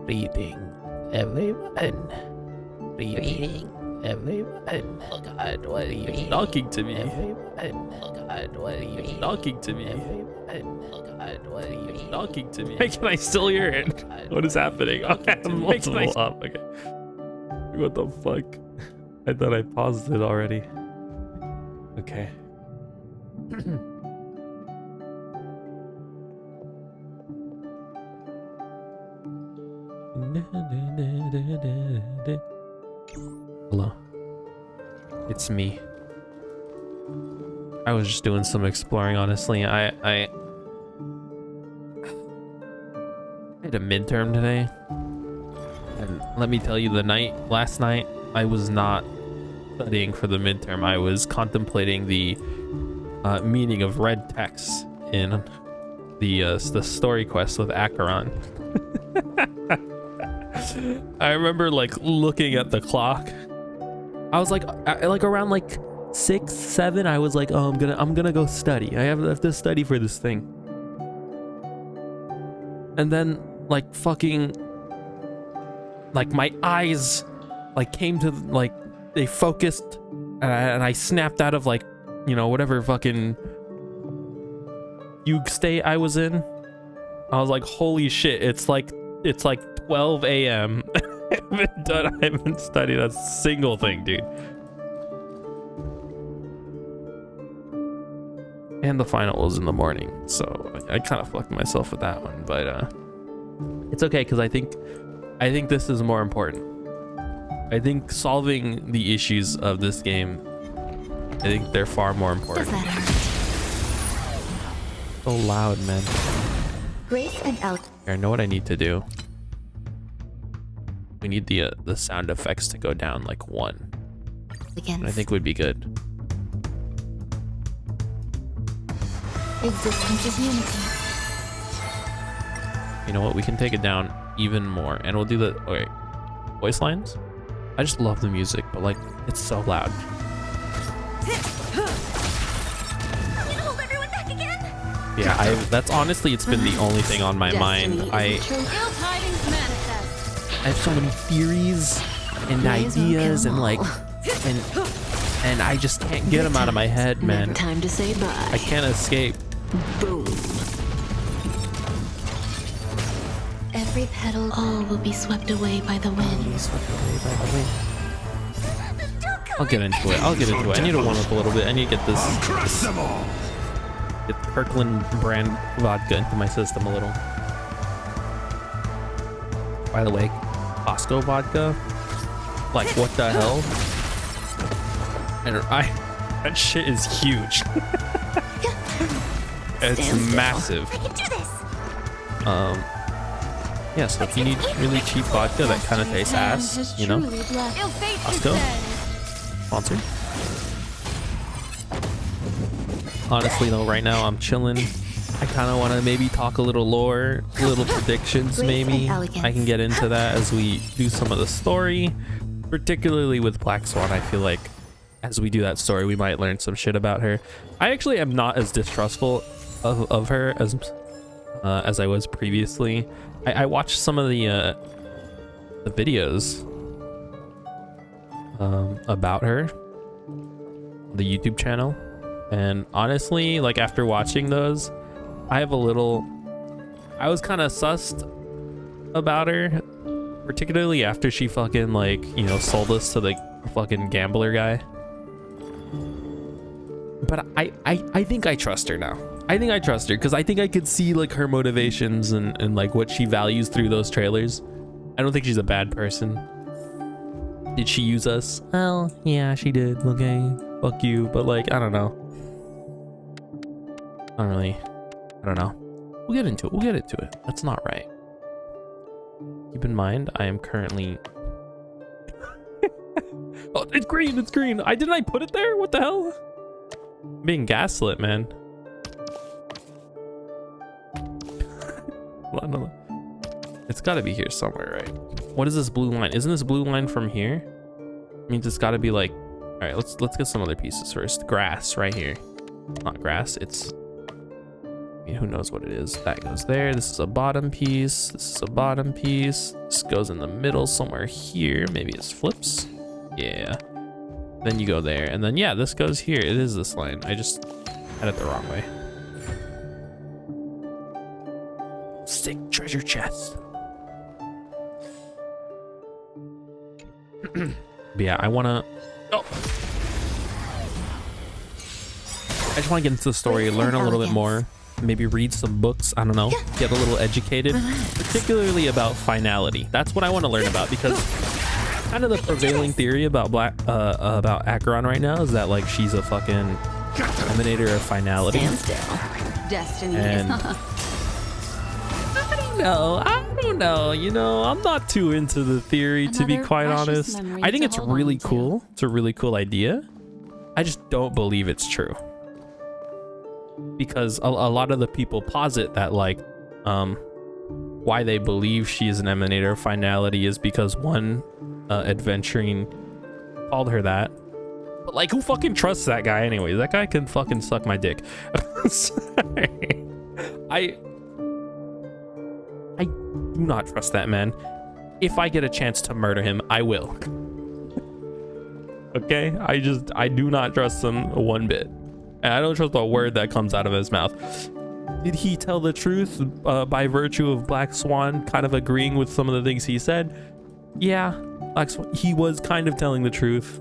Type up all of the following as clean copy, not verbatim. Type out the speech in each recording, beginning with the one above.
Reading, everyone. Reading, everyone. Oh God, what are you talking to me? Everyone. Oh God, what are you talking to me? Everyone. Oh God, what are you talking to me? Can I still hear it? What is happening? Okay, multiple up. Okay. What the fuck? I thought I paused it already. Okay. Hello. It's me. I was just doing some exploring, honestly. I had a midterm today. And let me tell you, last night, I was not studying for the midterm. I was contemplating the meaning of red text in the story quest with Acheron. I remember like looking at the clock. I was like around like 6, 7. I was like, oh, I'm gonna go study. I have to study for this thing. And then like fucking like my eyes like came to like they focused and I snapped out of like, you know, whatever fucking fugue state I was in. I was like, holy shit, it's like 12 a.m. I haven't studied a single thing, dude. And the final was in the morning, so I kind of fucked myself with that one, but it's okay because I think this is more important. I think solving the issues of this game, I think they're far more important. Does that hurt? So loud, man. Grace and out. I know what I need to do. We need the sound effects to go down like 1. And I think would be good. Existence is unity. You know what? We can take it down even more, and we'll do the voice lines. I just love the music, but like it's so loud. I'm gonna hold everyone back again. Yeah, that's honestly, it's been the only thing on my mind. I have so many theories and ideas and like and I just can't get them out of my head, man. Time to say bye. I can't escape. Boom. Every petal, all will be swept away by the wind. I'll get into it. I need to warm up a little bit. I need to get get Kirkland brand vodka into my system a little. By the way, Costco vodka, like what the hell? And that shit is huge. It's massive. I can do this. Yeah, so if you need really cheap vodka that kind of tastes ass, you know, Costco, sponsor. Honestly though, right now I'm chilling. I kind of want to maybe talk a little lore, little predictions maybe. I can get into that as we do some of the story, particularly with Black Swan. I feel like as we do that story, we might learn some shit about her. I actually am not as distrustful of her as I was previously. I watched some of the videos about her, the YouTube channel, and honestly, like after watching those, I was kind of sussed about her, particularly after she fucking like, you know, sold us to the fucking gambler guy. But I think I trust her now. I think I trust her because I think I could see like her motivations and like what she values through those trailers. I don't think she's a bad person. Did she use us? Well, yeah, she did. Okay, fuck you. But like, I don't know. I don't know. We'll get into it. That's not right. Keep in mind, I am currently... Oh, it's green. Didn't I put it there? What the hell? I'm being gaslit, man. Well, it's got to be here somewhere, right? What is this blue line? Isn't this blue line from here? Means it's got to be like... All right, let's get some other pieces first. Grass right here. Not grass. It's I mean, who knows what it is? That goes there. This is a bottom piece. This is a bottom piece. This goes in the middle somewhere here. Maybe it's flips. Yeah. Then you go there. And then, yeah, this goes here. It is this line. I just had it the wrong way. Sick treasure chest. But yeah, I want to... Oh! I just want to get into the story, learn a little bit more. Maybe read some books, I don't know, get a little educated, particularly about finality. That's what I want to learn about, because kind of the prevailing theory about Acheron right now is that like she's a fucking emanator of finality. Destiny. And I don't know, you know, I'm not too into the theory, to be quite honest. I think it's really cool. It's a really cool idea. I just don't believe it's true. Because a lot of the people posit that like why they believe she is an emanator of finality is because one adventuring called her that, but like who fucking trusts that guy anyway? That guy can fucking suck my dick. Sorry. I do not trust that man. If I get a chance to murder him, I will. Okay, I do not trust him one bit. And I don't trust a word that comes out of his mouth. Did he tell the truth by virtue of Black Swan kind of agreeing with some of the things he said? Yeah, Black Swan, he was kind of telling the truth.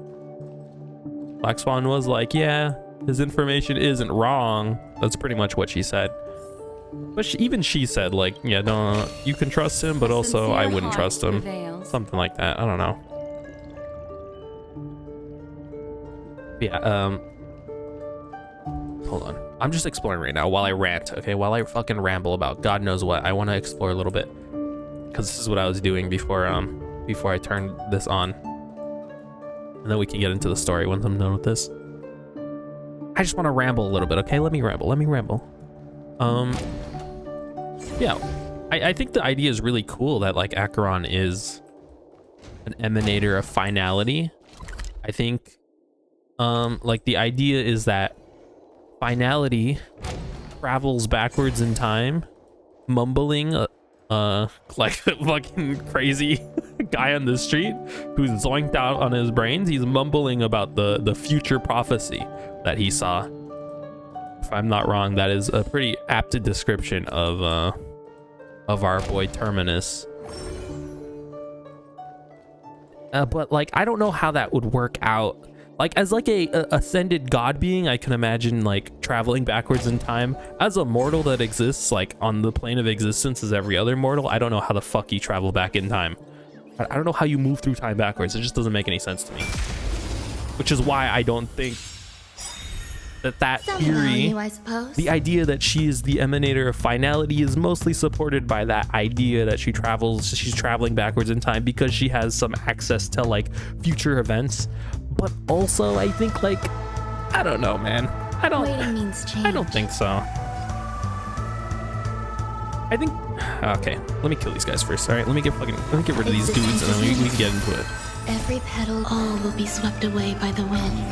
Black Swan was like, yeah, his information isn't wrong. That's pretty much what she said. But even she said like, yeah, no, you can trust him, but also I wouldn't trust him. Something like that. I don't know. Yeah, hold on. I'm just exploring right now while I rant, okay? While I fucking ramble about God knows what. I want to explore a little bit. Because this is what I was doing before I turned this on. And then we can get into the story once I'm done with this. I just want to ramble a little bit, okay? Let me ramble. Yeah. I think the idea is really cool that like Acheron is an emanator of finality. I think like the idea is that finality travels backwards in time, mumbling like a fucking crazy guy on the street who's zoinked out on his brains. He's mumbling about the future prophecy that he saw. If I'm not wrong, that is a pretty apt description of our boy Terminus. But like I don't know how that would work out. Like as like a ascended god being, I can imagine like traveling backwards in time. As a mortal that exists like on the plane of existence as every other mortal, I don't know how the fuck you travel back in time. I don't know how you move through time backwards. It just doesn't make any sense to me. Which is why I don't think that theory, the idea that she is the emanator of finality, is mostly supported by that idea that she's traveling backwards in time because she has some access to like future events. But also I think like, I don't know, man. I don't think so. I think, okay, let me kill these guys first. All right, let me get rid of these dudes and then we can get into it. Every petal, all will be swept away by the wind.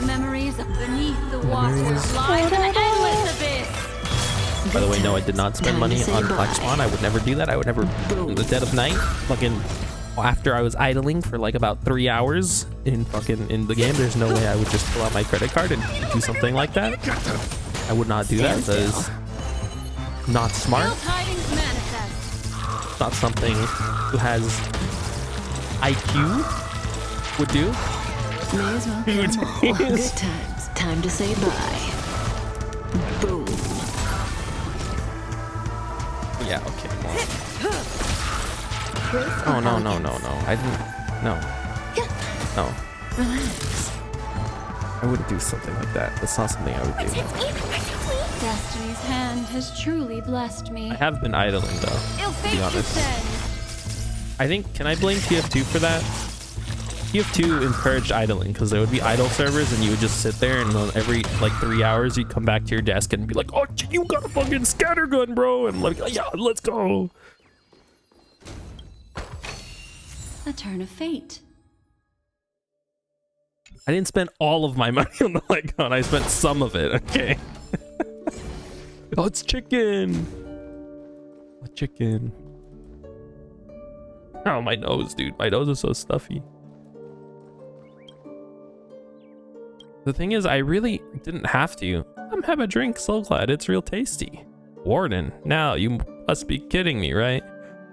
Memories beneath the waters lies an endless abyss. By the way, no, I did not spend money on Black Swan. I would never do that. I would never, in the dead of night, fucking, after I was idling for like about 3 hours in the game, there's no way I would just pull out my credit card and do something like that. I would not do that. That is not smart. Not something who has IQ would do. May as well get them all. Good times. Time to say bye. Boom. Yeah, okay. Oh, no. I didn't. No. Relax. I wouldn't do something like that. That's not something I would do. Destiny's hand has truly blessed me. I have been idling, though, to be honest. I think, can I blame TF2 for that? TF2 encouraged idling because there would be idle servers and you would just sit there and every like 3 hours you'd come back to your desk and be like, oh, you got a fucking scattergun, bro, and like, yeah, let's go. A turn of fate. I didn't spend all of my money on the light gun. I spent some of it, okay? Oh, it's chicken. A chicken. Oh, my nose, dude. My nose is so stuffy. The thing is, I really didn't have to. I'm have a drink. So glad it's real tasty. Warden, now you must be kidding me, right?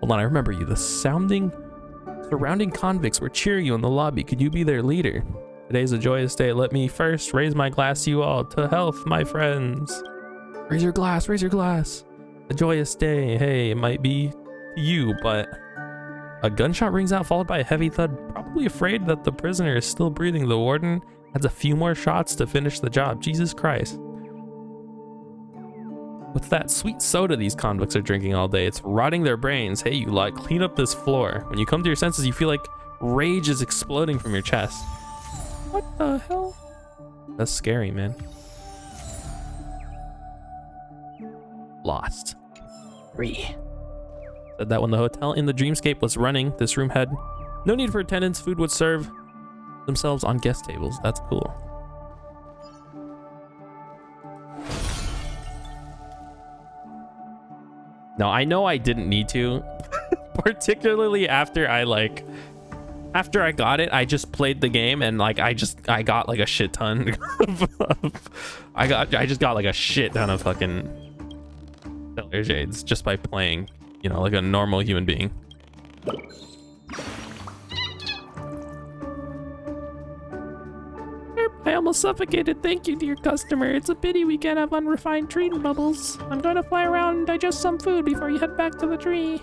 Hold on, I remember you. The surrounding convicts were cheering you in the lobby. Could you be their leader? Today's a joyous day. Let me first raise my glass to you all. To health, my friends. Raise your glass, raise your glass. A joyous day. Hey, it might be to you, but a gunshot rings out, followed by a heavy thud. Probably afraid that the prisoner is still breathing. The warden has a few more shots to finish the job. Jesus Christ. What's that sweet soda these convicts are drinking all day? It's rotting their brains. Hey, you lot, clean up this floor. When you come to your senses, you feel like rage is exploding from your chest. What the hell? That's scary, man. Lost. 3. Said that when the hotel in the dreamscape was running, this room had no need for attendance. Food would serve themselves on guest tables. That's cool. Now, I know I didn't need to, particularly after I got it, I just played the game and like I got like a shit ton I just got like a shit ton of fucking Stellar Jades just by playing, you know, like a normal human being. I almost suffocated. Thank you, dear customer. It's a pity we can't have unrefined dream bubbles. I'm going to fly around and digest some food before you head back to the tree.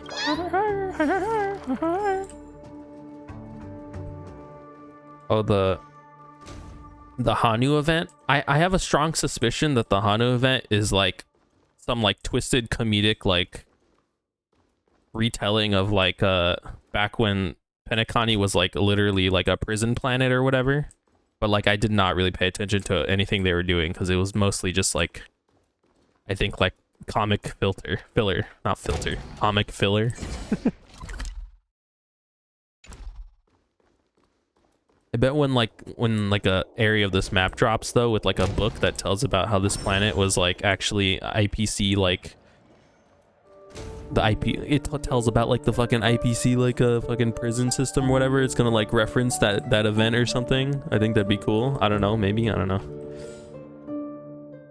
Oh, the Hanu event. I have a strong suspicion that the Hanu event is like some like twisted comedic like retelling of like back when Penacony was like literally like a prison planet or whatever. But like I did not really pay attention to anything they were doing because it was mostly just like, I think like comic filler, not filter, comic filler. I bet when like a area of this map drops though with like a book that tells about how this planet was like actually IPC, like the it tells about like the fucking IPC like a fucking prison system or whatever, it's gonna like reference that event or something. I think that'd be cool. I don't know, maybe, I don't know.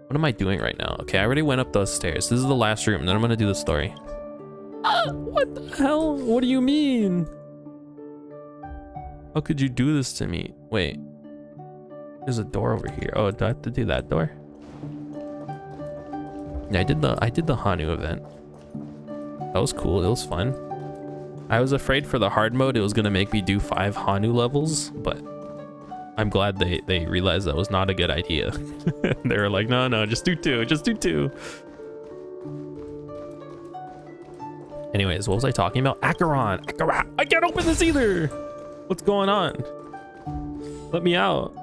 What am I doing right now? Okay, I already went up those stairs. This is the last room, then I'm gonna do the story. What the hell? What do you mean? How could you do this to me? Wait, there's a door over here. Oh, do I have to do that door? Yeah, I did the Hanu event. That was cool. It was fun. I was afraid for the hard mode it was gonna make me do 5 Hanu levels, but I'm glad they realized that was not a good idea. They were like, no, just do 2, just do 2. Anyways, what was I talking about? Acheron. I can't open this either. What's going on? Let me out.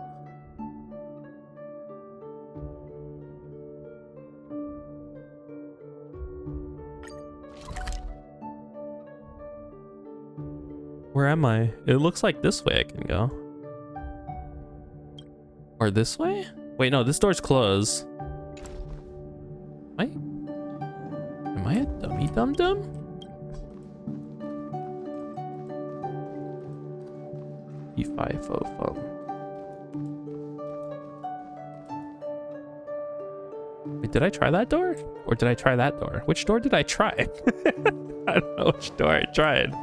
Where am I? It looks like this way I can go. Or this way? Wait, no, this door's closed. Am I a dummy dum-dum? E5 Wait, did I try that door? Or did I try that door? Which door did I try? I don't know which door I tried.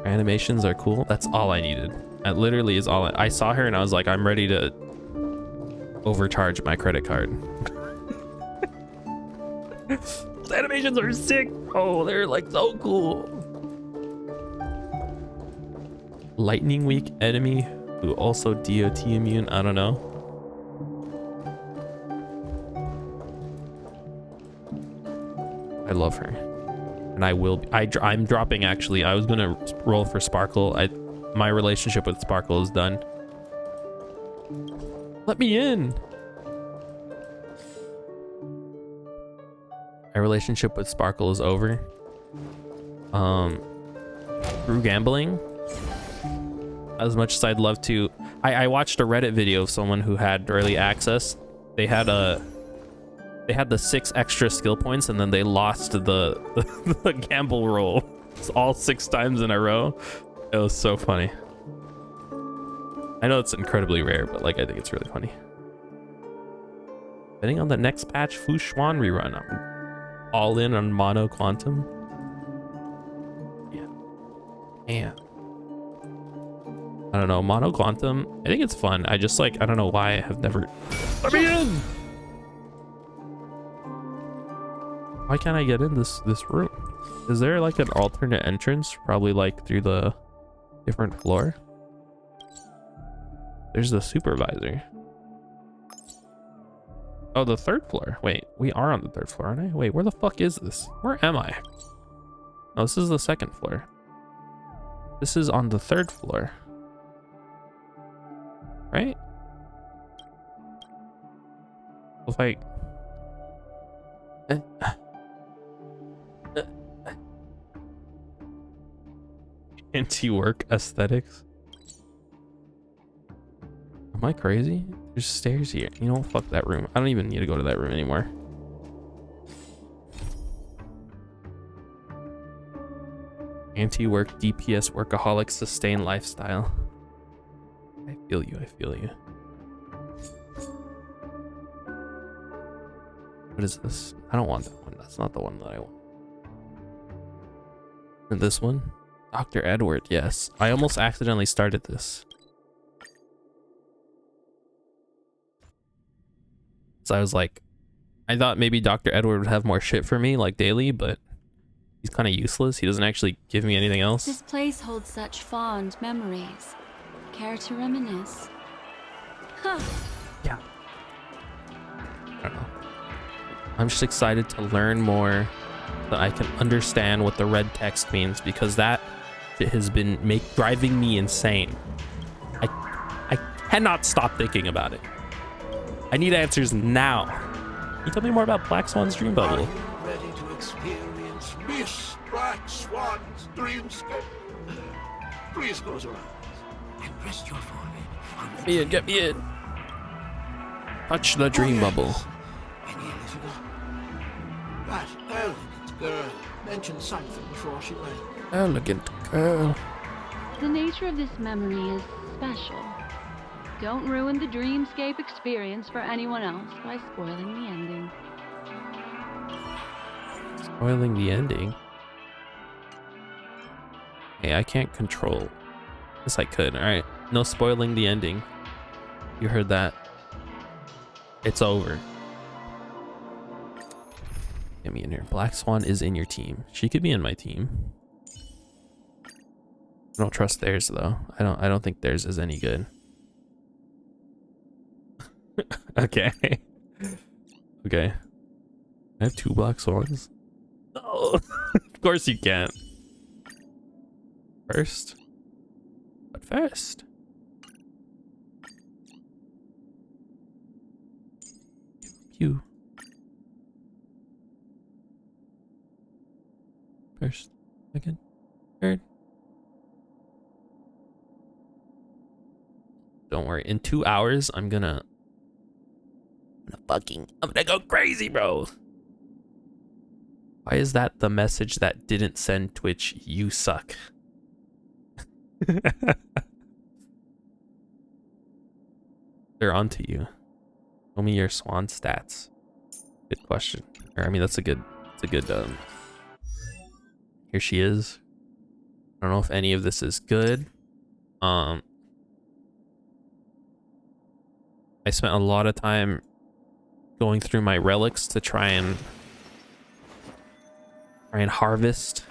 Animations are cool. That's all I needed. That literally is all I saw her and I was like, I'm ready to overcharge my credit card. Those animations are sick. Oh, they're like so cool. Lightning weak enemy who also DOT immune. I don't know. I love her. And I will be, I'm dropping actually. I was gonna roll for Sparkle. My relationship with Sparkle is done. Let me in. My relationship with Sparkle is over. Through gambling. as much as I'd love to. I watched a Reddit video of someone who had early access. They had the 6 extra skill points, and then they lost the gamble roll all 6 times in a row. It was so funny. I know it's incredibly rare, but like I think it's really funny. Betting on the next patch Fu Xuan rerun. I'm all in on Mono Quantum. Yeah. I don't know, Mono Quantum, I think it's fun. I just like, I don't know why I have never... Let me in! Why can't I get in this room? Is there like an alternate entrance? Probably like through the different floor. There's the supervisor. Oh, the 3rd floor. Wait, we are on the 3rd floor, aren't I? Wait, where the fuck is this? Where am I? Oh, this is the 2nd floor. This is on the 3rd floor. Right? If I... Anti-work aesthetics. Am I crazy? There's stairs here. You know, fuck that room. I don't even need to go to that room anymore. Anti-work, DPS, workaholic, sustained lifestyle. I feel you. I feel you. What is this? I don't want that one. That's not the one that I want. And this one? Dr. Edward, yes. I almost accidentally started this. So I was like, I thought maybe Dr. Edward would have more shit for me, like daily, but he's kind of useless. He doesn't actually give me anything else. This place holds such fond memories. Care to reminisce? Huh. Yeah. I don't know. I'm just excited to learn more, that I can understand what the red text means, because that shit has been driving me insane. I cannot stop thinking about it. I need answers now. Can you tell me more about Black Swan's dream bubble? Are you ready to experience Miss Black Swan's dreamscape? Please close your eyes and rest your forehead on the... Get me in, get me in. Touch the dream bubble. And nearly forgot. That elegant girl mentioned something before she went. Elegant girl. The nature of this memory is special. Don't ruin the dreamscape experience for anyone else by spoiling the ending. Spoiling the ending? Hey, I can't control. Yes, I could. Alright. No spoiling the ending. You heard that. It's over. Get me in here. Black Swan is in your team. She could be in my team. I don't trust theirs though. I don't think theirs is any good. Okay. Okay. I have 2 Black Swans. No. Of course you can't. First. But first. Pew. First. Second. Third. Don't worry. In 2 hours, I'm gonna go crazy, bro. Why is that the message that didn't send Twitch? You suck. They're onto you. Show me your swan stats. Good question. Or, I mean, that's a good. Here she is. I don't know if any of this is good. I spent a lot of time going through my relics to try and harvest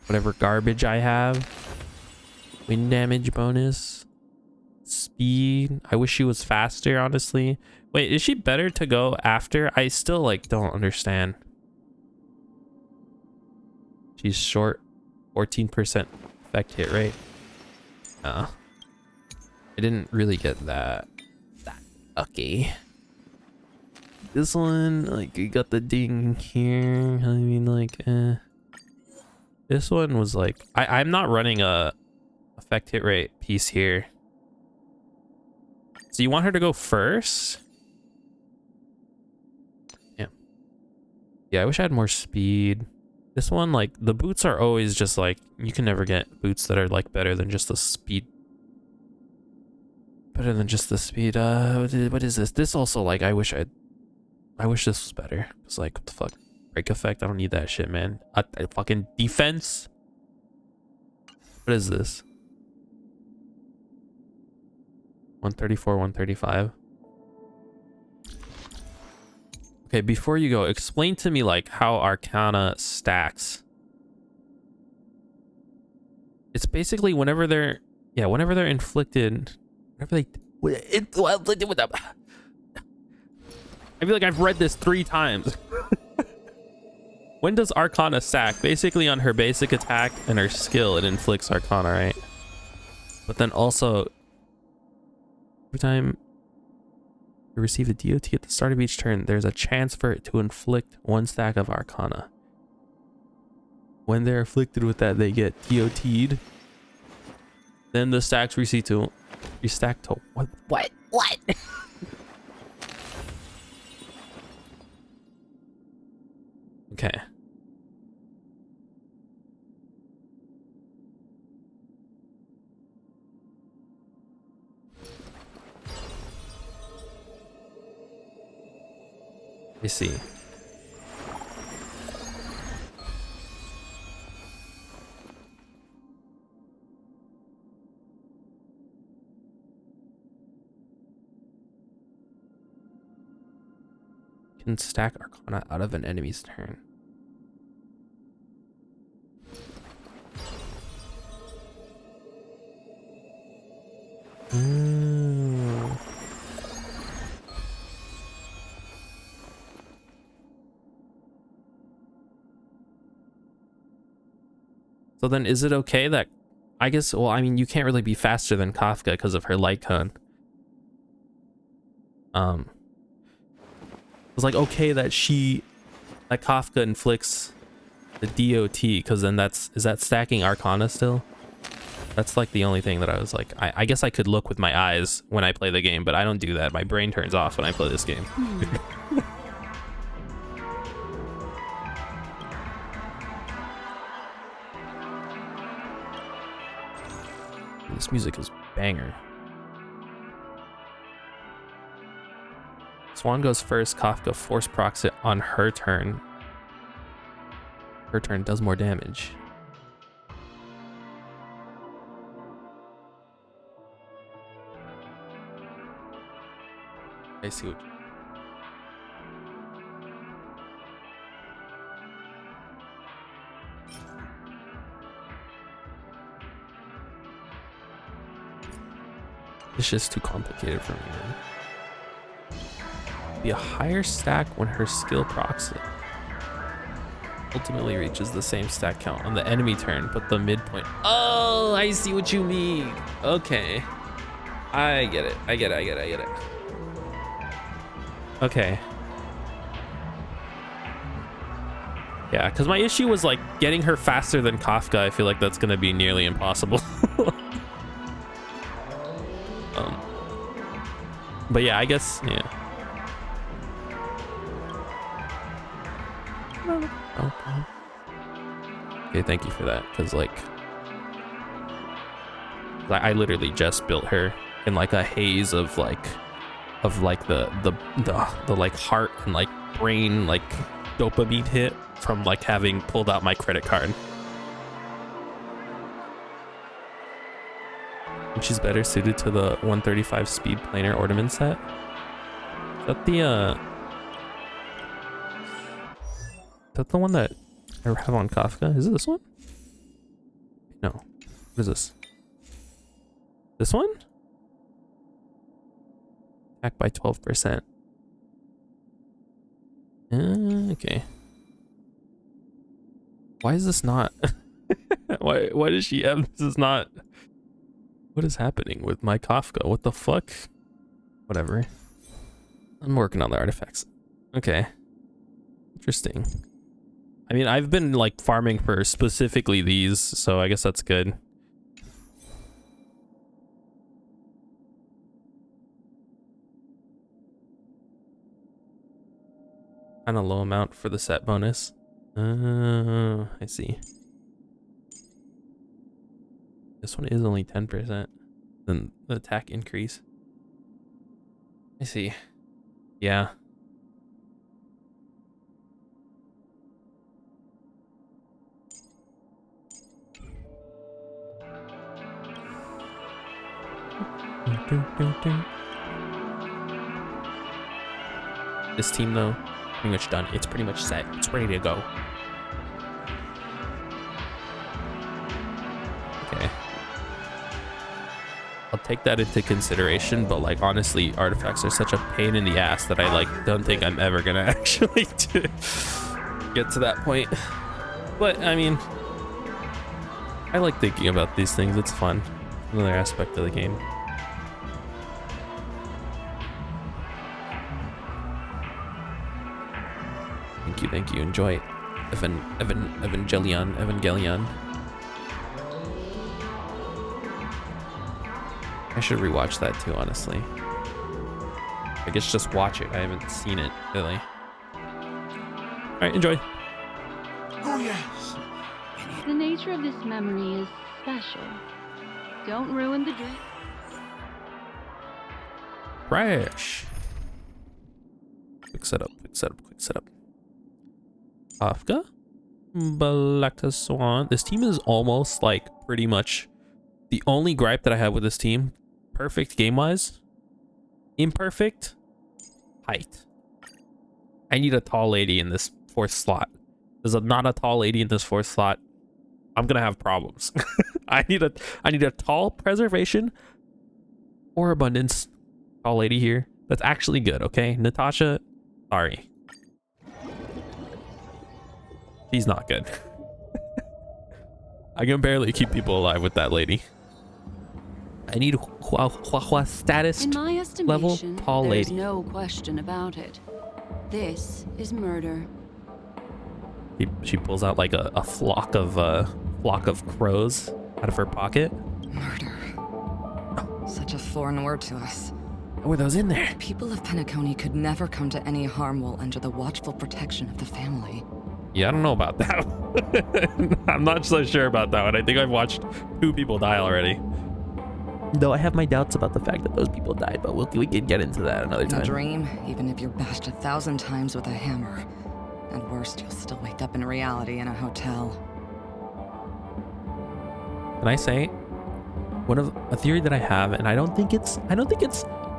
whatever garbage I have. Wind damage bonus. Speed. I wish she was faster, honestly. Wait, is she better to go after? I still like don't understand. She's short. 14% effect hit rate. I didn't really get that. Okay. This one, like, you got the ding here. I mean, like, this one was like, I'm not running a effect hit rate piece here. So you want her to go first? Yeah. Yeah, I wish I had more speed. This one, like, the boots are always just like, you can never get boots that are like better than just the speed. Better than just the speed. What is this? This also, like, I wish this was better. It's like, what the fuck? Break effect? I don't need that shit, man. Fucking defense? What is this? 134, 135. Okay, before you go, explain to me like how Arcana stacks. It's basically whenever they're inflicted, whenever they I feel like I've read this 3 times. When does Arcana stack? Basically on her basic attack and her skill, it inflicts Arcana, right? But then also every time you receive a DOT at the start of each turn, there's a chance for it to inflict 1 stack of Arcana. When they're afflicted with that, they get DOT'd. Then the stacks restack to what? Okay. I see. Can stack Arcana out of an enemy's turn. So then is it okay that, I guess, well, I mean, you can't really be faster than Kafka because of her light cone. It's like okay that Kafka inflicts the DOT because then is that stacking Arcana still? That's like the only thing that I was like, I guess I could look with my eyes when I play the game, but I don't do that. My brain turns off when I play this game. This music is banger. Swan goes first. Kafka force procs it on her turn. Her turn does more damage. I see what. It's just too complicated for me, man. Be a higher stack when her skill procs it. Ultimately reaches the same stack count on the enemy turn, but the midpoint. Oh, I see what you mean. Okay. I get it. I get it. Okay. Yeah, because my issue was like getting her faster than Kafka. I feel like that's going to be nearly impossible. But yeah, I guess, yeah. Okay, thank you for that, because like I literally just built her in like a haze of like the like heart and like brain like dopamine hit from like having pulled out my credit card. And she's better suited to the 135 speed planar ornament set. Is that the one that I have on Kafka? Is it this one? No. What is this? This one? Attack by 12%. Okay. Why is this not? Why does she have this? Is not. What is happening with my Kafka? What the fuck? Whatever. I'm working on the artifacts. Okay. Interesting. I mean, I've been like farming for specifically these, so I guess that's good. kind of low amount for the set bonus. I see. This one is only 10%. Then the attack increase. I see. Yeah. This team though, pretty much done. It's pretty much set. It's ready to go. Okay. I'll take that into consideration, but like honestly, artifacts are such a pain in the ass that I like don't think I'm ever gonna actually get to that point. But I mean, I like thinking about these things. It's fun. Another aspect of the game. Thank you. Enjoy it. Evangelion. I should rewatch that too, honestly. I guess just watch it. I haven't seen it, really. Alright, enjoy. Oh, yes. The nature of this memory is special. Don't ruin the dream. Crash. Quick setup. Kafka? Black Swan. This team is almost like pretty much the only gripe that I have with this team. Perfect game-wise. Imperfect. Height. I need a tall lady in this 4th slot. There's not a tall lady in this 4th slot. I'm gonna have problems. I need a tall preservation or abundance tall lady here. That's actually good, okay? Natasha, sorry. She's not good. I can barely keep people alive with that lady. I need status In my level estimation, tall there's lady. no question about it. This is murder. She pulls out like a flock of crows out of her pocket. Murder. Such a foreign word to us. What were those in there? The people of Penacony could never come to any harm while under the watchful protection of the family. Yeah, I don't know about that one. I'm not so sure about that one. I think I've watched 2 people die already. Though I have my doubts about the fact that those people died, but we can get into that another In a time. dream, even if you're bashed 1,000 times with a hammer. At worst, you'll still wake up in reality in a hotel. Can I say a theory that I have, and I don't think it's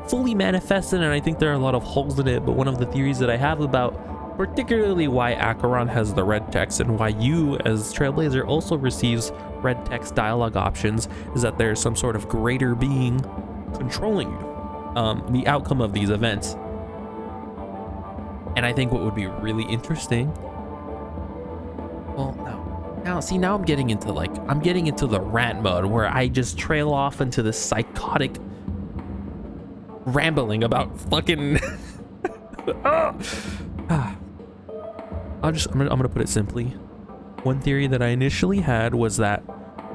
fully manifested, and I think there are a lot of holes in it, but one of the theories that I have about particularly why Acheron has the red text and why you as Trailblazer also receives red text dialogue options is that there's some sort of greater being controlling the outcome of these events. And I think what would be really interesting, well, now I'm getting into the rant mode where I just trail off into this psychotic rambling about fucking I'm gonna put it simply. One theory that I initially had was that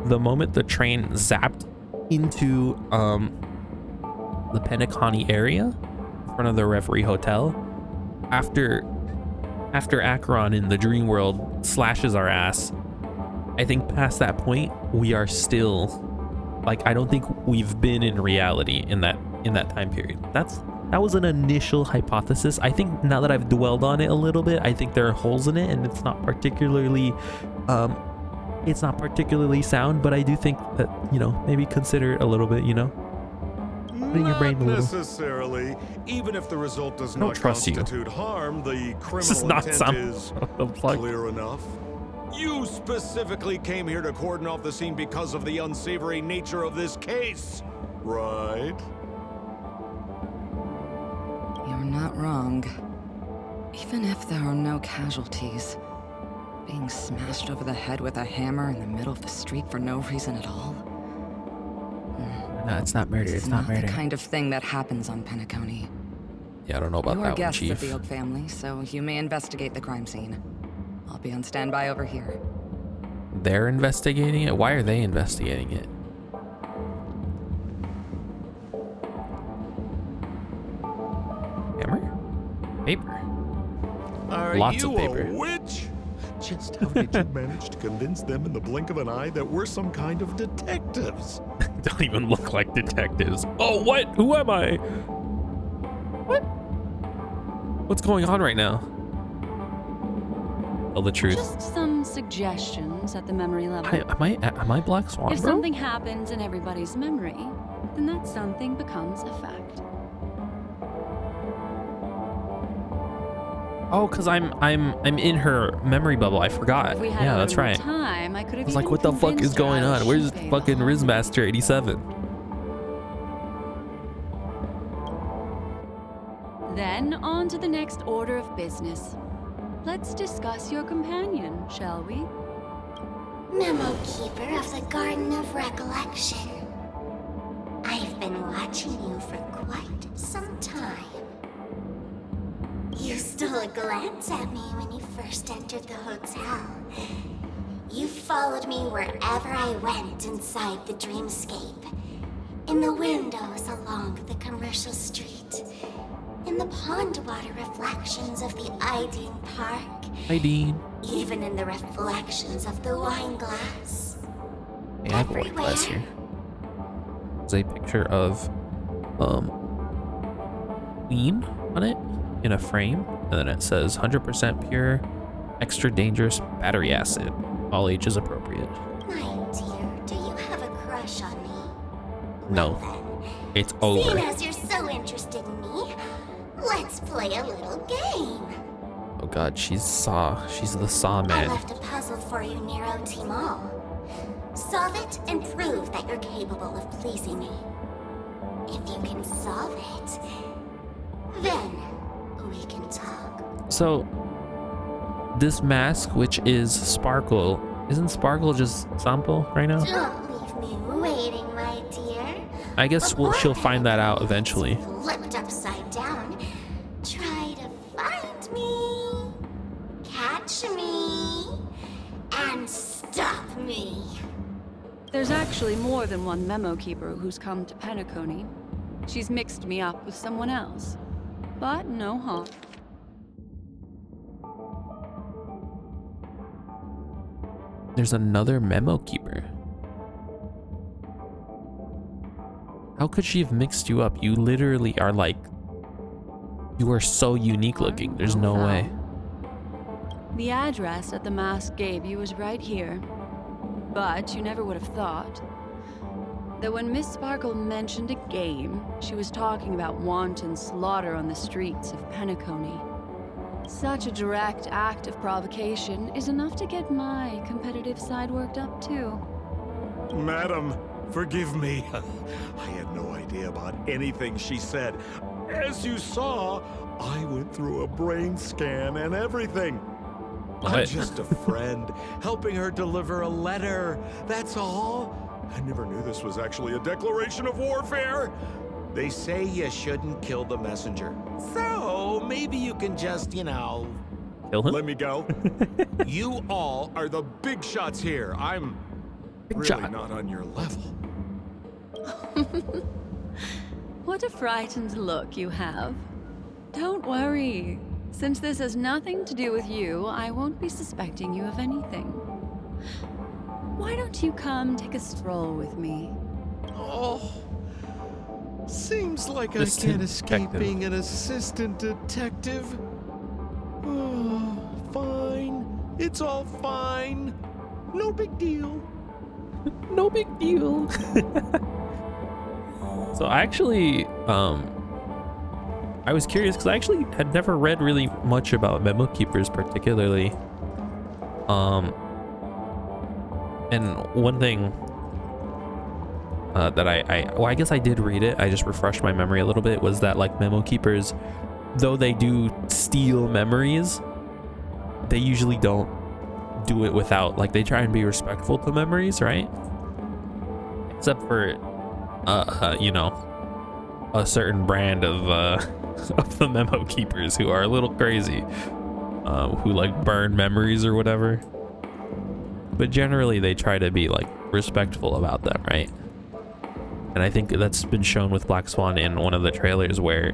the moment the train zapped into the Penacony area in front of the Reverie Hotel, after Acheron in the dream world slashes our ass, I think past that point we are still like, I don't think we've been in reality in that time period. That was an initial hypothesis. I think now that I've dwelled on it a little bit, I think there are holes in it, and it's not particularly sound. But I do think that, you know, maybe consider it a little bit. You know, putting your brain a little. Not necessarily. Even if the result does don't not trust you. constitute harm, the This is criminal not intent is unplugged. clear enough. You specifically came here to cordon off the scene because of the unsavory nature of this case, right? You're not wrong. Even if there are no casualties, being smashed over the head with a hammer in the middle of the street for no reason at all. No, it's not murder. It's not the murder. kind of thing that happens on Penacony. Yeah, I don't know about You are that one, guests of Chief. the Oak family, so you may investigate the crime scene. I'll be on standby over here. They're investigating it? Why are they investigating it? Hammer? Paper? Are Lots you of paper. a witch? Just how did you manage to convince them in the blink of an eye that we're some kind of detectives? Don't even look like detectives. Oh, what? Who am I? What? What's going on right now? Tell the truth. Just some suggestions at the memory level. Am I Black Swan, If bro? something happens in everybody's memory, then that something becomes a fact. Oh, cause I'm in her memory bubble. I forgot. If we had Yeah, a that's little more right. time, I could have I was like, even what the fuck is convinced her going I on? was Where's Shinpei fucking the whole Rizmaster 87? Then on to the next order of business. Let's discuss your companion, shall we? Memo Keeper of the Garden of Recollection. I've been watching you for quite some time. You stole a glance at me when you first entered the hotel. You followed me wherever I went inside the dreamscape. In the windows along the commercial street. In the pond water reflections of the Ideen Park. Hi, Dean. Even in the reflections of the wine glass. Hey, I have a white glass here. There's a picture of Queen on it in a frame, and then it says 100% pure, extra dangerous battery acid. All ages appropriate. My dear, do you have a crush on me? No. Well then, It's seeing over. as you're so interested in me, let's play a little game. Oh god, she's the Saw I man. left a puzzle for you near OT Mall. Solve it and prove that you're capable of pleasing me. If you can solve it, then we can talk. So this mask, which is Sparkle, isn't Sparkle just Sample right now? Don't leave me waiting, my dear. I guess she'll find that out eventually. Flipped upside down. Try to find me, catch me, and stop me. There's actually more than one memo keeper who's come to Penacony. She's mixed me up with someone else. But no harm. There's another memo keeper. How could she have mixed you up? You literally are like, you are so unique looking. There's no way. The address that the mask gave you was right here. But you never would have thought that when Miss Sparkle mentioned a game, she was talking about wanton slaughter on the streets of Penacony. Such a direct act of provocation is enough to get my competitive side worked up too. Madam, forgive me. I had no idea about anything she said. As you saw, I went through a brain scan and everything. I'm What? just a friend, helping her deliver a letter. That's all. I never knew this was actually a declaration of warfare. They say you shouldn't kill the messenger. So maybe you can just, Kill him? let me go. You all are the big shots here. I'm Big really shot. not on your level. What a frightened look you have. Don't worry. Since this has nothing to do with you, I won't be suspecting you of anything. Why don't you come take a stroll with me? Oh, seems like I Assistant can't escape detective. being an assistant detective. Oh, fine. It's all fine. No big deal. No big deal. So I actually, I was curious because I actually had never read really much about memo keepers particularly. And one thing that I guess I did read it, I just refreshed my memory a little bit, was that like memo keepers, though they do steal memories, they usually don't do it without, like, they try and be respectful to memories, right? Except for you know, a certain brand of of the memo keepers who are a little crazy, who like burn memories or whatever. But generally they try to be like respectful about them, right? And I think that's been shown with Black Swan in one of the trailers, where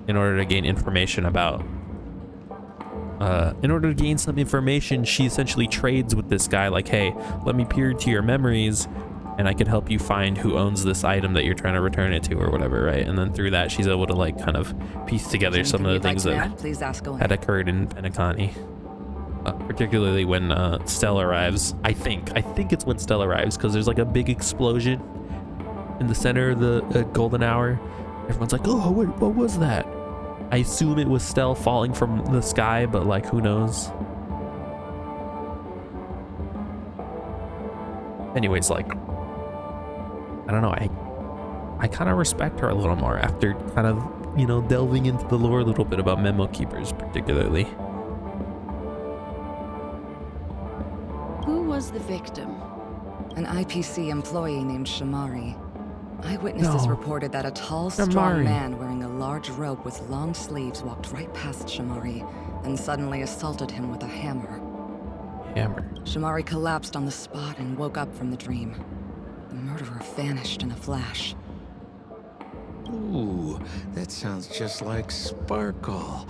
in order to gain information about in order to gain some information, she essentially trades with this guy like, hey, let me peer into your memories and I can help you find who owns this item that you're trying to return it to or whatever, right? And then through that, she's able to like kind of piece together some of the things that had occurred in Penacony. Particularly when Stella arrives. I think it's when Stella arrives, because there's like a big explosion in the center of the golden hour. Everyone's like, oh, what was that? I assume it was Stella falling from the sky, but like, who knows? Anyways, like, I don't know, I kind of respect her a little more after kind of, you know, delving into the lore a little bit about memo keepers particularly. Who was the victim? An IPC employee named Shamari. Eyewitnesses reported that a tall, strong man wearing a large robe with long sleeves walked right past Shamari and suddenly assaulted him with a hammer. Shamari collapsed on the spot and woke up from the dream. The murderer vanished in a flash. Ooh, that sounds just like Sparkle.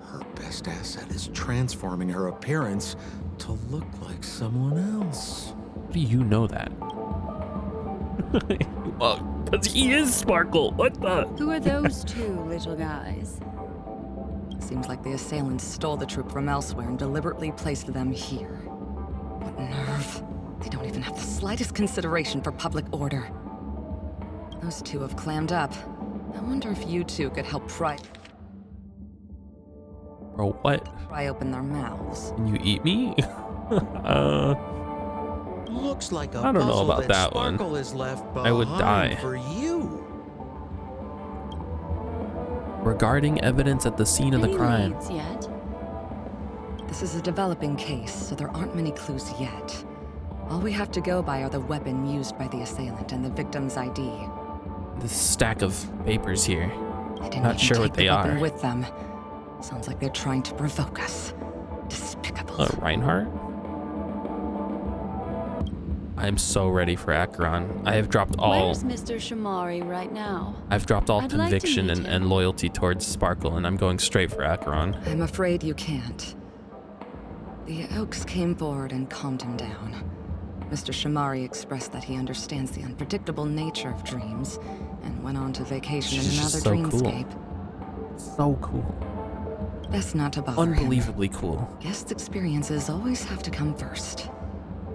Her best asset is transforming her appearance to look like someone else. How do you know that? Well, because he is Sparkle. What the? Who are those two little guys? Seems like the assailants stole the troop from elsewhere and deliberately placed them here. What nerve. They don't even have the slightest consideration for public order. Those two have clammed up. I wonder if you two could help pry what? Pry open their mouths. Can you eat me? Looks like a I don't know puzzle about that one. Sparkle is left I would die. for you. Regarding evidence at the scene of the crime. Leads yet? This is a developing case, so there aren't many clues yet. All we have to go by are the weapon used by the assailant and the victim's ID. This stack of papers here. They didn't Not even sure take what the they weapon are. with them. Sounds like they're trying to provoke us. Despicable. Reinhardt? I'm so ready for Acheron. I have dropped all. Where's Mr. Shamari right now? I've dropped all I'd like to conviction meet and him. loyalty towards Sparkle, and I'm going straight for Acheron. I'm afraid you can't. The Oaks came forward and calmed him down. Mr. Shamari expressed that he understands the unpredictable nature of dreams and went on to vacation in She's another so cool. dreamscape. So cool. Best not to bother him. Unbelievably cool. Guest experiences always have to come first.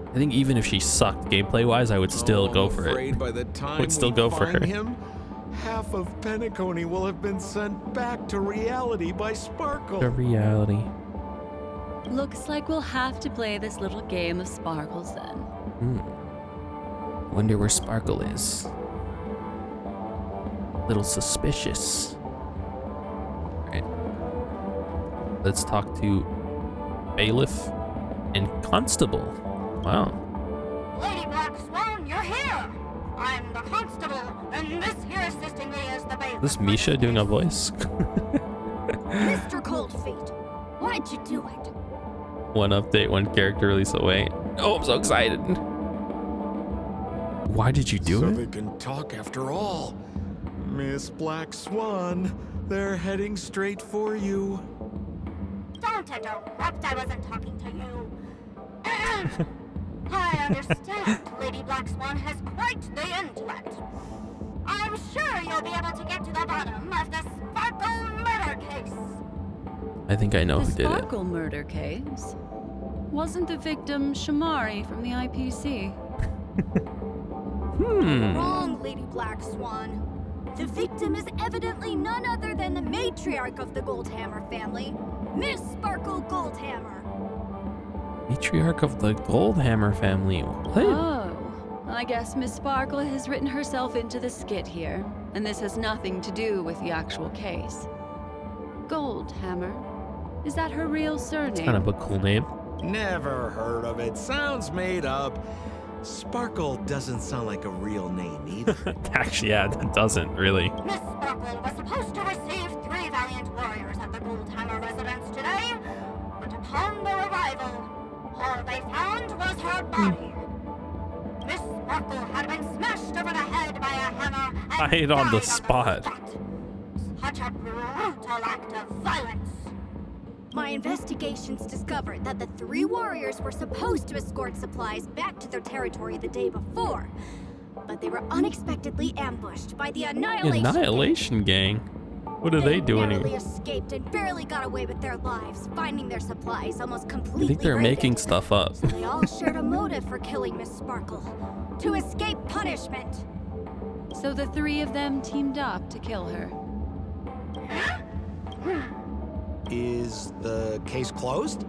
I think even if she sucked gameplay-wise, I would still go for Afraid it. by the time Would still we go for find her. him, half of Penacony will have been sent back to reality by Sparkle. The reality. Looks like we'll have to play this little game of sparkles then. Wonder where Sparkle is. Little suspicious. Alright. Let's talk to Bailiff and Constable. Wow. Lady Black Swan, you're here! I'm the constable, and this here assisting me is the bailiff. Is this Misha doing a voice? Mr. Coldfeet, why'd you do it? One update, one character release away. Oh, I'm so excited. Why did you do So it? they can talk after all. Miss Black Swan, they're heading straight for you. Don't interrupt, I wasn't talking to you. I understand Lady Black Swan has quite the intellect. I'm sure you'll be able to get to the bottom of the Sparkle murder case. I think I know The who did it. Sparkle murder case? Wasn't the victim Shamari from the IPC? Wrong, Lady Black Swan. The victim is evidently none other than the matriarch of the Goldhammer family, Miss Sparkle Goldhammer. Matriarch of the Goldhammer family. What? Oh, I guess Miss Sparkle has written herself into the skit here, and this has nothing to do with the actual case. Goldhammer? Is that her real surname? Kind of a cool name. Never heard of it. Sounds made up. Sparkle doesn't sound like a real name either. Actually, yeah, that doesn't really. Miss Sparkle was supposed to receive 3 valiant warriors at the Goldhammer residence today, but upon their arrival, all they found was her body. Miss Sparkle had been smashed over the head by a hammer and Died on the died spot. Such a brutal act of violence. My investigations discovered that the three warriors were supposed to escort supplies back to their territory the day before, but they were unexpectedly ambushed by the Annihilation Gang. What are they doing narrowly here? escaped and barely got away with their lives, finding their supplies almost completely I think they're raided. making stuff up. So they all shared a motive for killing Miss Sparkle, to escape punishment. So the three of them teamed up to kill her. Is the case closed?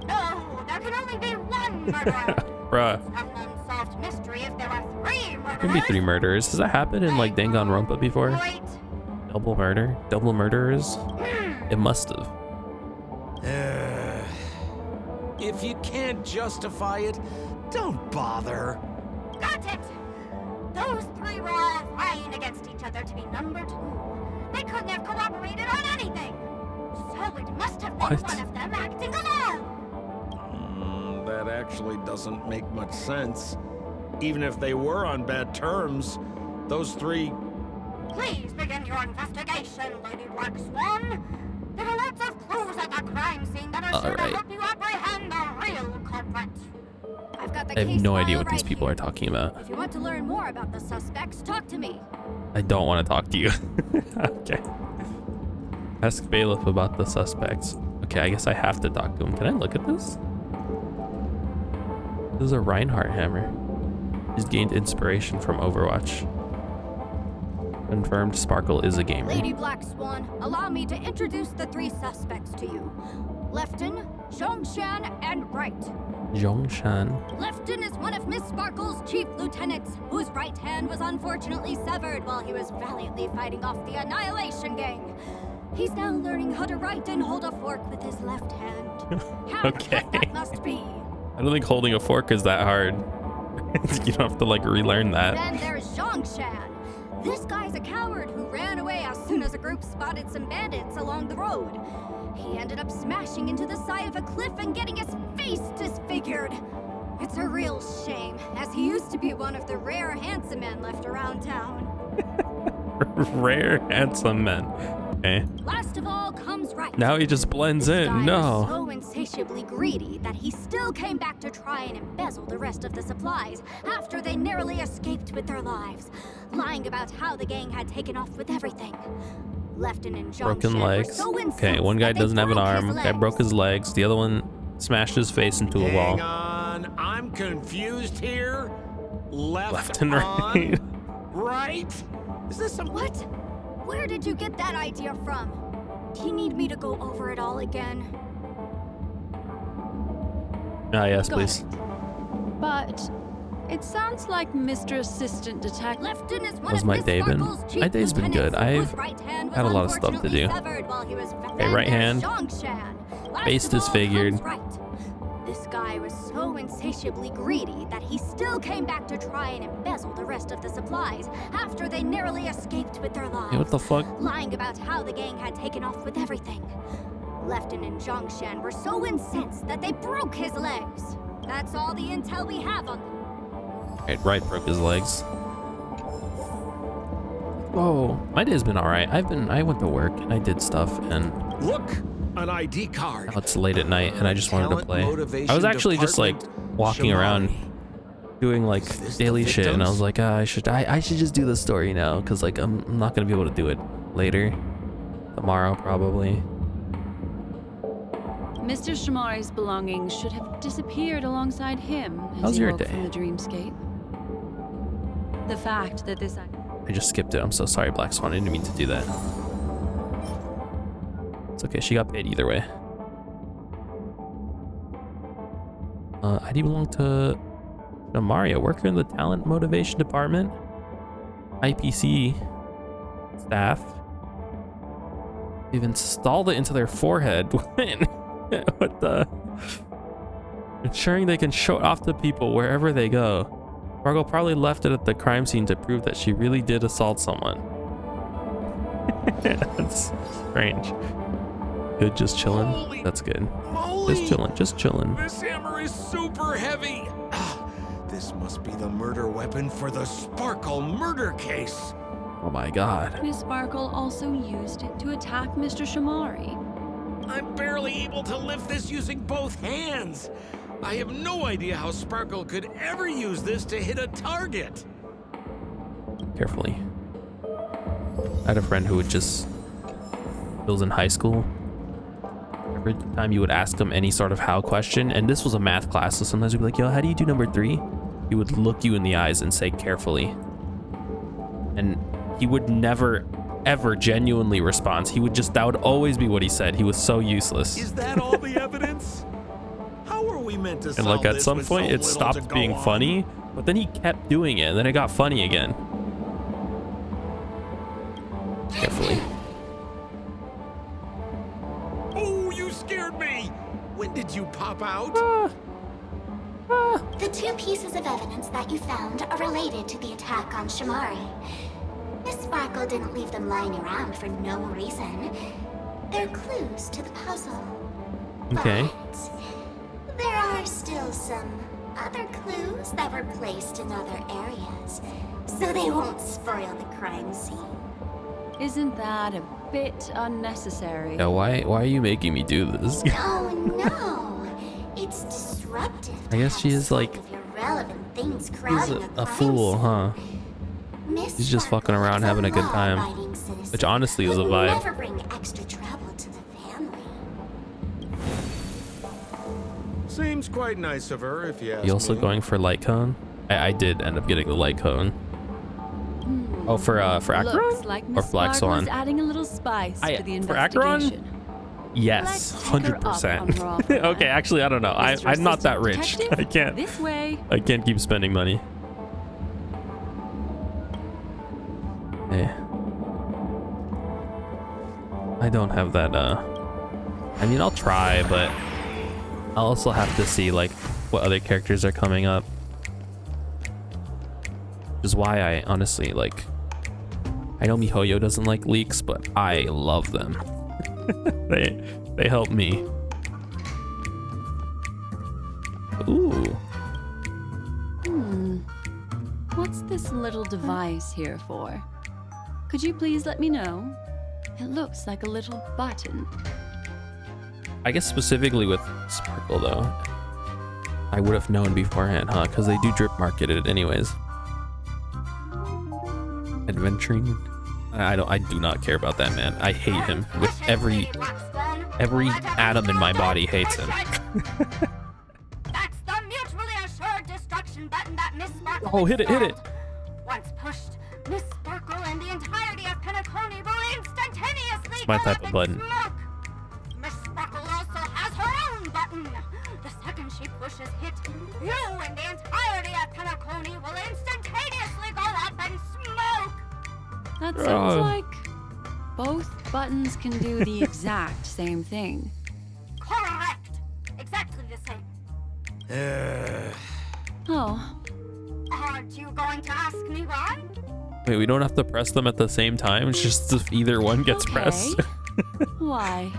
No, there can only be one murderer. Bruh. An unsolved mystery if there are three murderers. Could be 3 murderers. Does that happen in like Danganronpa before? Wait. Double murder? Double murderers? It must have. If you can't justify it, don't bother. Got it! Those three were all vying against each other to be number 2. They couldn't have cooperated on anything. So it must have been What? one of them acting alone. That actually doesn't make much sense. Even if they were on bad terms, those three... Please begin your investigation, Lady Black Swan. There are lots of clues at the crime scene that are sure to help you apprehend the real culprit. I've got the I have case no file idea what these right people here. are talking about. If you want to learn more about the suspects, talk to me. I don't want to talk to you. Okay. Ask Bailiff about the suspects. Okay, I guess I have to talk to him. Can I look at this? This is a Reinhardt hammer. He's gained inspiration from Overwatch. Confirmed Sparkle is a gamer. Lady Black Swan, allow me to introduce the 3 suspects to you. Lefton, Zhongshan, and Wright. Zhongshan. Lefton is one of Miss Sparkle's chief lieutenants, whose right hand was unfortunately severed while he was valiantly fighting off the Annihilation Gang. He's now learning how to write and hold a fork with his left hand. How Okay. tough that must be. I don't think holding a fork is that hard. You don't have to like relearn that. Then there's Zhongshan. This guy's a coward who ran away as soon as a group spotted some bandits along the road. He ended up smashing into the side of a cliff and getting his face disfigured. It's a real shame, as he used to be one of the rare handsome men left around town. Rare handsome men. Okay. Last of all comes Wright. Now he just blends This guy in. No. was so insatiably greedy that he still came back to try and embezzle the rest of the supplies after they narrowly escaped with their lives, lying about how the gang had taken off with everything. Lefton and Broken Zhongshan were legs. so Okay, one guy incensed that they doesn't have an broke his arm. Guy legs. broke his legs. The other one smashed his face into a Hang wall. on, I'm confused here. Left and on, right. right? Is this some... What? Where did you get that idea from? Do you need me to go over it all again? Ah, yes, Got please. it. But it sounds like Mr. Assistant Detective. Lefton is one How's of my Miss day been? Sparkle's chief My day's been good. lieutenants, I've whose right hand was had a lot of stuff to unfortunately do. severed while he was Okay, right hand. Face Face disfigured. This guy was so insatiably greedy that he still came back to try and embezzle the rest of the supplies after they narrowly escaped with their lives. Hey, what the fuck? Lying about how the gang had taken off with everything. Lefton and Zhongshan were so incensed that they broke his legs. That's all the intel we have on them. Alright, Wright broke his legs. Oh, my day's been alright. I went to work and I did stuff and Look, an ID card. now it's late at night and I just wanted to Talent play. motivation I was actually just like department, walking around Shamari. doing like Is this the daily shit and I was victims? like, I should just do the story now because like I'm not gonna be able to do it later. Tomorrow probably. Mr. Shamari's belongings should have disappeared alongside him as How's he your woke day? from the dreamscape. The fact that this I just skipped it. I'm so sorry, Black Swan. I didn't mean to do that. It's okay. She got paid either way. ID belong to Mario, worker in the talent motivation department. IPC staff. They've installed it into their forehead. What the? Ensuring they can show it off to people wherever they go. Margot probably left it at the crime scene to prove that she really did assault someone. That's strange. Good, just chilling. Holy That's good. moly! Just chilling, just chilling. This hammer is super heavy. This must be the murder weapon for the Sparkle murder case. Oh my god. Miss Sparkle also used it to attack Mr. Shamari. I'm barely able to lift this using both hands. I have no idea how Sparkle could ever use this to hit a target. Carefully. I had a friend who would just, he was in high school. Every time you would ask him any sort of how question, and this was a math class, so sometimes you'd be like, yo, how do you do number 3? He would look you in the eyes and say carefully. And he would never, ever genuinely respond. He would just, that would always be what he said. He was so useless. Is that all the evidence? How are we meant to solve And like at this some with point so it little stopped to go being on? funny, but then he kept doing it and then it got funny again. Carefully. Oh, you scared me! When did you pop out? The 2 pieces of evidence that you found are related to the attack on Shamari. Miss Sparkle didn't leave them lying around for no reason. They're clues to the puzzle. Okay. But there are still some other clues that were placed in other areas, so they won't spoil the crime scene. Isn't that a bit unnecessary? Now why are you making me do this? Oh no, it's disruptive. I guess she is like, Of irrelevant things she's crowding a crime fool, scene. huh? Miss She's just fucking Sparkle around is having a good time, law-abiding citizen which honestly is a who vibe. never bring extra trouble to the family. Seems quite nice of her, if you ask You also me. going for light cone? I did end up getting the light cone. Oh, for Looks Acheron like or Miss Black Sparkle is Swan? adding a little spice to the For Acheron? investigation. Yes, Let's check her up on 100%. raw food. Okay, actually, I don't know. Mr. I'm not that Assistant rich. Detective, This way. I can't keep spending money. Hey. I don't have that, I mean, I'll try, but I'll also have to see, like, what other characters are coming up. Which is why I honestly, like, I know MiHoYo doesn't like leaks, but I love them. They help me. Ooh. What's this little device here for? Could you please let me know? It looks like a little button. I guess specifically with Sparkle though, I would have known beforehand, huh? Because they do drip market it anyways. Adventuring. I do not care about that man. I hate him with every atom in my body hates him. That's the mutually assured destruction button that Miss Sparkle Oh, hit it, hit it. installed. Once pushed, Miss Sparkle and the entirety of Penacony will instantaneously my go type up of in button. smoke. Miss Sparkle also has her own button. The second she pushes hit, you and the entirety of Penacony will instantaneously go up in smoke. That sounds Oh. like both buttons can do the exact same thing. Correct. Exactly the same. Oh, Aren't you going to ask me why? Wait, we don't have to press them at the same time. It's just if either one gets Okay. pressed. why?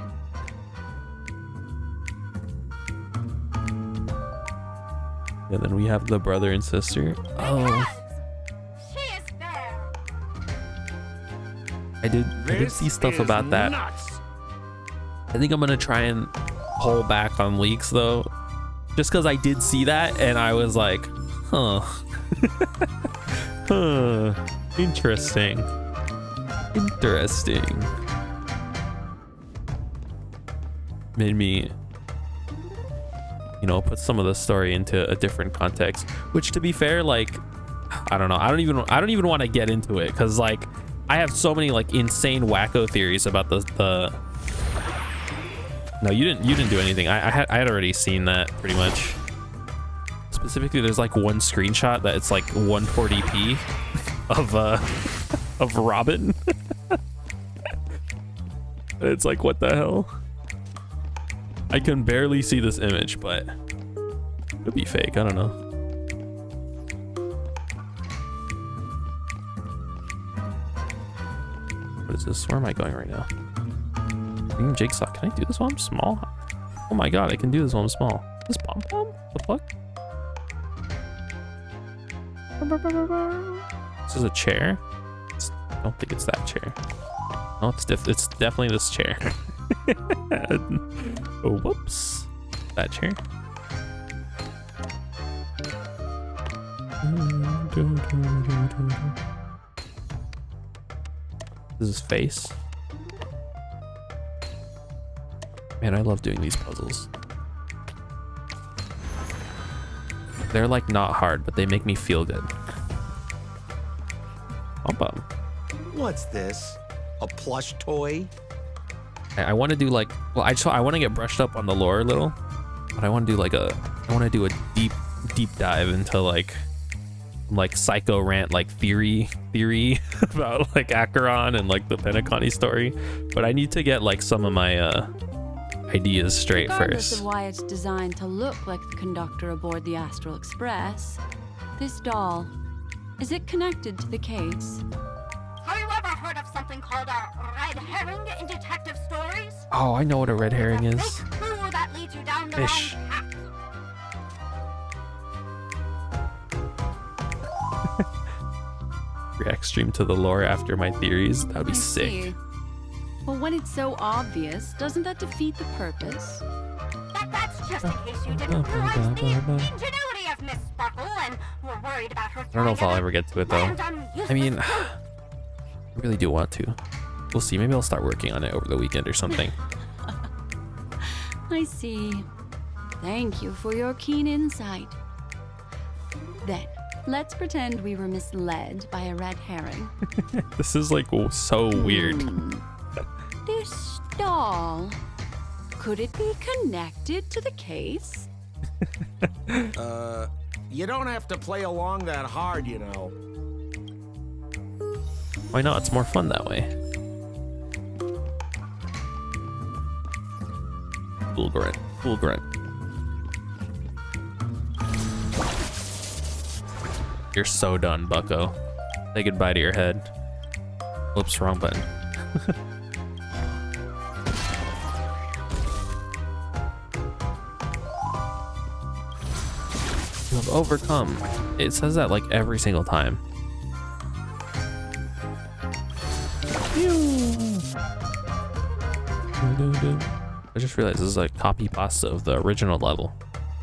And then we have the brother and sister. Oh, Because she is fair. I did see stuff about that. Nuts. I think I'm gonna try and pull back on leaks though, just because I did see that and I was like, huh, huh, interesting. Made me, you know, put some of the story into a different context. Which, to be fair, like, I don't know. I don't even want to get into it because, like, I have so many like insane wacko theories about the. No, you didn't do anything. I had already seen that pretty much. Specifically, there's like one screenshot that it's like 140p of Robin. It's like, what the hell? I can barely see this image, but it could be fake. I don't know. What is this? Where am I going right now? Jigsaw. Can I do this while I'm small? Oh my god, I can do this while I'm small. This pom pom? The fuck? This is a chair? I don't think it's that chair. No, it's definitely this chair. Oh, whoops. That chair. This is his face. Man, I love doing these puzzles. They're like not hard, but they make me feel good. Bum. What's this? A plush toy? I want to do like, well, I want to get brushed up on the lore a little, but I want to do like I want to do a deep dive into like psycho rant, like theory about like Acheron and like the Penacony story. But I need to get like some of my ideas straight Regardless first. of why it's designed to look like the conductor aboard the Astral Express, this doll, is it connected to the case? Have you ever heard of something called a red herring in detective stories? Oh, I know what a red herring It's a is. fake clue that leads you down the Fish. wrong path. React stream to the lore after my theories. That would be I sick. see. Well, when it's so obvious, doesn't that defeat the purpose? That's just in case you didn't realize the ingenuity of Miss Sparkle and were worried about her. I don't know if I'll ever get to it though. I mean, I really do want to. We'll see. Maybe I'll start working on it over the weekend or something. I see. Thank you for your keen insight. Then, let's pretend we were misled by a red herring. This is like so weird. This doll, could it be connected to the case? You don't have to play along that hard, you know. Why not? It's more fun that way. Fool grunt. You're so done, bucko. Say goodbye to your head. Whoops, wrong button. You have overcome. It says that like every single time. I just realized this is like copy pasta of the original level.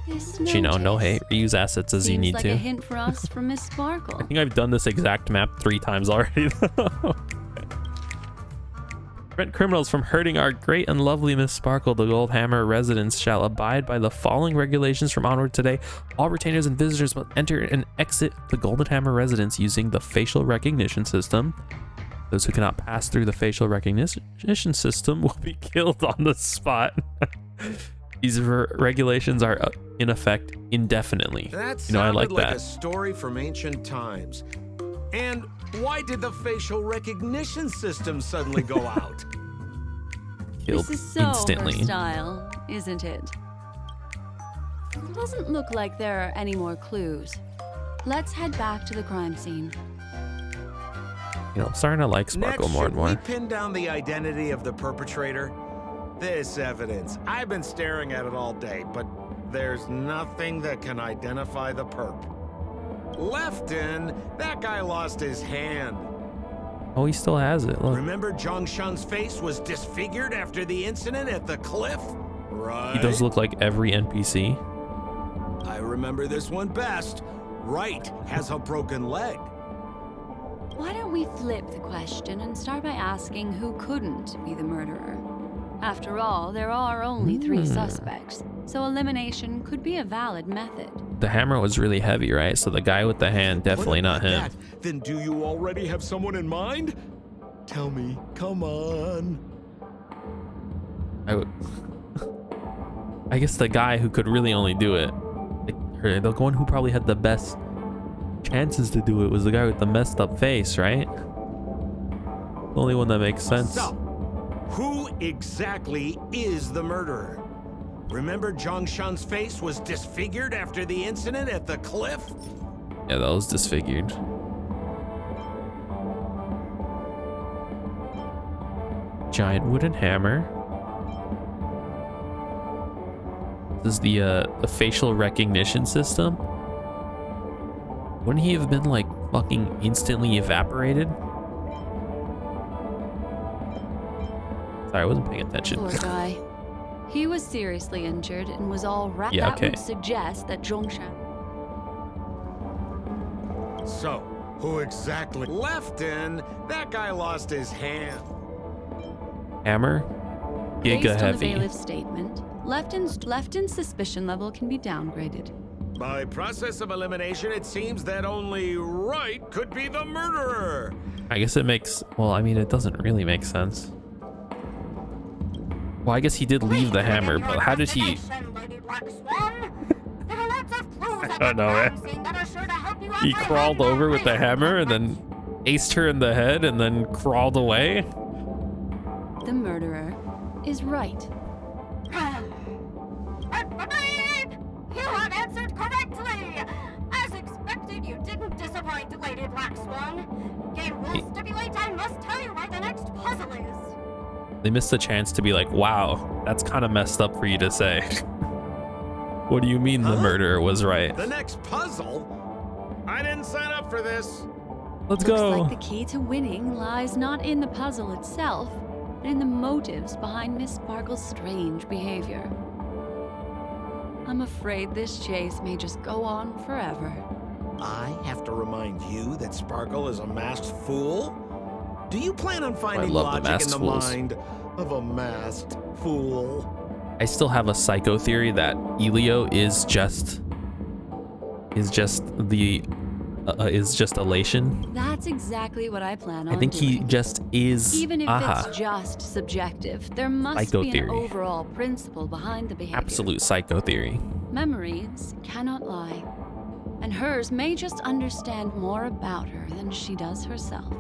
This But, you know, no notice hate. Reuse assets as you seems need like to. a hint for us from Miss Sparkle. I think I've done this exact map 3 times already. Prevent criminals from hurting our great and lovely Miss Sparkle. The Gold Hammer residents shall abide by the following regulations from onward today. All retainers and visitors must enter and exit the Golden Hammer residence using the facial recognition system. Those who cannot pass through the facial recognition system will be killed on the spot. These regulations are in effect indefinitely. That You know, I sounded like like that. a story from ancient times. And why did the facial recognition system suddenly go out? Killed This is so instantly. her style, isn't it? Doesn't look like there are any more clues. Let's head back to the crime scene. You know, I'm starting to like Sparkle Next, more and should we more. pin down the identity of the perpetrator? This evidence. I've been staring at it all day, but there's nothing that can identify the perp. Lefton, that guy lost his hand. Oh, he still has it. Look. Remember Zhongshan's face was disfigured after the incident at the cliff? Right. He does look like every NPC. I remember this one best. Wright has a broken leg. Why don't we flip the question and start by asking who couldn't be the murderer? After all, there are only 3 suspects, so elimination could be a valid method. The hammer was really heavy, right? So the guy with the hand, definitely What not about him. that? Then do you already have someone in mind? Tell me, come on. I guess the guy who could really only do it, or the one who probably had the best chances to do it, was the guy with the messed up face, right? The only one that makes sense. So, who exactly is the murderer? Remember Zhongshan's face was disfigured after the incident at the cliff? Yeah, that was disfigured. Giant wooden hammer. This is the facial recognition system. Wouldn't he have been like fucking instantly evaporated? Sorry, I wasn't paying attention. Poor guy. He was seriously injured and was all wrapped. Yeah, That okay. would suggest that Zhongshan. So, who exactly? Lefton? That guy lost his hand. Hammer? Based Giga on the heavy. bailiff's statement, Lefton's suspicion level can be downgraded. By process of elimination, it seems that only Wright could be the murderer. I guess it makes, well, I mean, it doesn't really make sense. Well, I guess he did leave the hammer, but how did he? I don't know, man. He crawled over with the hammer and then aced her in the head and then crawled away. The murderer is right. You have answered correctly! As expected, you didn't disappoint, Lady Black Swan. Game rules stipulate I must tell you where the next puzzle is. They missed a chance to be like, wow, that's kind of messed up for you to say. What do you mean the murderer was right? The next puzzle? I didn't sign up for this. Let's Looks go. like the key to winning lies not in the puzzle itself, but in the motives behind Miss Sparkle's strange behavior. I'm afraid this chase may just go on forever. I have to remind you that Sparkle is a masked fool? Do you plan on finding love the logic in masked the fools. mind of a masked fool? I still have a psycho theory that Elio is just elation. That's exactly what I plan on I think he doing. just is. Even if aha. it's just subjective, there must Psycho be theory. an overall principle behind the behavior. Absolute psycho theory. Memories cannot lie, and hers may just understand more about her than she does herself.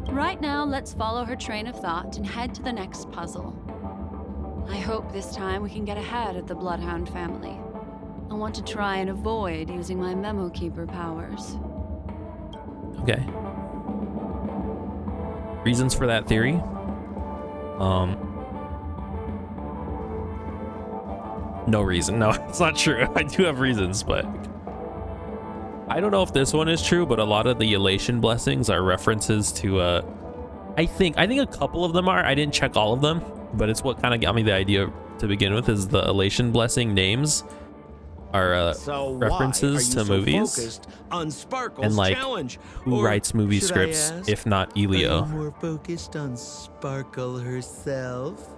Right now, let's follow her train of thought and head to the next puzzle. I hope this time we can get ahead of the Bloodhound family. I want to try and avoid using my Memo Keeper powers. Okay. Reasons for that theory? No reason. No, it's not true. I do have reasons, but I don't know if this one is true, but a lot of the elation blessings are references to I think a couple of them are. I didn't check all of them, but it's what kind of got me the idea to begin with, is the elation blessing names are So references why are to you so movies focused on Sparkle's and like challenge? who Or writes movie should I scripts ask, if not Elio. are you more focused on Sparkle herself?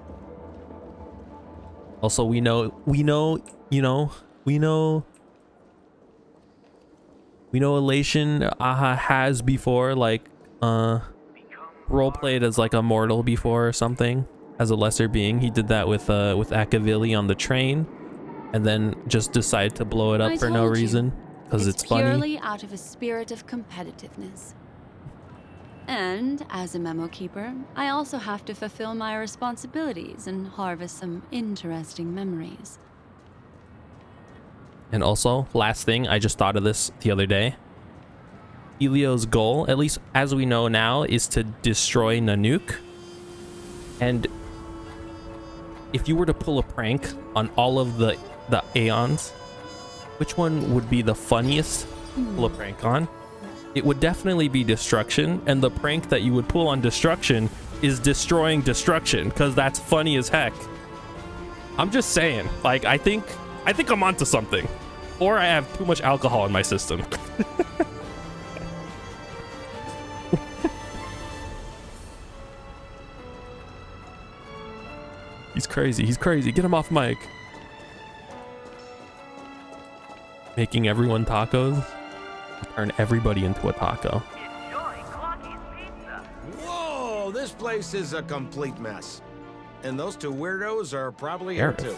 Also, we know elation has before like role played as like a mortal before or something, as a lesser being. He did that with Akavili on the train, and then just decided to blow it up I for no told you. reason because it's funny. Purely out of a spirit of competitiveness. And as a Memo Keeper, I also have to fulfill my responsibilities and harvest some interesting memories. And also, last thing, I just thought of this the other day. Elio's goal, at least as we know now, is to destroy Nanook. And if you were to pull a prank on all of the Aeons, which one would be the funniest to pull a prank on? It would definitely be Destruction, and the prank that you would pull on Destruction is destroying Destruction, because that's funny as heck. I'm just saying, like, I think I'm onto something. Or I have too much alcohol in my system. He's crazy. Get him off mic. Making everyone tacos. Turn everybody into a taco. Whoa, this place is a complete mess. And those two weirdos are probably here too.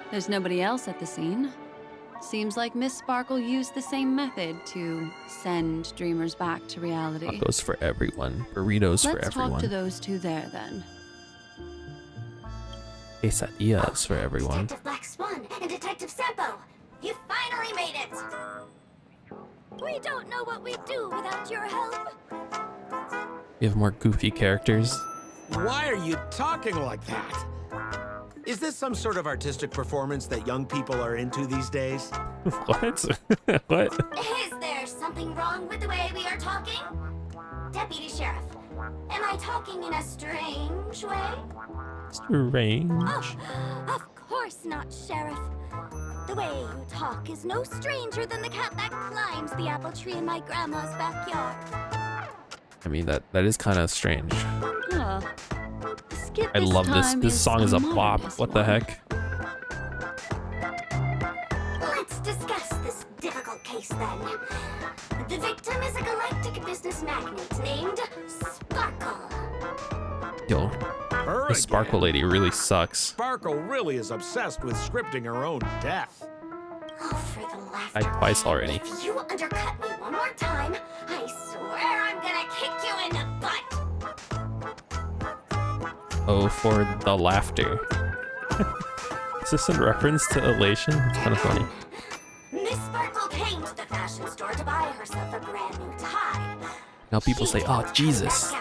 There's nobody else at the scene. Seems like Miss Sparkle used the same method to send dreamers back to reality. Tacos for everyone. Burritos for Let's everyone. talk to those two there then. Quesadillas for everyone. Detective Black Swan and Detective Sampo, you finally made it! We don't know what we'd do without your help. We have more goofy characters. Why are you talking like that? Is this some sort of artistic performance that young people are into these days? What? What? Is there something wrong with the way we are talking? Deputy Sheriff, Am I talking in a strange way? Strange. Oh, of course not, Sheriff. The way you talk is no stranger than the cat that climbs the apple tree in my grandma's backyard. I mean, that is kind of strange. Huh. Skip I love this. time This song is a bop. modernist What the one. heck? Let's discuss this difficult case then. The victim is a galactic business magnate named Sparkle. Yo, Her the Sparkle again. lady really sucks. Sparkle really is obsessed with scripting her own death. Oh, for the laughter. Died twice already. If you undercut me one more time, I swear I'm gonna kick you in the butt. Oh, for the laughter. Is this in reference to Elation? It's kind of funny. Miss Sparkle came to the fashion store to buy herself a brand new tie. Now people say, oh, Jesus.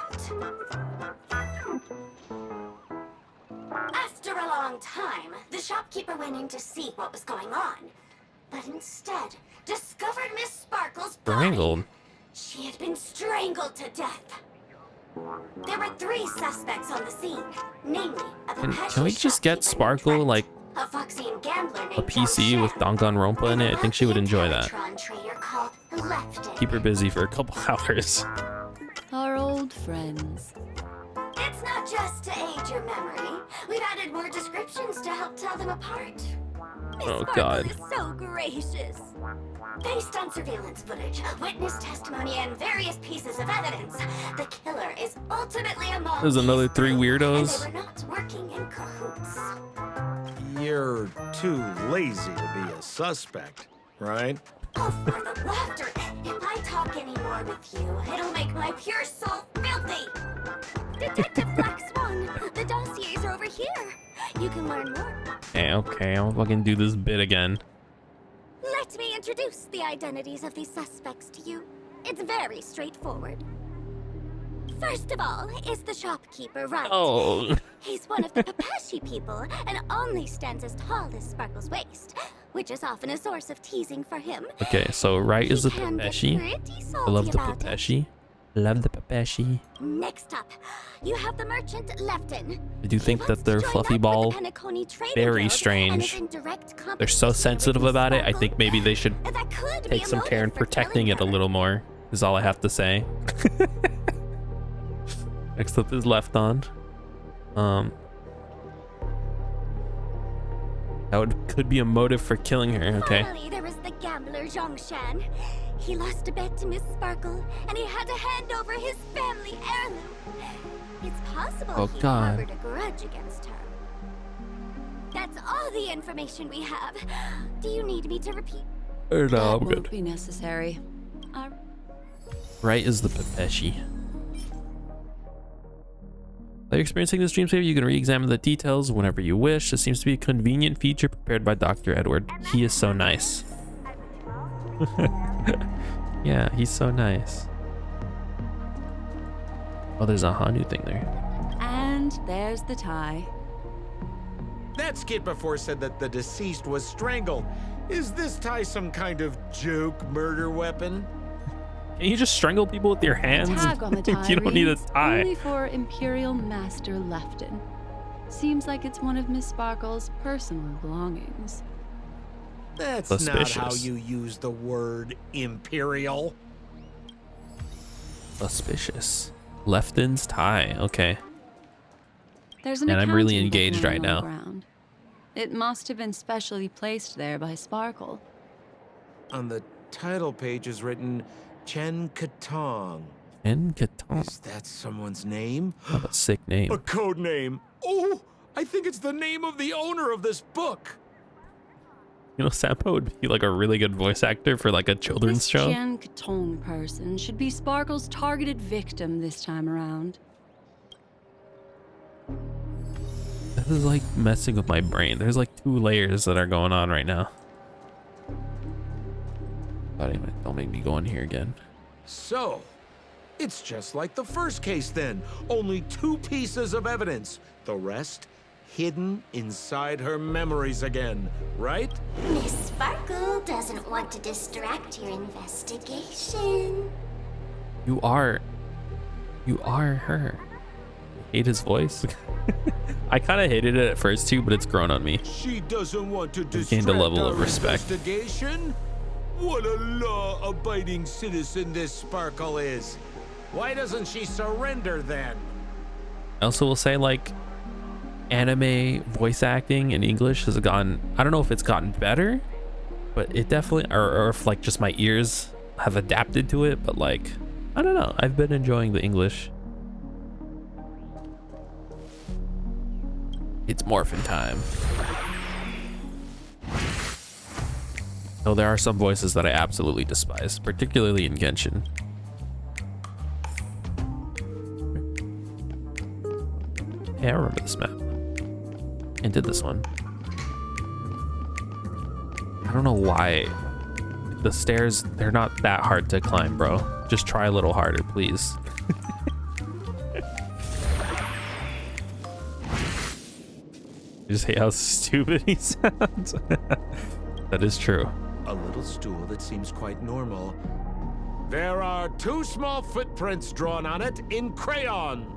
After a long time, the shopkeeper went in to see what was going on, but instead discovered Miss Sparkle's body. Strangled. She had been strangled to death. There were 3 suspects on the scene, namely a Can we just get Sparkle, like, a Foxian gambler a named PC with Danganronpa in it? I think she would enjoy that. Trader called Lefton. Keep her busy for a couple hours. Our old friends. It's not just to aid your memory. We've added more descriptions to help tell them apart. Miss Oh, Sparkle God. is so gracious. Based on surveillance footage, witness testimony, and various pieces of evidence, the killer is ultimately among There's another these 3 and weirdos. they were not working in cahoots. You're too lazy to be a suspect, right? Oh, for the laughter! If I talk anymore with you, it'll make my pure soul filthy! Detective Black Swan, the dossiers are over here. You can learn more. Okay, I'll fucking do this bit again. Let me introduce the identities of these suspects to you. It's very straightforward. First of all is the shopkeeper, right? Oh. He's one of the Papashi people and only stands as tall as Sparkle's waist, which is often a source of teasing for him. Okay, so right is the He can get Papashi. pretty I salty love the about it. Papashi. Love the Papashi. Next up, you have the merchant Lefton. I do think He that wants their to join fluffy up with ball, the Penacony Trading very Guild strange. and is in direct They're so competition sensitive with about it. I Sparkle. think maybe they should That could be take a some care in motive for protecting killing it a her. little more, is all I have to say. Next up is Left On. Could be a motive for killing her. Okay. Finally, there was the gambler Zhongshan. He lost a bet to Miss Sparkle, and he had to hand over his family heirloom. It's possible Oh, he God. harbored a grudge against her. That's all the information we have. Do you need me to repeat? No, That I'm won't good. be necessary. Right is the Papashi. While you're experiencing this dreamscape, you can re-examine the details whenever you wish. This seems to be a convenient feature prepared by Dr. Edward. He is so nice. Yeah, he's so nice. Oh, there's a Hanu thing there. And there's the tie. That skit before said that the deceased was strangled. Is this tie some kind of joke murder weapon? Can you just strangle people with your hands? The tag on the tie You don't need a reads, tie. Only for Imperial Master Lefton. Seems like it's one of Miss Sparkle's personal belongings. That's not how Suspicious. you use the word imperial. Suspicious. Lefton's tie. Okay. There's an And I'm really accounting book engaged right lying on now. the ground. It must have been specially placed there by Sparkle. On the title page is written Chen Katong. And Catan. Is that someone's name? What a sick name. A code name. Oh, I think it's the name of the owner of this book. You know, Sampo would be like a really good voice actor for like a children's This show. Jian Katong person should be Sparkle's targeted victim this time around. This is like messing with my brain. There's like 2 layers that are going on right now. But anyway, don't make me go in here again. So, it's just like the first case then. Only 2 pieces of evidence. The rest hidden inside her memories again, right? Miss Sparkle doesn't want to distract your investigation. You are You are her. Hate his voice. I kind of hated it at first too, but it's grown on me. She doesn't want to Gained a level of respect. Investigation? What a law-abiding citizen this Sparkle is. Why doesn't she surrender then? I also will say, like, anime voice acting in English has gone, I don't know if it's gotten better, but it definitely, or if like just my ears have adapted to it, but like, I don't know, I've been enjoying the English. It's morphin' time. Though there are some voices that I absolutely despise, particularly in Genshin. Hey, I remember this map. And did this one. I don't know why. The stairs, they're not that hard to climb, bro. Just try a little harder, please. I just hate how stupid he sounds. That is true. A little stool that seems quite normal. There are 2 small footprints drawn on it in crayon.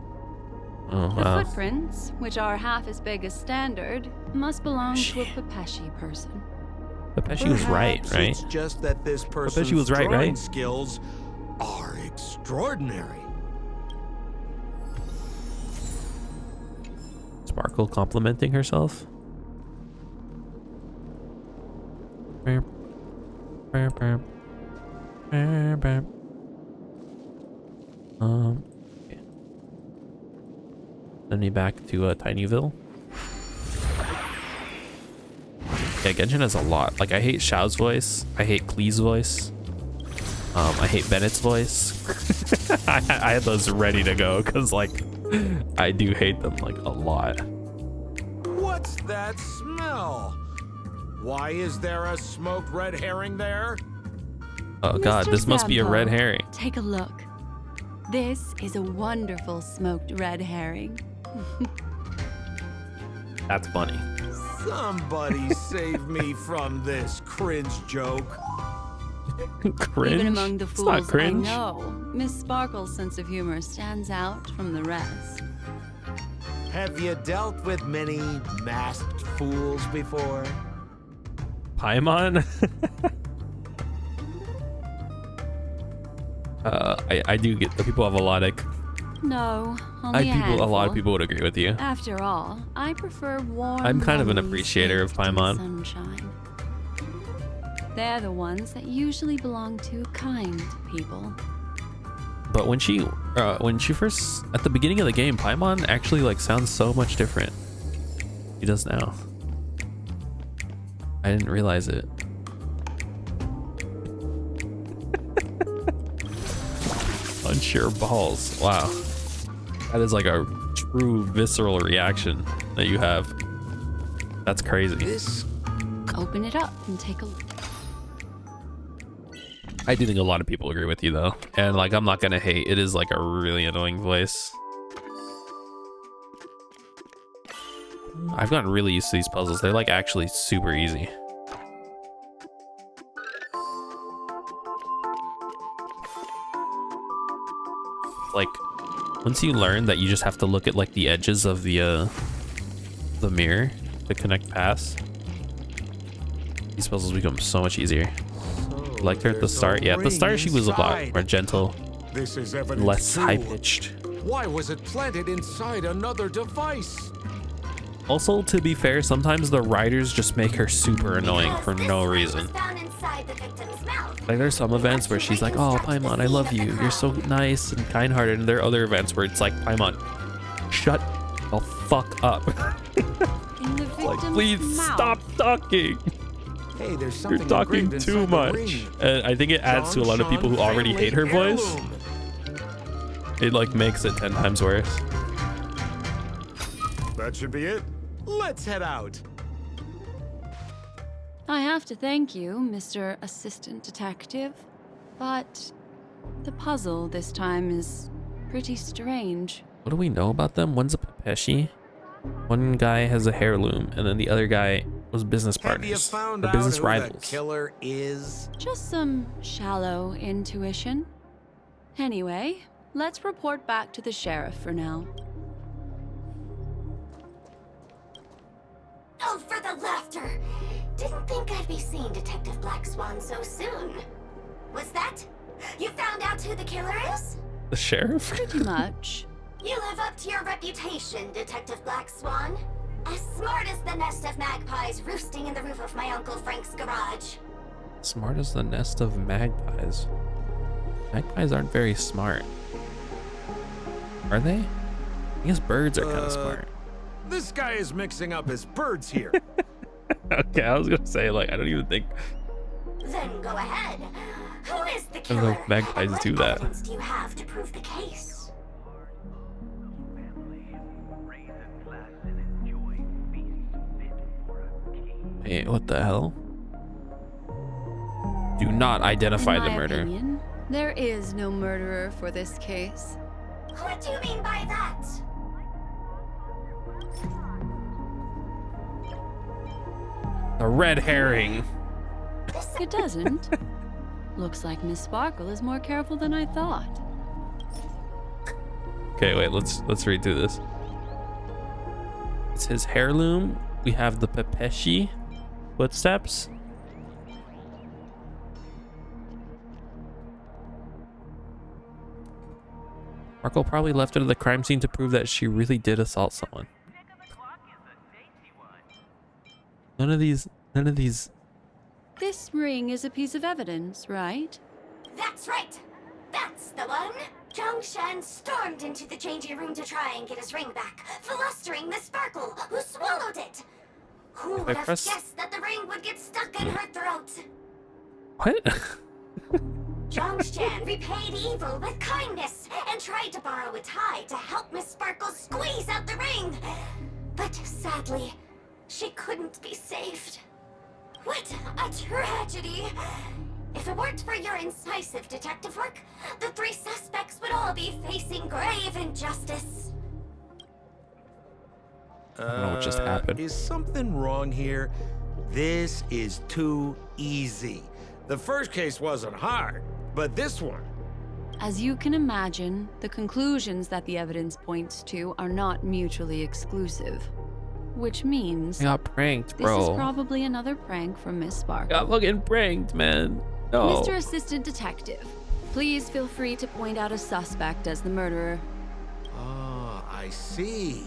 Oh, The wow. footprints, which are half as big as standard, must belong to a Pepeshi person. I bet she was right, Perhaps right? It's just that this person's she was right, drawing right? skills are extraordinary. Sparkle complimenting herself. Okay. Send me back to Tinyville. Yeah, Genshin has a lot. Like, I hate Xiao's voice. I hate Klee's voice. I hate Bennett's voice. I had those ready to go because, like, I do hate them, like, a lot. What's that smell? Why is there a smoked red herring there? Oh god, Mr. this must be a red Sampo, herring. Take a look. This is a wonderful smoked red herring. That's funny. Somebody save me from this cringe joke. Cringe? Even among the It's fools not I cringe. know, Miss Sparkle's sense of humor stands out from the rest. Have you dealt with many masked fools before? Paimon? I do get the people have a lot of No, only a lot of handful. people would agree with you. After all, I prefer warm. I'm kind of an lovely appreciator of steak and Paimon. Sunshine. They're the ones that usually belong to kind people. But when she first at the beginning of the game, Paimon actually like sounds so much different. He does now. I didn't realize it. Punch your balls. Wow. That is like a true visceral reaction that you have. That's crazy. This Open it up and take a look. I do think a lot of people agree with you though. And like, I'm not gonna hate. It is like a really annoying voice. I've gotten really used to these puzzles. They're like actually super easy. Like, once you learn that you just have to look at like the edges of the mirror to connect paths, these puzzles become so much easier. Like her at the start. Yeah, at the start she was a lot more gentle, This is evidence less too. high-pitched. Why was it planted inside another device? Also, to be fair, sometimes the writers just make her super annoying for no reason. Like, there's some events where she's like, oh, Paimon, I love you. You're so nice and kind-hearted. And there are other events where it's like, Paimon, shut the fuck up. In the Like, victim's please mouth. stop talking. Hey, there's something You're talking engraved too inside the much. ring. And I think it adds to a lot of people who already hate her voice. It like makes it 10 times worse. That should be it. Let's head out. I have to thank you, Mr. Assistant Detective, but the puzzle this time is pretty strange. What do we know about them? One's a Pepeshi. One guy has a heirloom, and then the other guy was business Have you partners. found Or out business who rivals. the killer is? Just some shallow intuition. Anyway, let's report back to the sheriff for now. Oh, for the laughter! Didn't think I'd be seeing Detective Black Swan so soon. Was that? You found out who the killer is? The sheriff? Pretty much. You live up to your reputation, Detective Black Swan. As smart as the nest of magpies roosting in the roof of my Uncle Frank's garage. Smart as the nest of magpies. Magpies aren't very smart. Are they? I guess birds are kind of smart. This guy is mixing up his birds here. Okay, I was gonna say, like, I don't even think. Then go ahead. Who is the I don't killer? know if magpies and do what that. evidence do you have to prove the case? Wait, what the hell? Do not identify In the my murderer. opinion, there is no murderer for this case. What do you mean by that? A red herring. It doesn't. Looks like Miss Sparkle is more careful than I thought. Okay, wait, let's read through this. It's his heirloom. We have the Pepeshi footsteps. Marco probably left her to the crime scene to prove that she really did assault someone. None of these. This ring is a piece of evidence, right? That's right. That's the one. Zhongshan stormed into the changing room to try and get his ring back, flustering Miss Sparkle, who swallowed it. Who would have guessed that the ring would get stuck in her throat? What? Zhongshan repaid evil with kindness and tried to borrow a tie to help Miss Sparkle squeeze out the ring. But sadly, she couldn't be saved. What a tragedy! If it weren't for your incisive detective work, the three suspects would all be facing grave injustice. I don't know what just happened. Is something wrong here? This is too easy. The first case wasn't hard, but this one. As you can imagine, the conclusions that the evidence points to are not mutually exclusive. Which means I got pranked, this bro. is probably another prank from Miss Sparkle. Got fucking pranked, man. No. Mr. Assistant Detective, please feel free to point out a suspect as the murderer. Ah, I see.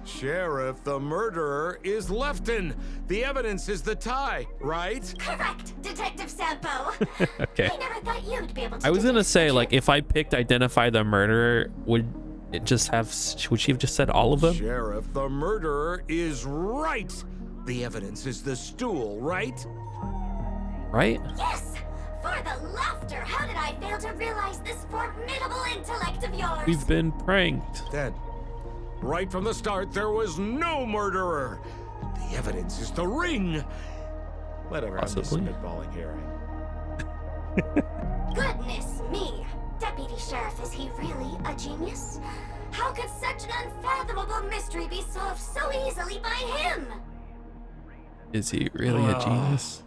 Sheriff, the murderer is Lefton. The evidence is the tie, right? Correct, Detective Sampo. Okay. I never thought you'd be able to. I was gonna deduce say, the like, truth. if I picked identify the murderer, would it just have? Would she have just said all of them? Sheriff, the murderer is right. The evidence is the stool, right? Right? Yes! For the laughter! How did I fail to realize this formidable intellect of yours? We've been pranked. Then, right from the start, there was no murderer. The evidence is the ring. Whatever, Possibly. I'm just spitballing here. Goodness me! Deputy Sheriff, is he really a genius? How could such an unfathomable mystery be solved so easily by him? Is he really a genius?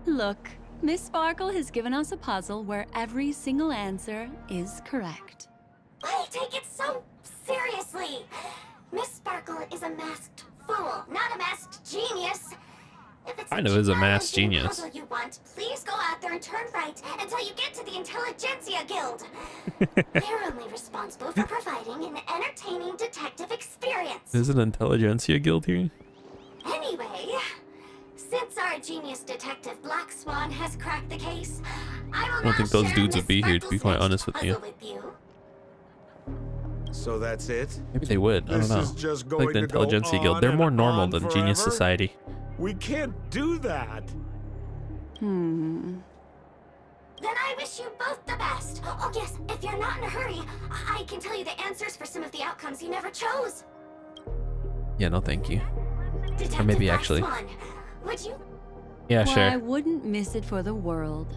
Look, Miss Sparkle has given us a puzzle where every single answer is correct. I take it so seriously. Miss Sparkle is a masked fool, not a masked genius. If it's Kind of is a challenging masked genius. puzzle you want, please go out there and turn right until you get to the Intelligentsia Guild. They're only responsible for providing an entertaining detective experience. Is an intelligentsia guild here? Anyway, since our genius detective Black Swan has cracked the case, I will I don't think now those share dudes Miss would be here, to be Sparkle's quite next honest with you. puzzle with you. So that's it? Maybe they would. I don't This know. is just Like going the to go intelligentsia guild, on they're and more normal on than Genius forever? Society. We can't do that. Hmm. Then I wish you both the best. Oh yes, if you're not in a hurry, I can tell you the answers for some of the outcomes you never chose. Yeah, no, thank you. Detective maybe Black actually. Swan, would you? Yeah, Well, sure. I wouldn't miss it for the world,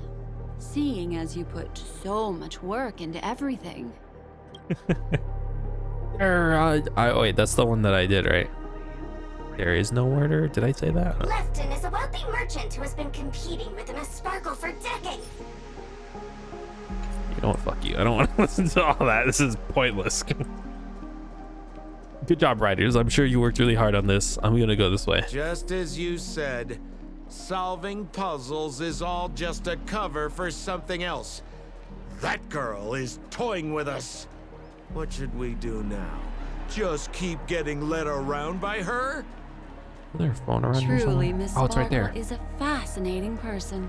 seeing as you put so much work into everything. Oh wait, that's the one that I did, right? There is no murder. Did I say that? Lefton is a wealthy merchant who has been competing with Miss Sparkle for decades. You know what? Fuck you. I don't want to listen to all that. This is pointless. Good job, writers. I'm sure you worked really hard on this. I'm gonna go this way. Just as you said, solving puzzles is all just a cover for something else. That girl is toying with us. What should we do now? Just keep getting led around by her? Their phone around here Truly, somewhere. Miss Oh, it's right Sparkle there. is a fascinating person.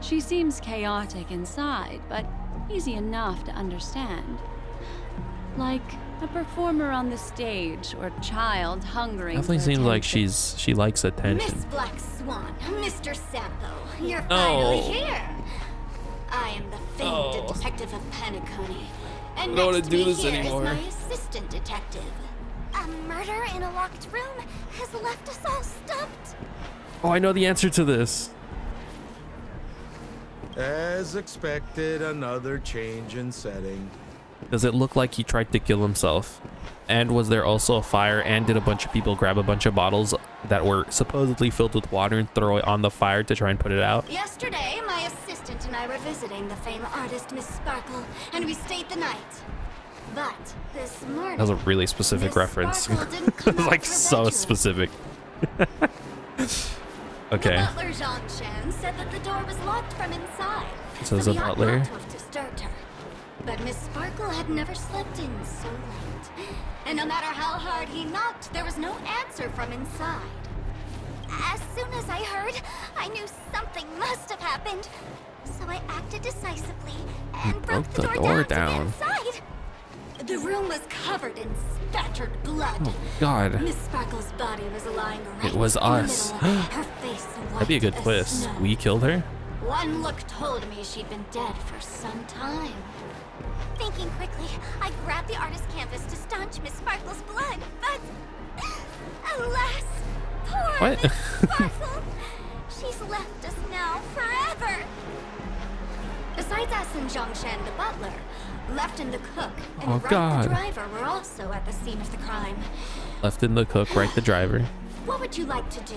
She seems chaotic inside, but easy enough to understand. Like a performer on the stage or a child hungering Definitely for seems like attention. she likes attention. Miss Black Swan, Mr. Sampo, you're Oh. finally here. I am the famed detective of Penacony. And I don't wanna next to do me this here anymore. is my assistant detective. A murder in a locked room has left us all stumped. Oh, I know the answer to this. As expected, another change in setting. Does it look like he tried to kill himself? And was there also a fire, and did a bunch of people grab a bunch of bottles that were supposedly filled with water and throw it on the fire to try and put it out? Yesterday, my assistant and I were visiting the famed artist Miss Sparkle, and we stayed the night. But this morning, That was a really specific Miss reference. Sparkle didn't It come was out like of her so bedroom. specific. The Okay. butler, Jean Chen, said that the door was locked from inside. So there's a we ought butler? not to have disturbed her. But Miss Sparkle had never slept in so late. And no matter how hard he knocked, there was no answer from inside. As soon as I heard, I knew something must have happened. So I acted decisively and broke the door down. To get inside. The room was covered in spattered blood. Oh God. Miss Sparkle's body was lying right It was in us. the middle, her face That'd be a good white as twist. snow. We killed her? One look told me she'd been dead for some time. Thinking quickly, I grabbed the artist canvas to staunch Miss Sparkle's blood, but alas, poor What? Miss Sparkle. She's left us now forever. Besides us and Zhongshan the butler, Lefton the cook and Oh, Wright God. the driver were also at the scene of the crime. Left in the cook, right the driver. What would you like to do?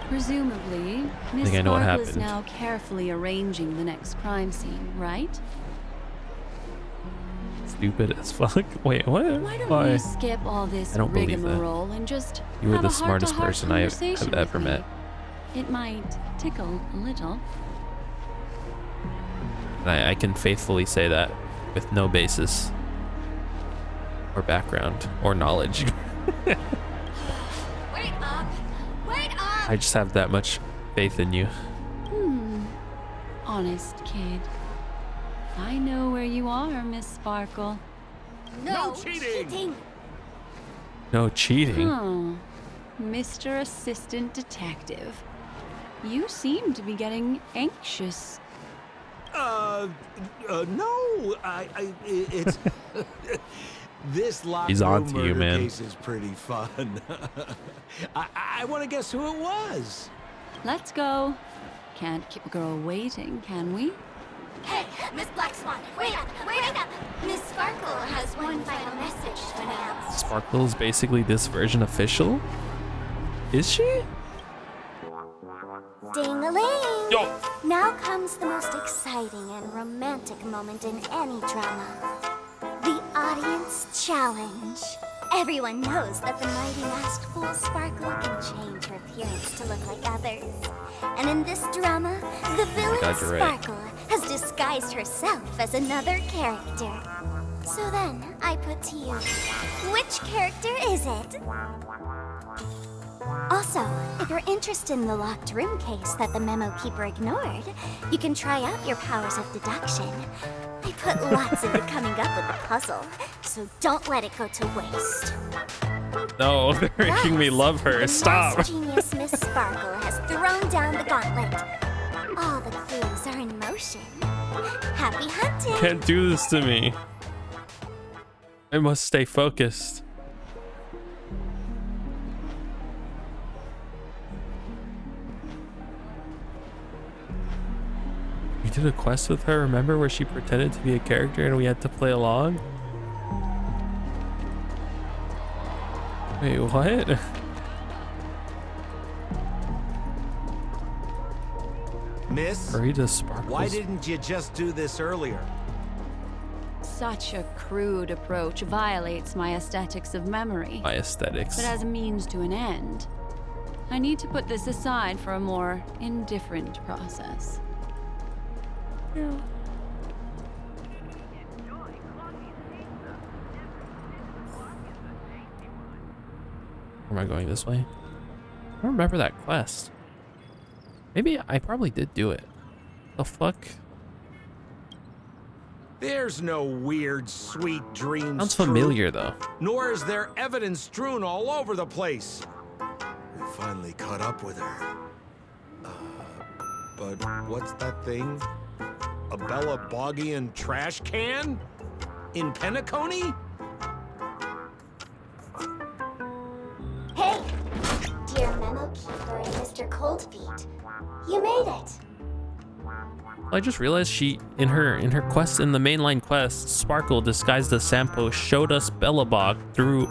Presumably, Miss I know what Sparkle is happened. now carefully arranging the next crime scene, right? Stupid as fuck. Wait, what? Why don't Why? you skip all this I don't believe that. rigmarole and just You were have the a smartest heart-to-heart person I have conversation ever with me? met. It might tickle a little. I can faithfully say that with no basis or background or knowledge. Wait up! Wait up! I just have that much faith in you. Honest kid. I know where you are, Miss Sparkle. No cheating. No cheating. Oh, Mr. Assistant Detective. You seem to be getting anxious. No, it's this locked He's on room to you, murder man. case is pretty fun. I want to guess who it was. Let's go. Can't keep a girl waiting, can we? Hey, Miss Black Swan, wait up! Wait up! Miss Sparkle has one final message to announce. Sparkle is basically this version official? Is she? Ding-a-ling! Yo! Now comes the most exciting and romantic moment in any drama. The audience challenge. Everyone knows that the mighty masked fool Sparkle can change her appearance to look like others. And in this drama, the villain God, you're right. Sparkle has disguised herself as another character. So then, I put to you, which character is it? Also, if you're interested in the locked room case that the memo keeper ignored, you can try out your powers of deduction. I put lots into coming up with the puzzle, so don't let it go to waste. No, they're making me love her. The Stop. masked genius Miss Sparkle has thrown down the gauntlet. All the clues are in motion. Happy hunting! Can't do this to me. I must stay focused. We did a quest with her, remember, where she pretended to be a character and we had to play along? Wait, what? Miss, Burrito sparkles. why didn't you just do this earlier? Such a crude approach violates my aesthetics of memory. My aesthetics. But as a means to an end, I need to put this aside for a more indifferent process. Am I going this way? I don't remember that quest. Maybe I probably did do it. The fuck? There's no weird, sweet dreams. Sounds familiar though. Nor is there evidence strewn all over the place. We finally caught up with her. But what's that thing? A Bella Boggian trash can? In Penacony? Hey, dear Memo Keeper and Mr. Coldfeet, you made it. I just realized she, in her quest, in the mainline quest, Sparkle disguised as Sampo showed us Bellabog through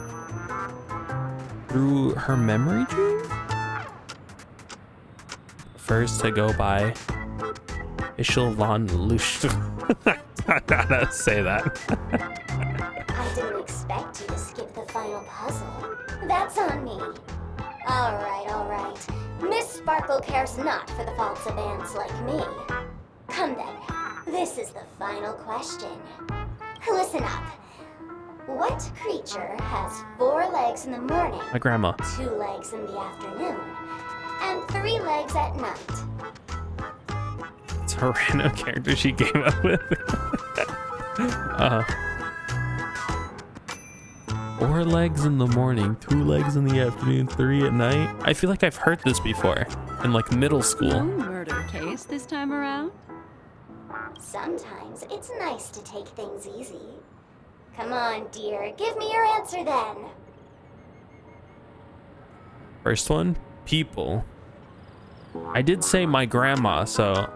her memory dream? First to go by Ishel von Lusch. I gotta say that. I didn't expect you to skip the final puzzle. That's on me. All right. Miss Sparkle cares not for the faults of ants like me. Come then, this is the final question. Listen up. What creature has 4 legs in the morning, My grandma. 2 legs in the afternoon, and 3 legs at night? It's a random character she came up with. 4 legs in the morning, 2 legs in the afternoon, 3 at night. I feel like I've heard this before in like middle No school. murder case this time around? Sometimes it's nice to take things easy. Come on, dear, give me your answer then. First one, people. I did say my grandma, so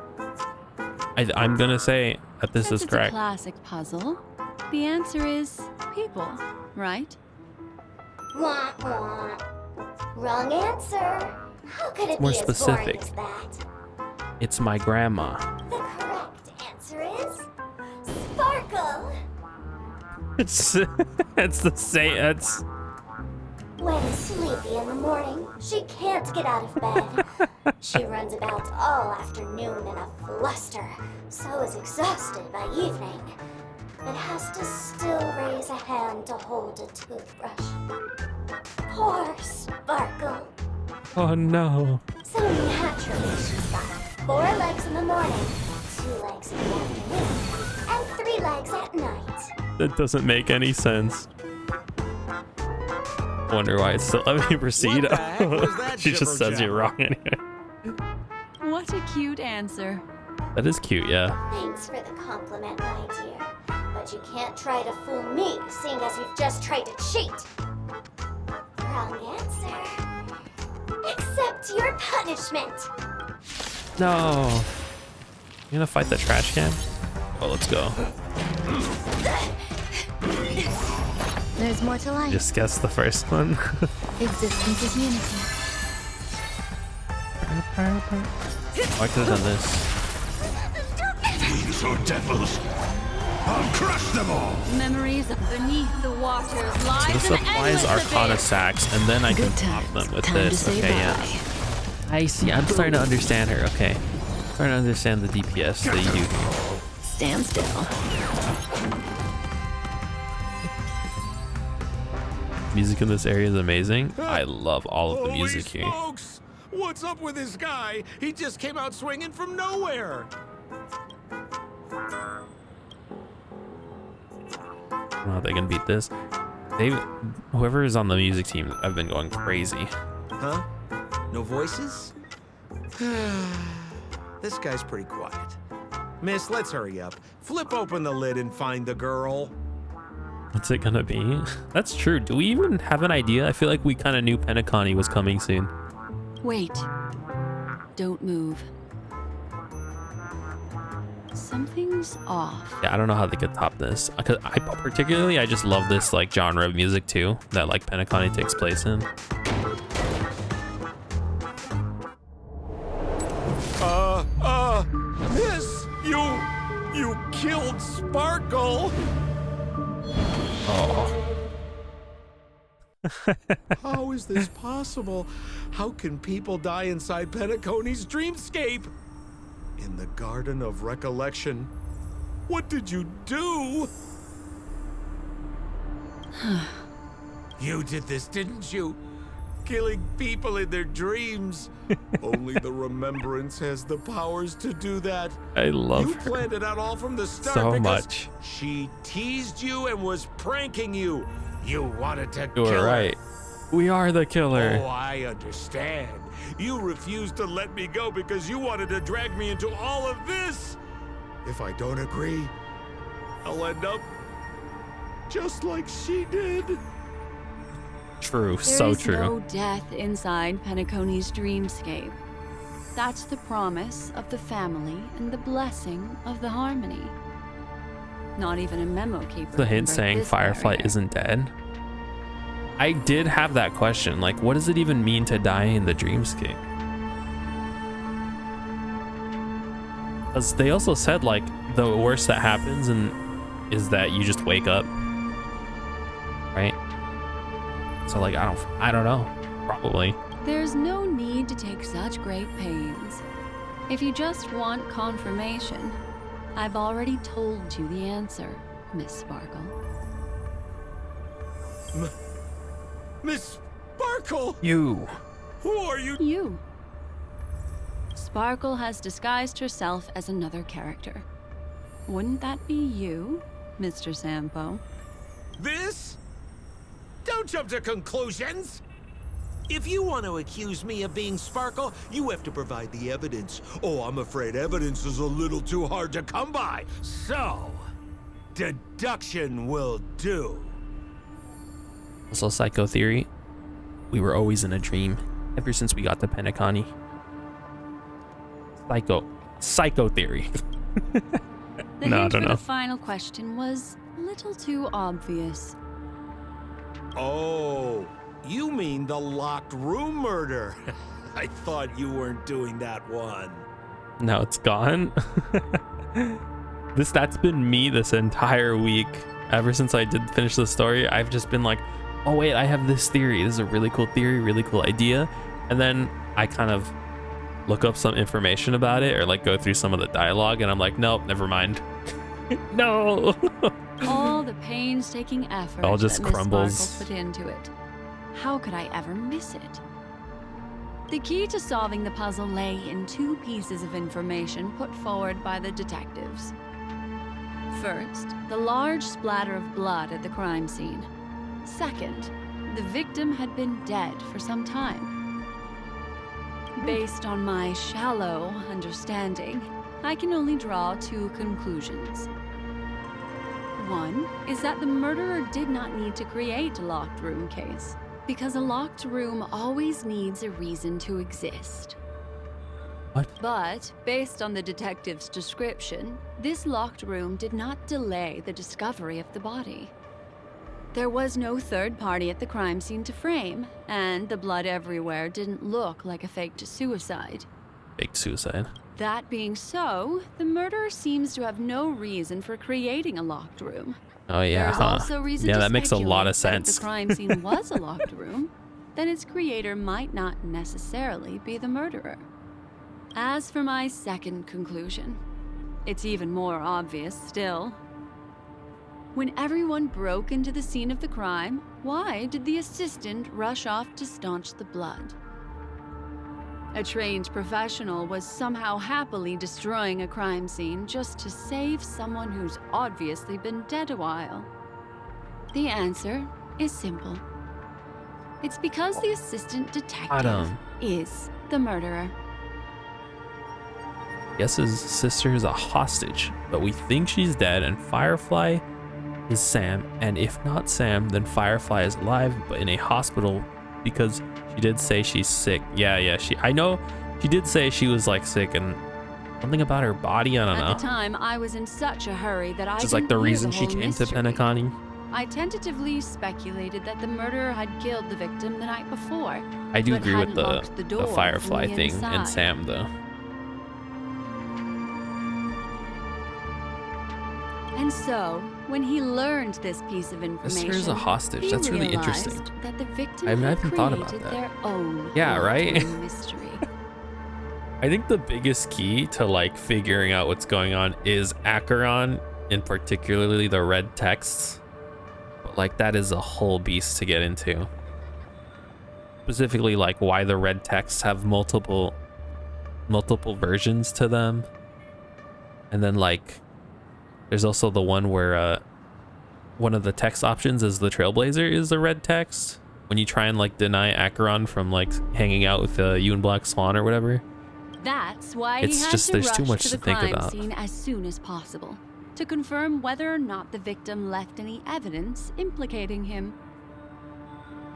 I'm gonna say that this Since is it's a correct. classic puzzle, the answer is people, right? Wah, wah. Wrong answer. How could it More be as specific. boring as that? It's my grandma. The correct answer is Sparkle. It's the same. It's When sleepy in the morning, she can't get out of bed. She runs about all afternoon in a fluster, so is exhausted by evening, but has to still raise a hand to hold a toothbrush. Poor Sparkle. oh no. So naturally, she's got 4 legs in the morning, 2 legs in the afternoon, and 3 legs at night. That doesn't make any sense. Wonder why it's still let me proceed. What the heck was that She just says you're wrong jibber-jabber? anyway. What a cute answer. That is cute, yeah. Thanks for the compliment, my dear. But you can't try to fool me, seeing as you've just tried to cheat. Wrong answer. Accept your punishment. No. You gonna fight the trash can? Oh, let's go. There's more to life. Just guess the first one. Existence is unity. I could have done this. These are devils. I'll crush them all. Memories of beneath the waters, So lies this in applies endless Arcana abyss. sacks, and then I can Good pop times. them with Time to this. say Okay, bye. yeah. I see. I'm starting to understand her. Okay. Starting to understand the DPS that you do. Stand still. Music in this area is amazing. I love all of the music Holy here. smokes! What's up with this guy? He just came out swinging from nowhere. I don't know how they can beat this. Whoever is on the music team, I've been going crazy. Huh? No voices? This guy's pretty quiet. Miss, let's hurry up. Flip open the lid and find the girl. What's it gonna be? That's true. Do we even have an idea? I feel like we kind of knew Penacony was coming soon. Wait. Don't move. Something's off. Yeah, I don't know how they could top this. Cause I just love this like genre of music too, that like Penacony takes place in. killed Sparkle! Oh. How is this possible? How can people die inside Penacony's dreamscape? In the Garden of Recollection. What did you do? You did this, didn't you? Killing people in their dreams. Only the Remembrance has the powers to do that. I love You her planned it out all from the start so because much. she teased you and was pranking you. You wanted to You kill were her. right. We are the killer. Oh, I understand. You refused to let me go because you wanted to drag me into all of this. If I don't agree, I'll end up just like she did. True, There so is true. no death inside Penacony's dreamscape. That's the promise of the family and the blessing of the harmony. Not even a memo keeper. The can hint break saying this Firefly barrier. isn't dead. I did have that question. Like, what does it even mean to die in the dreamscape? Because they also said, like, the worst that happens is that you just wake up, right? So, like, I don't know. Probably. There's no need to take such great pains. If you just want confirmation, I've already told you the answer, Miss Sparkle. Miss Sparkle! You. Who are you? You. Sparkle has disguised herself as another character. Wouldn't that be you, Mr. Sampo? This? Don't jump to conclusions! If you want to accuse me of being Sparkle, you have to provide the evidence. Oh, I'm afraid evidence is a little too hard to come by. So, deduction will do. Also, psycho theory. We were always in a dream ever since we got to Penacony. Psycho theory. The No, I hint don't for know. the final question was a little too obvious. Oh, you mean the locked room murder? I thought you weren't doing that one. Now it's gone. That's been me this entire week. Ever since I did finish the story, I've just been like, oh wait, I have this theory. This is a really cool theory, really cool idea. And then I kind of look up some information about it or like go through some of the dialogue and I'm like, nope, never mind. No. All the painstaking effort All just that Miss crumbles. Sparkle put into it. How could I ever miss it? The key to solving the puzzle lay in two pieces of information put forward by the detectives. First, the large splatter of blood at the crime scene. Second, the victim had been dead for some time. Based on my shallow understanding, I can only draw two conclusions. One is that the murderer did not need to create a locked room case, because a locked room always needs a reason to exist. What? But, based on the detective's description, this locked room did not delay the discovery of the body. There was no third party at the crime scene to frame, and the blood everywhere didn't look like a faked suicide. Big suicide. That being so, the murderer seems to have no reason for creating a locked room. Oh yeah, There's huh? also reason Yeah, to that makes a lot of speculate that sense. if the crime scene was a locked room, then its creator might not necessarily be the murderer. As for my second conclusion, it's even more obvious still. When everyone broke into the scene of the crime, why did the assistant rush off to staunch the blood? A trained professional was somehow happily destroying a crime scene just to save someone who's obviously been dead a while. The answer is simple. It's because the assistant detective Adam. is the murderer. Guess his sister is a hostage, but we think she's dead and Firefly is Sam, and if not Sam, then Firefly is alive but in a hospital because she did say she's sick. Yeah, I know she did say she was like sick and something about her body, I don't know. At the time, I was in such a hurry that I Just like didn't the hear reason she whole came to mystery. Penacony. I tentatively speculated that the murderer had killed the victim the night before. I do but agree with hadn't the locked the door Firefly from the thing and inside. Sam though. And so, when he learned this piece of information, This is a hostage. he That's really realized interesting. that the victim I had haven't thought about created that. their own Yeah, right? haunting mystery. I think the biggest key to like figuring out what's going on is Acheron, and particularly the red texts. But like that is a whole beast to get into. Specifically like why the red texts have multiple versions to them. And then like there's also the one where one of the text options is the Trailblazer is the red text. When you try and like deny Acheron from like hanging out with you and Black Swan or whatever. That's why It's he had just- to there's rush too much to to the think crime about. scene as soon as possible to confirm whether or not the victim left any evidence implicating him.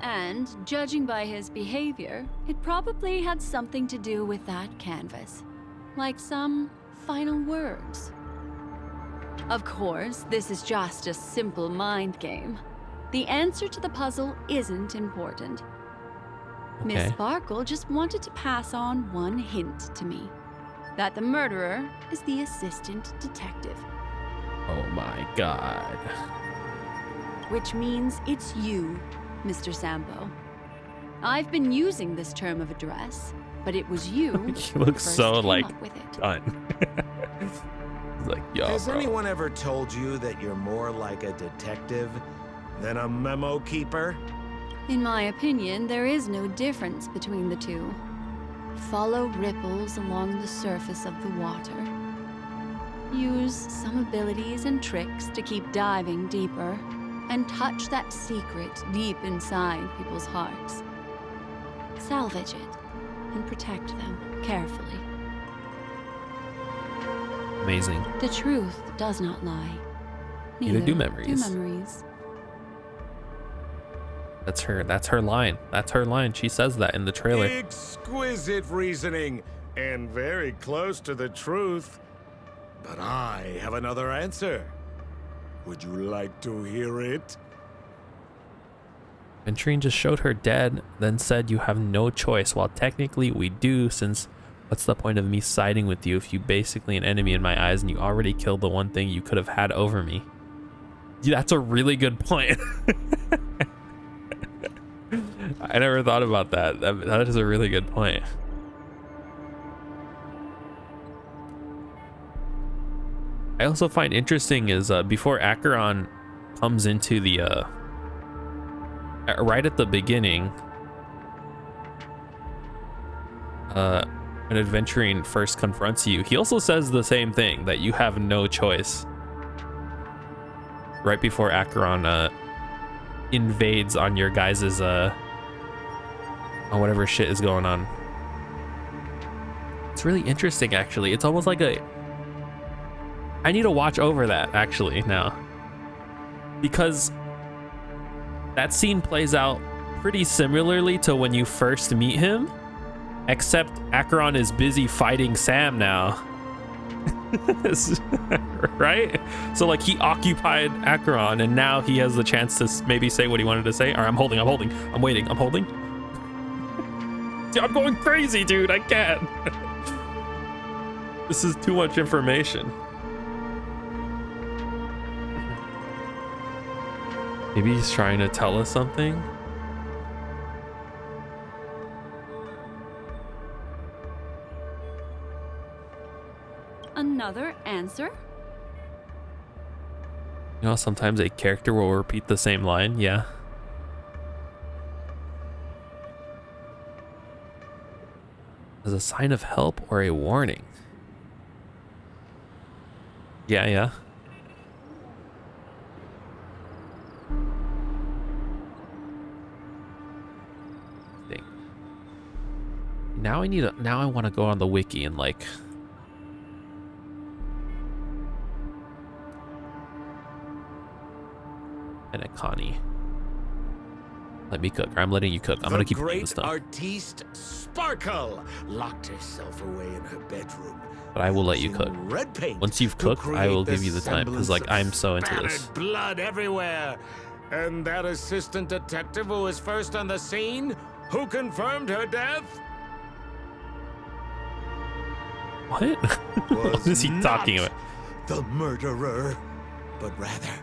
And judging by his behavior, it probably had something to do with that canvas, like some final words. Of course, this is just a simple mind game. The answer to the puzzle isn't important. Miss Okay. Sparkle just wanted to pass on one hint to me. That the murderer is the assistant detective. Oh my god. Which means it's you, Mr. Sambo. I've been using this term of address, but it was you You who look first so came like up with it. done. He's like, yo, Has bro. anyone ever told you that you're more like a detective than a memo keeper? In my opinion, there is no difference between the two. Follow ripples along the surface of the water. Use some abilities and tricks to keep diving deeper, and touch that secret deep inside people's hearts. Salvage it, and protect them carefully. Amazing. The truth does not lie. Neither do memories. Do memories. That's her line. That's her line. She says that in the trailer. Exquisite reasoning, and very close to the truth. But I have another answer. Would you like to hear it? Venturine just showed her dead, then said you have no choice. While technically we do, since what's the point of me siding with you if you basically an enemy in my eyes and you already killed the one thing you could have had over me? Yeah, that's a really good point. I never thought about that. That is a really good point. I also find interesting is before Acheron comes into the right at the beginning, an adventuring first confronts you. He also says the same thing, that you have no choice. Right before Acheron invades on your guys's on whatever shit is going on. It's really interesting, actually. It's almost like I need to watch over that actually now, because that scene plays out pretty similarly to when you first meet him, except Acheron is busy fighting Sam now. Right? So like he occupied Acheron and now he has the chance to maybe say what he wanted to say. All right, I'm holding, I'm waiting, I'm holding. Dude, I'm going crazy, dude, I can't. This is too much information. Maybe he's trying to tell us something. Another answer? You know, sometimes a character will repeat the same line. Yeah. As a sign of help or a warning. Yeah. Now I want to go on the wiki and like and Connie. Let me cook. Or I'm letting you cook. I'm gonna keep doing this The stuff. great artiste Sparkle locked herself away in her bedroom. But I will let you using cook. Red paint Once you've to cooked, I will create give you the time, because like semblance I'm so of into this. spattered blood everywhere. And that assistant detective who was first on the scene, who confirmed her death, What? What is he talking about? the murderer. but rather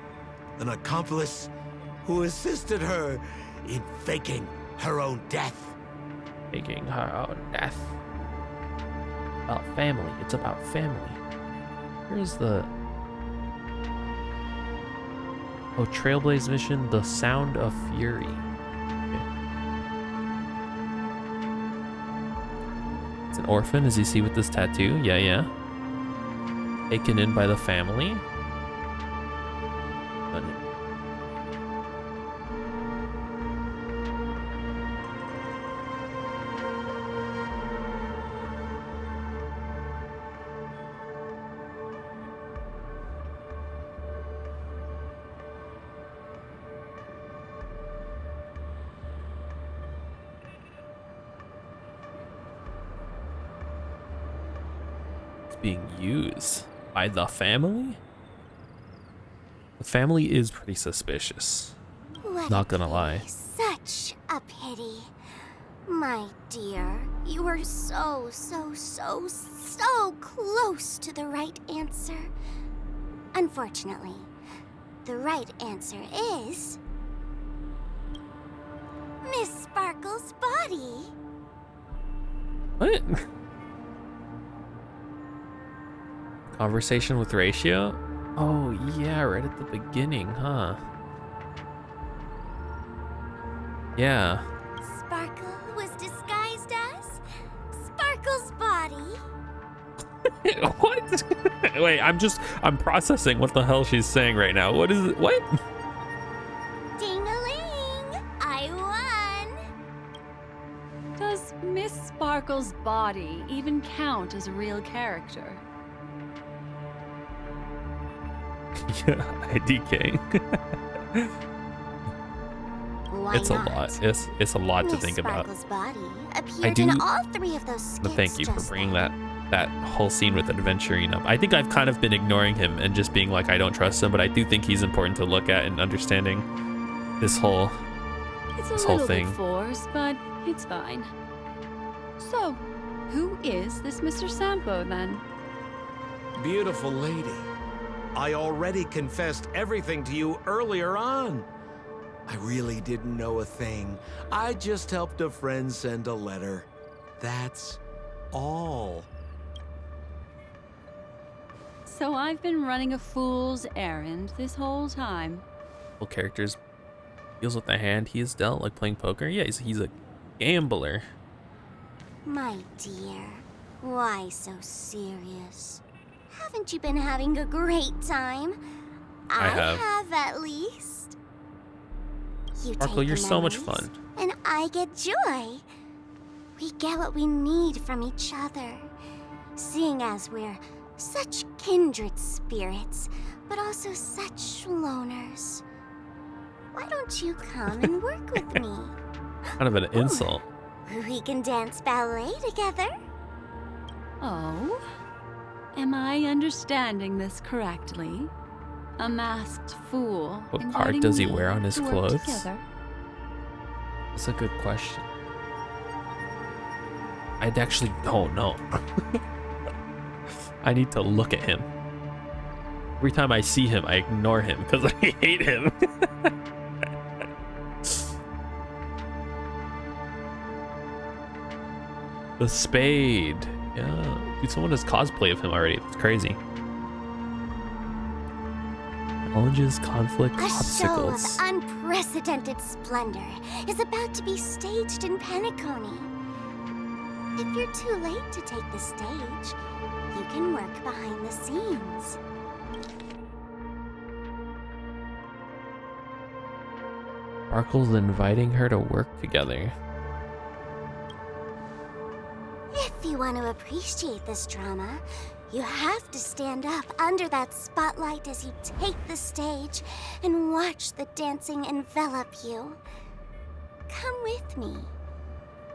an accomplice who assisted her in faking her own death. Faking her own death. About family. It's about family. Here's the... Oh, Trailblaze mission, The Sound of Fury. Okay. It's an orphan, as you see with this tattoo. Yeah, yeah. Taken in by the family. But being used by the family? The family is pretty suspicious. What Not a gonna lie. pity, such a pity. My dear, you were so close to the right answer. Unfortunately, the right answer is... Miss Sparkle's body. What? Conversation with Ratio? Oh, yeah, right at the beginning, huh? Yeah. Sparkle was disguised as Sparkle's body. What? Wait, I'm processing what the hell she's saying right now. What is it? What? Ding-a-ling! I won! Does Miss Sparkle's body even count as a real character? Yeah, IDK. Why It's a not? lot. It's a lot to Miss think about. Sparkle's body I appeared do- in all three of those skits. But thank you for just bringing then. that whole scene with adventuring up. I think I've kind of been ignoring him and just being like, I don't trust him, but I do think he's important to look at and understanding this whole It's a This whole little thing. bit forced, but it's fine. So, who is this Mr. Sampo then? Beautiful lady, I already confessed everything to you earlier on. I really didn't know a thing. I just helped a friend send a letter. That's all. So I've been running a fool's errand this whole time. full characters deals with the hand he is dealt, like playing poker. Yeah, he's a gambler. My dear, why so serious? Haven't you been having a great time? I have. have at least. You Sparkle, take you're the so much memories, fun. And I get joy. We get what we need from each other. Seeing as we're such kindred spirits, but also such loners. Why don't you come and work with me? Kind of an insult. We can dance ballet together. Oh? Am I understanding this correctly? A masked fool. What card inviting does he me wear on his to work clothes? together? That's a good question. I'd actually... Oh, no. I need to look at him. Every time I see him, I ignore him because I hate him. The spade. Yeah. Dude, someone does cosplay of him already. That's crazy. Challenges, conflict, A show of obstacles. unprecedented splendor is about to be staged in Penacony. If you're too late to take the stage, you can work behind the scenes. Sparkle's inviting her to work together. If you want to appreciate this drama, you have to stand up under that spotlight as you take the stage and watch the dancing envelop you. Come with me.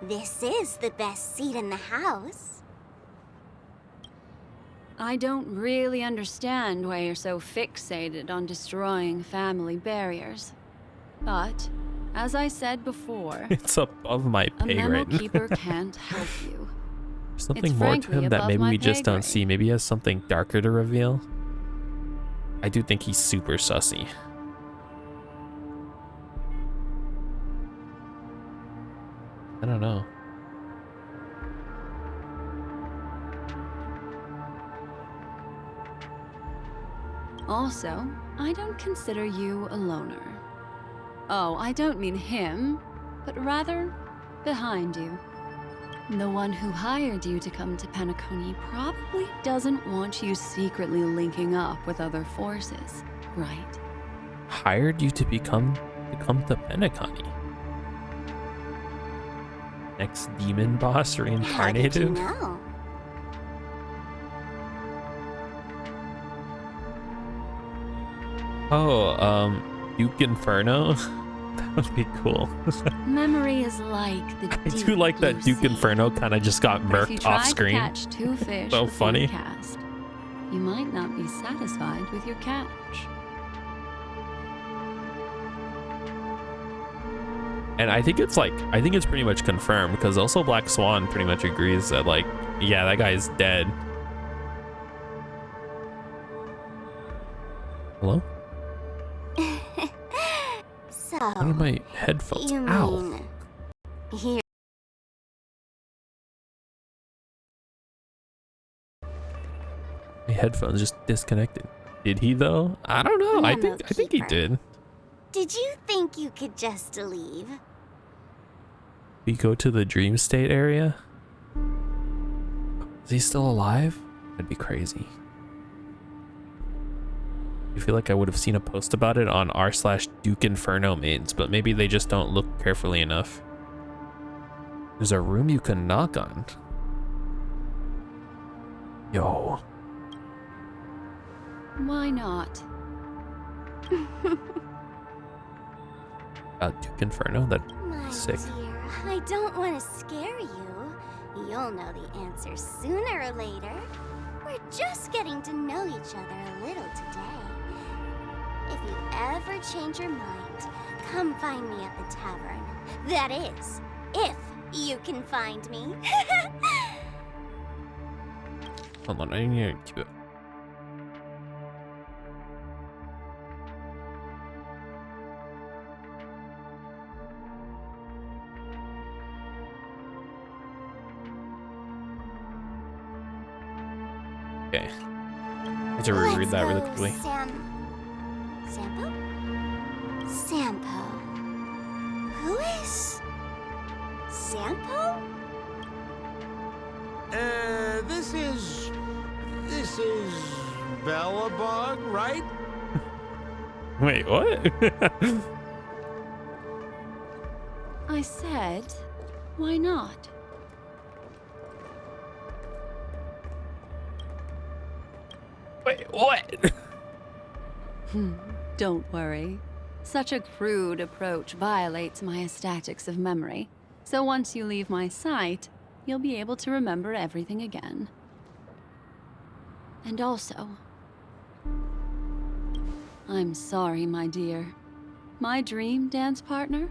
This is the best seat in the house. I don't really understand why you're so fixated on destroying family barriers. But, as I said before, It's above my a pay memo grade. keeper can't help you. There's something It's more to frankly him that above maybe my we just pay don't grade. see. Maybe he has something darker to reveal. I do think he's super sussy. I don't know. Also, I don't consider you a loner. Oh, I don't mean him, but rather behind you. The one who hired you to come to Penacony probably doesn't want you secretly linking up with other forces, right? Hired you to come to Penacony. Next demon boss reincarnated? How did you know? Oh, Duke Inferno? That would be cool. Memory is like the I do like that Duke Inferno kind of just got murked off screen. If you try to catch two fish So with funny. one cast, you might not be satisfied with your catch. And I think it's pretty much confirmed because also Black Swan pretty much agrees that like, yeah, that guy is dead. Hello? So, What are my headphones? you Ow. mean here? My headphones just disconnected. Did he though? I don't know. I think he did. Did you think you could just leave? We go to the dream state area? Is he still alive? That'd be crazy. I feel like I would have seen a post about it on r/Duke Inferno mains, but maybe they just don't look carefully enough. There's a room you can knock on. Yo. Why not? Duke Inferno? That's My sick. dear, I don't want to scare you. You'll know the answer sooner or later. We're just getting to know each other a little today. If you ever change your mind, come find me at the tavern. That is, if you can find me. Hold on, I need to keep it. Okay. I have to reread that really quickly. Sampo? Sampo. Who is Sampo? This is Bellabog, right? Wait, what? I said, why not? Wait, what? Don't worry. Such a crude approach violates my statics of memory. So once you leave my sight, you'll be able to remember everything again. And also, I'm sorry, my dear. My dream dance partner?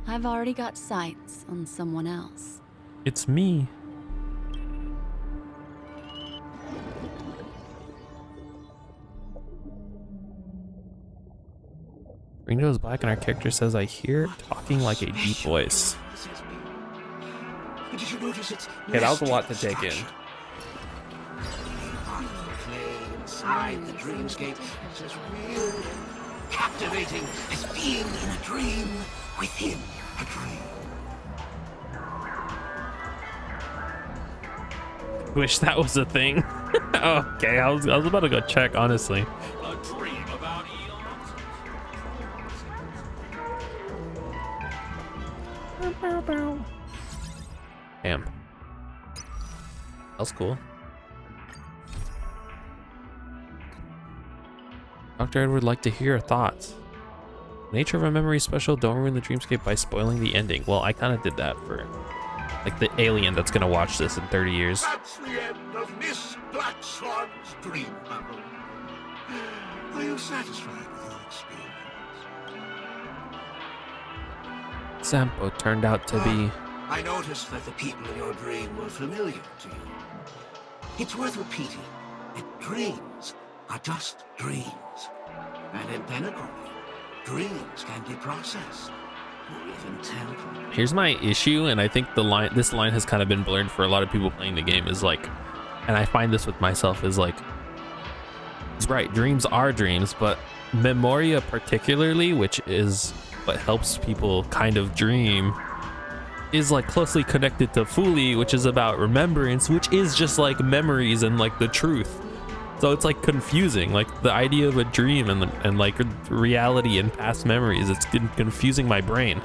I've already got sights on someone else. It's me. Ringo is black and our character says, I hear talking like a deep voice. Did you notice it's Yeah, that was a lot to take in. Inside the dreamscape is as real, captivating as being in a dream within a dream. Wish that was a thing. Okay, I was about to go check, honestly. A dream about eons. Damn. That's cool. Dr. Edward would like to hear your thoughts. Nature of a memory special, don't ruin the dreamscape by spoiling the ending. Well, I kind of did that for like the alien that's gonna watch this in 30 years. That's the end of Miss Black Swan's dream bubble. Are you satisfied with your experience? Sampo turned out to be... I noticed that the people in your dream were familiar to you. It's worth repeating that dreams are just dreams. And in Pinnacle, dreams can be processed or even tempered. Here's my issue, and I think this line has kind of been blurred for a lot of people playing the game, is like, and I find this with myself, is like, it's right, dreams are dreams, but Memoria particularly, which is what helps people kind of dream, is like closely connected to Fuli, which is about remembrance, which is just like memories and like the truth. So it's like confusing, like the idea of a dream and like reality and past memories. It's confusing my brain.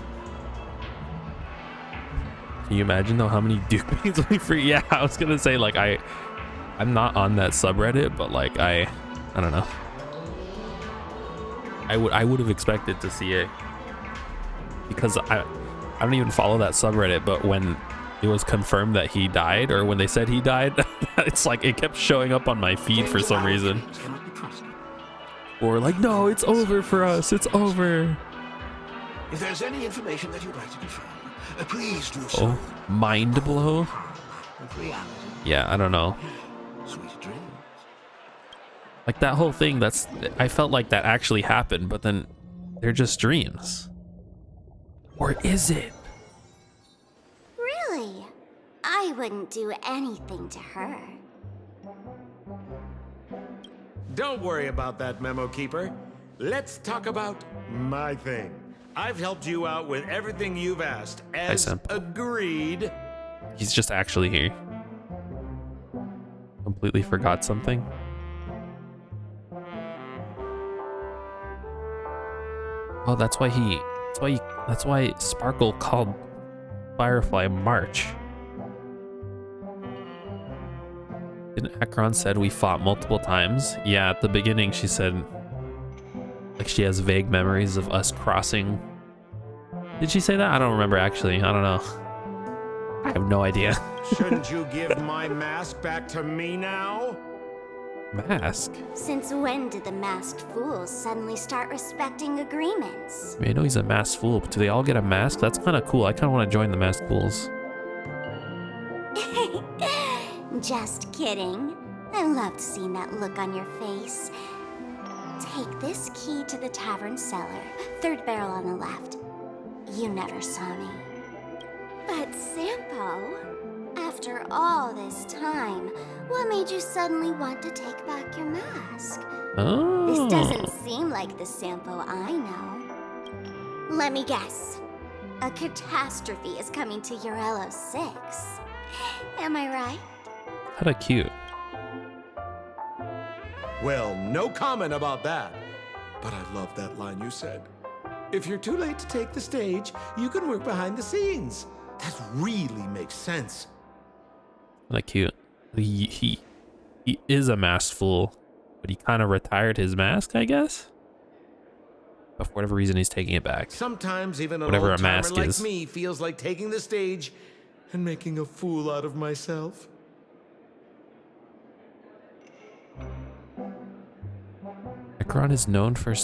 Can you imagine though how many Dukebeans we free? Yeah, I was gonna say like I'm not on that subreddit, but like I don't know. I would have expected to see it, because I don't even follow that subreddit, but when it was confirmed that he died, or when they said he died, it's like it kept showing up on my feed for some reason. Or like, no, it's over for us, it's over. If there's any information that you'd like to confirm, please do so. Oh, mind blow? Yeah, I don't know. Sweet dreams. Like that whole thing, I felt like that actually happened, but then they're just dreams. Or is it? Really? I wouldn't do anything to her. Don't worry about that, Memo Keeper. Let's talk about my thing. I've helped you out with everything you've asked, as agreed. He's just actually here. Completely forgot something. Oh, that's why Sparkle called Firefly March. And Akron said we fought multiple times. Yeah, at the beginning she said like she has vague memories of us crossing. Did she say that? I don't remember actually. I don't know. I have no idea. Shouldn't you give my mask back to me now? Mask? Since when did the masked fools suddenly start respecting agreements? I mean, I know he's a masked fool, but do they all get a mask? That's kind of cool. I kind of want to join the masked fools. Just kidding. I loved seeing that look on your face. Take this key to the tavern cellar, third barrel on the left. You never saw me. But Sampo, after all this time, what made you suddenly want to take back your mask? Oh. This doesn't seem like the Sampo I know. Let me guess. A catastrophe is coming to Urello 6. Am I right? Kinda cute. Well, no comment about that. But I love that line you said. If you're too late to take the stage, you can work behind the scenes. That really makes sense. Kinda cute. He is a masked fool, but he kind of retired his mask, I guess. But for whatever reason, he's taking it back. Sometimes even an Whatever a old-timer mask like is. me feels like taking the stage and making a fool out of myself. Akron is known for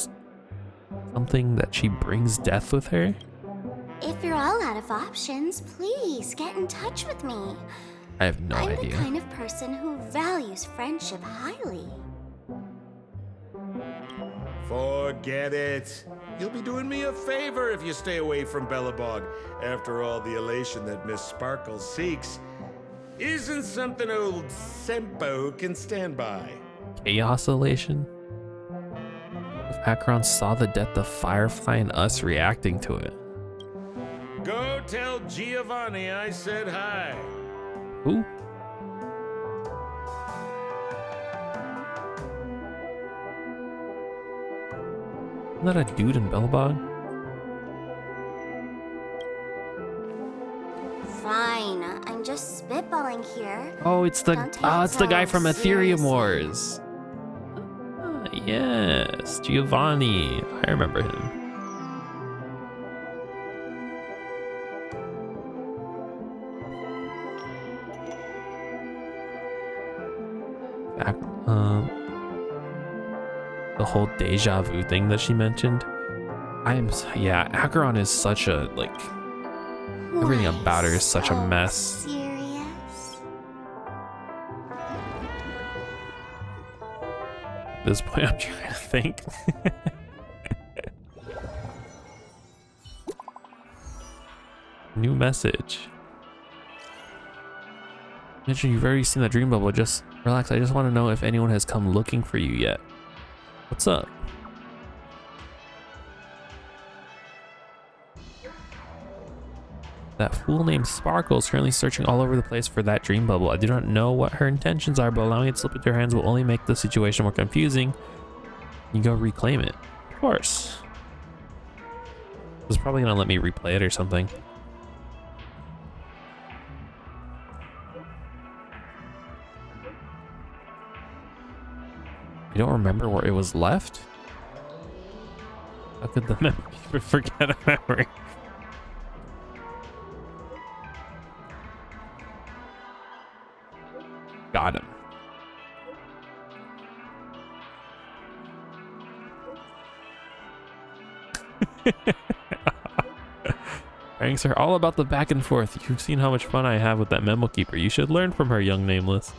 something that she brings death with her. If you're all out of options, please get in touch with me. I have no I'm idea. the kind of person who values friendship highly. Forget it. You'll be doing me a favor if you stay away from Bellabog. After all, the elation that Miss Sparkle seeks isn't something old Sempo can stand by. Chaos elation? If Akron saw the death of Firefly and us reacting to it. Go tell Giovanni I said hi. Who? Isn't that a dude in Bellabog? Fine, I'm just spitballing here. Oh, it's the Don't take it's the guy it from so Ethereum seriously. Wars. Yes, Giovanni. I remember him. The whole deja vu thing that she mentioned. Yeah, Acheron is such a, like, everything Why about her is such a so mess. Serious? At this point, I'm trying to think. New message. Mention you've already seen that dream bubble. Just relax. I just want to know if anyone has come looking for you yet. What's up? That fool named Sparkle is currently searching all over the place for that dream bubble. I do not know what her intentions are, but allowing it to slip into her hands will only make the situation more confusing. You go reclaim it. Of course. It's probably gonna let me replay it or something. You don't remember where it was left? How could the memory forget a memory? Got him. Pranks are all about the back and forth. You've seen how much fun I have with that memo keeper. You should learn from her, young nameless.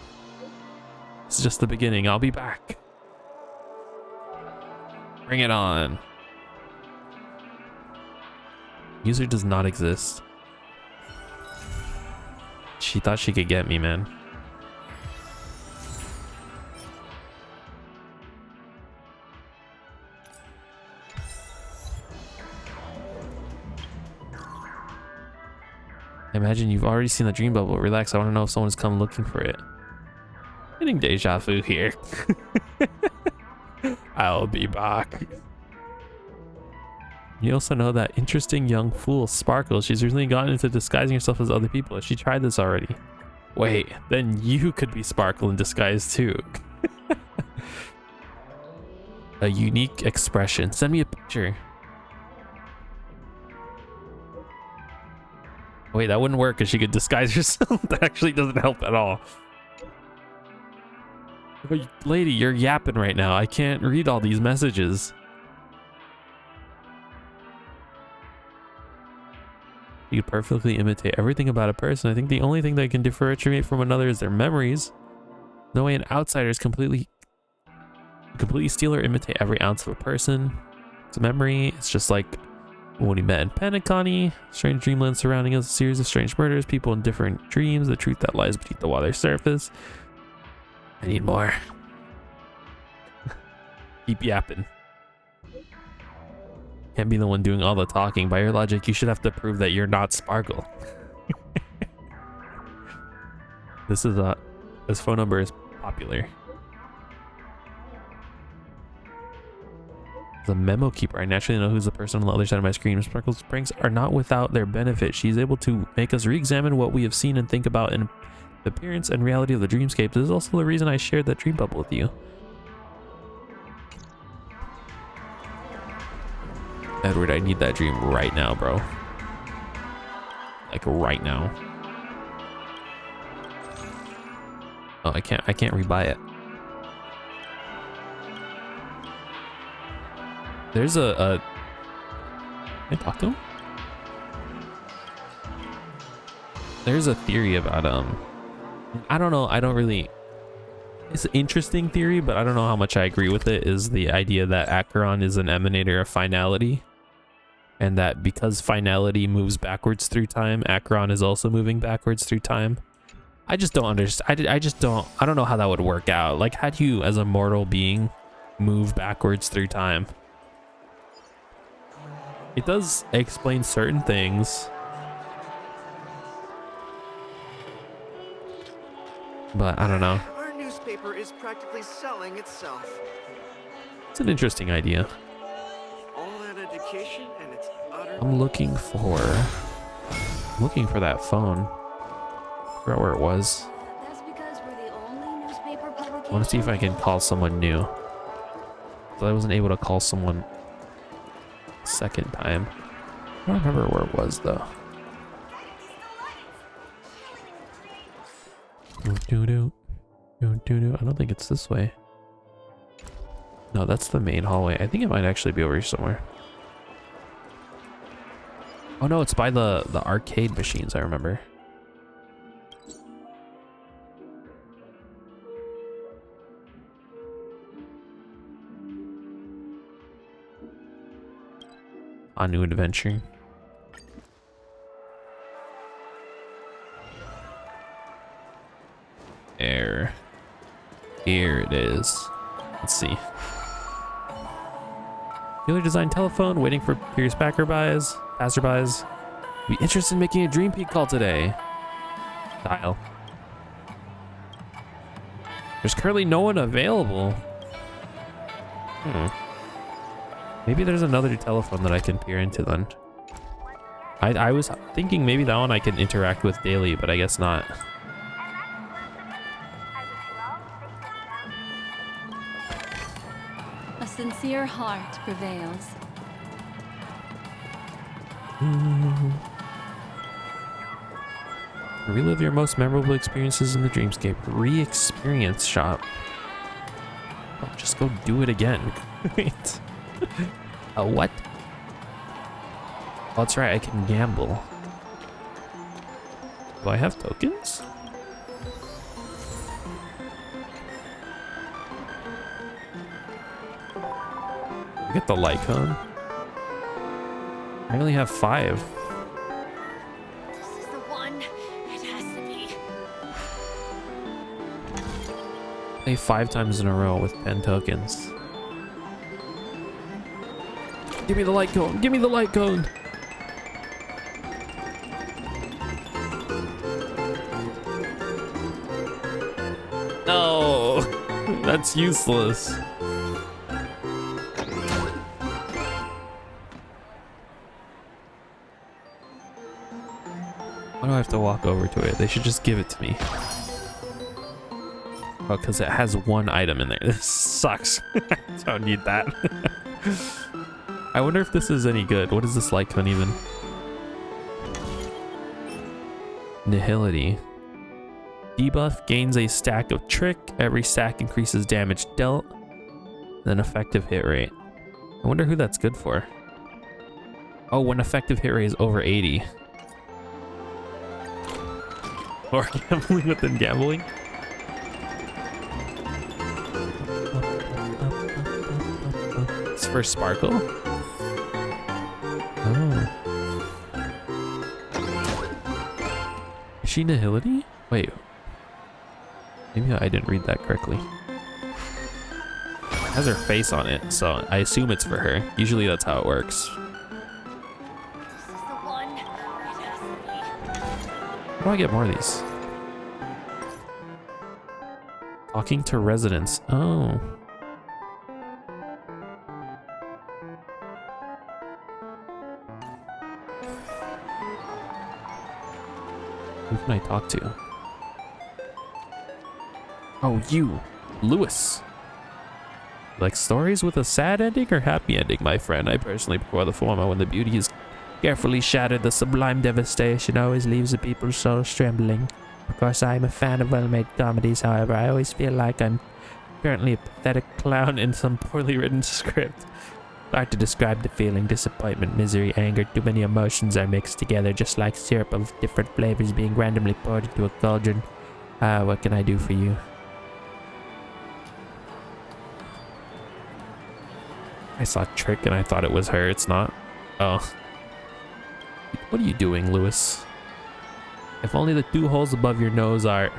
It's just the beginning. I'll be back. Bring it on. User does not exist. She thought she could get me, man. I imagine you've already seen the dream bubble. Relax, I want to know if someone's come looking for it. Getting deja vu here. I'll be back. You also know that interesting young fool, Sparkle. She's recently gotten into disguising herself as other people. She tried this already. Wait, then you could be Sparkle in disguise too. A unique expression. Send me a picture. Wait, that wouldn't work because she could disguise herself. That actually doesn't help at all. But lady, you're yapping right now. I can't read all these messages. You could perfectly imitate everything about a person. I think the only thing that can differentiate from another is their memories. No way an outsider is completely steal or imitate every ounce of a person. It's a memory. It's just like when he met in Panicani, strange dreamland surrounding us, a series of strange murders, people in different dreams, the truth that lies beneath the water's surface. I need more. Keep yapping. Can't be the one doing all the talking. By your logic, you should have to prove that you're not Sparkle. This phone number is popular. The memo keeper. I naturally know who's the person on the other side of my screen. Sparkle's pranks are not without their benefit. She's able to make us re-examine what we have seen and think about in the appearance and reality of the dreamscape. This is also the reason I shared that dream bubble with you. Edward, I need that dream right now, bro. Like right now. Oh, I can't rebuy it. There's can I talk to him? There's a theory about I don't know, it's an interesting theory, but I don't know how much I agree with it, is the idea that Acheron is an emanator of finality, and that because finality moves backwards through time, Acheron is also moving backwards through time. I just don't understand. I don't know how that would work out. Like, how do you as a mortal being move backwards through time? It does explain certain things, but I don't know. Our newspaper is practically selling itself. It's an interesting idea. All that education and it's utter. I'm looking for that phone. I forgot where it was. That's because we're the only newspaper publication. I want to see if I can call someone new. So I wasn't able to call someone second time. I don't remember where it was though. I don't think it's this way. No, that's the main hallway. I think it might actually be over here somewhere. Oh no, it's by the arcade machines, I remember. on new adventure. There. Here it is. Let's see. Dealer design telephone, waiting for curious passerbys. Be interested in making a Dream Peak call today. Dial. There's currently no one available. Maybe there's another telephone that I can peer into then. I was thinking maybe that one I can interact with daily, but I guess not. A sincere heart prevails. Relive your most memorable experiences in the Dreamscape. Re-experience shop. Oh, just go do it again. Wait. What? Oh, that's right, I can gamble. Do I have tokens? Get the light cone. I only have 5. This is the one. It has to be. Play 5 times in a row with 10 tokens. Give me the light cone. Give me the light cone. No, that's useless. Why do I have to walk over to it? They should just give it to me. Oh, because it has 1 item in there. This sucks. I don't need that. I wonder if this is any good. What is this light cone even? Nihility. Debuff gains a stack of trick. Every stack increases damage dealt. Then effective hit rate. I wonder who that's good for. Oh, when effective hit rate is over 80. Or gambling within gambling. It's for Sparkle. Oh. Is she Nihility? Wait. Maybe I didn't read that correctly. It has her face on it, so I assume it's for her. Usually that's how it works. This is the one. It has to be. How do I get more of these? Talking to residents. Oh. Who can I talk to? Oh, you, Lewis. Like stories with a sad ending or happy ending, my friend? I personally prefer the former. When the beauty is carefully shattered, the sublime devastation always leaves the people's souls trembling. Of course, I am a fan of well-made comedies, however, I always feel like I'm currently a pathetic clown in some poorly written script. Hard to describe the feeling: disappointment, misery, anger. Too many emotions are mixed together, just like syrup of different flavors being randomly poured into a cauldron. What can I do for you? I saw Trick and I thought it was her. It's not. Oh. What are you doing, Lewis? If only the 2 holes above your nose are...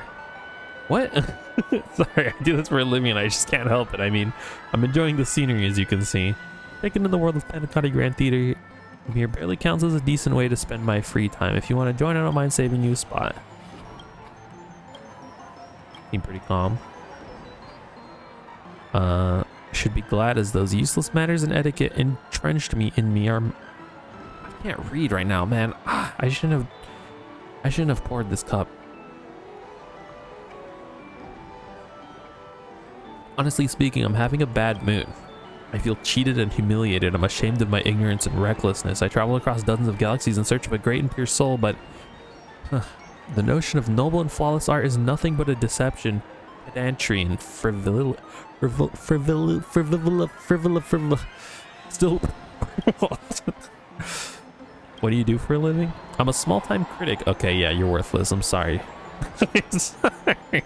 What? Sorry, I do this for a living and I just can't help it. I mean, I'm enjoying the scenery, as you can see. Taken in the world of Panicati Grand Theater here barely counts as a decent way to spend my free time. If you want to join, I don't mind saving you a spot. Seem pretty calm. Should be glad, as those useless matters and etiquette entrenched me are... I can't read right now, man. I shouldn't have poured this cup. Honestly speaking, I'm having a bad mood. I feel cheated and humiliated. I'm ashamed of my ignorance and recklessness. I travel across dozens of galaxies in search of a great and pure soul, but the notion of noble and flawless art is nothing but a deception, pedantry, and frivolity. Still. What do you do for a living? I'm a small-time critic. Okay, yeah, you're worthless. I'm sorry. Sorry.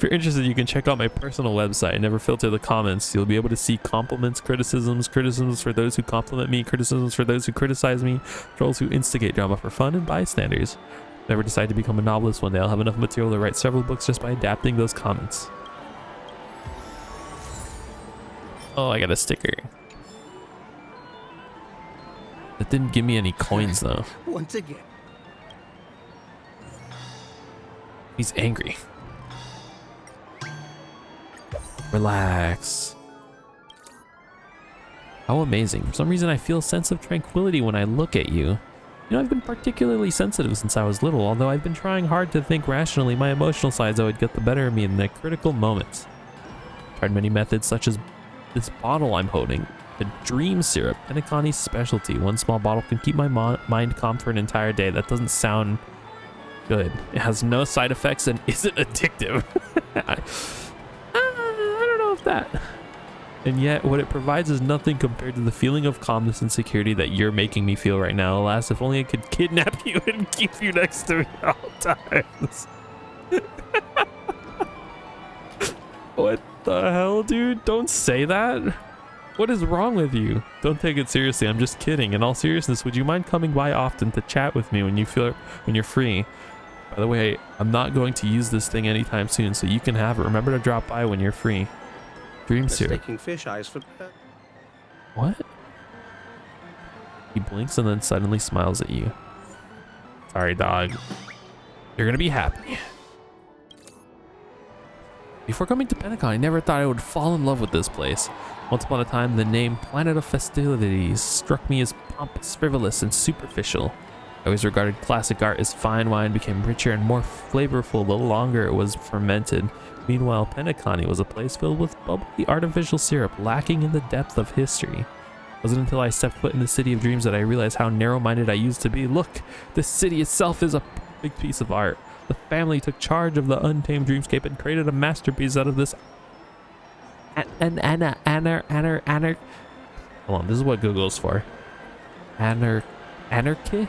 If you're interested, you can check out my personal website. I never filter the comments. You'll be able to see compliments, criticisms for those who compliment me, criticisms for those who criticize me, trolls who instigate drama for fun, and bystanders. Never decide to become a novelist one day. I'll have enough material to write several books just by adapting those comments. Oh, I got a sticker. That didn't give me any coins though. Once again. He's angry. Relax. How amazing. For some reason I feel a sense of tranquility when I look at you. You know, I've been particularly sensitive since I was little, although I've been trying hard to think rationally. My emotional sides would get the better of me in the critical moments. Tried many methods such as this bottle I'm holding. The dream syrup, Penaconi's specialty. One small bottle can keep my mind calm for an entire day. That doesn't sound good. It has no side effects and isn't addictive. I don't know if that. And yet, what it provides is nothing compared to the feeling of calmness and security that you're making me feel right now. Alas, if only I could kidnap you and keep you next to me at all times. What the hell, dude? Don't say that. What is wrong with you? Don't take it seriously. I'm just kidding. In all seriousness, would you mind coming by often to chat with me when you're free? By the way, I'm not going to use this thing anytime soon, so you can have it. Remember to drop by when you're free. Dream syrup. Mistaking fish eyes for pet. What? He blinks and then suddenly smiles at you. Sorry, dog. You're gonna be happy. Before coming to Penacon, I never thought I would fall in love with this place. Once upon a time, the name Planet of Festivities struck me as pompous, frivolous, and superficial. I always regarded classic art as fine wine became richer and more flavorful the longer it was fermented. Meanwhile, Penacony was a place filled with bubbly artificial syrup, lacking in the depth of history. It wasn't until I stepped foot in the City of Dreams that I realized how narrow-minded I used to be. Look, the city itself is a big piece of art. The family took charge of the untamed dreamscape and created a masterpiece out of this. Hold on, this is what Google's for. Anarchic. Anarchic.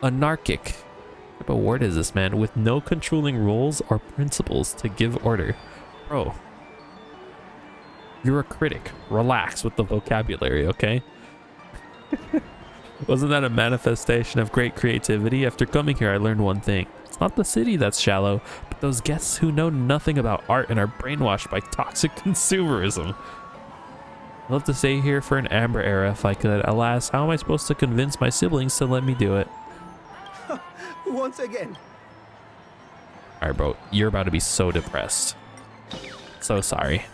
What type of word is this, man? With no controlling rules or principles to give order. Bro, you're a critic. Relax with the vocabulary, okay? Wasn't that a manifestation of great creativity? After coming here, I learned one thing. It's not the city that's shallow, but those guests who know nothing about art and are brainwashed by toxic consumerism. I'd love to stay here for an Amber era if I could. Alas, how am I supposed to convince my siblings to let me do it? Once again. Alright, bro. You're about to be so depressed. So sorry.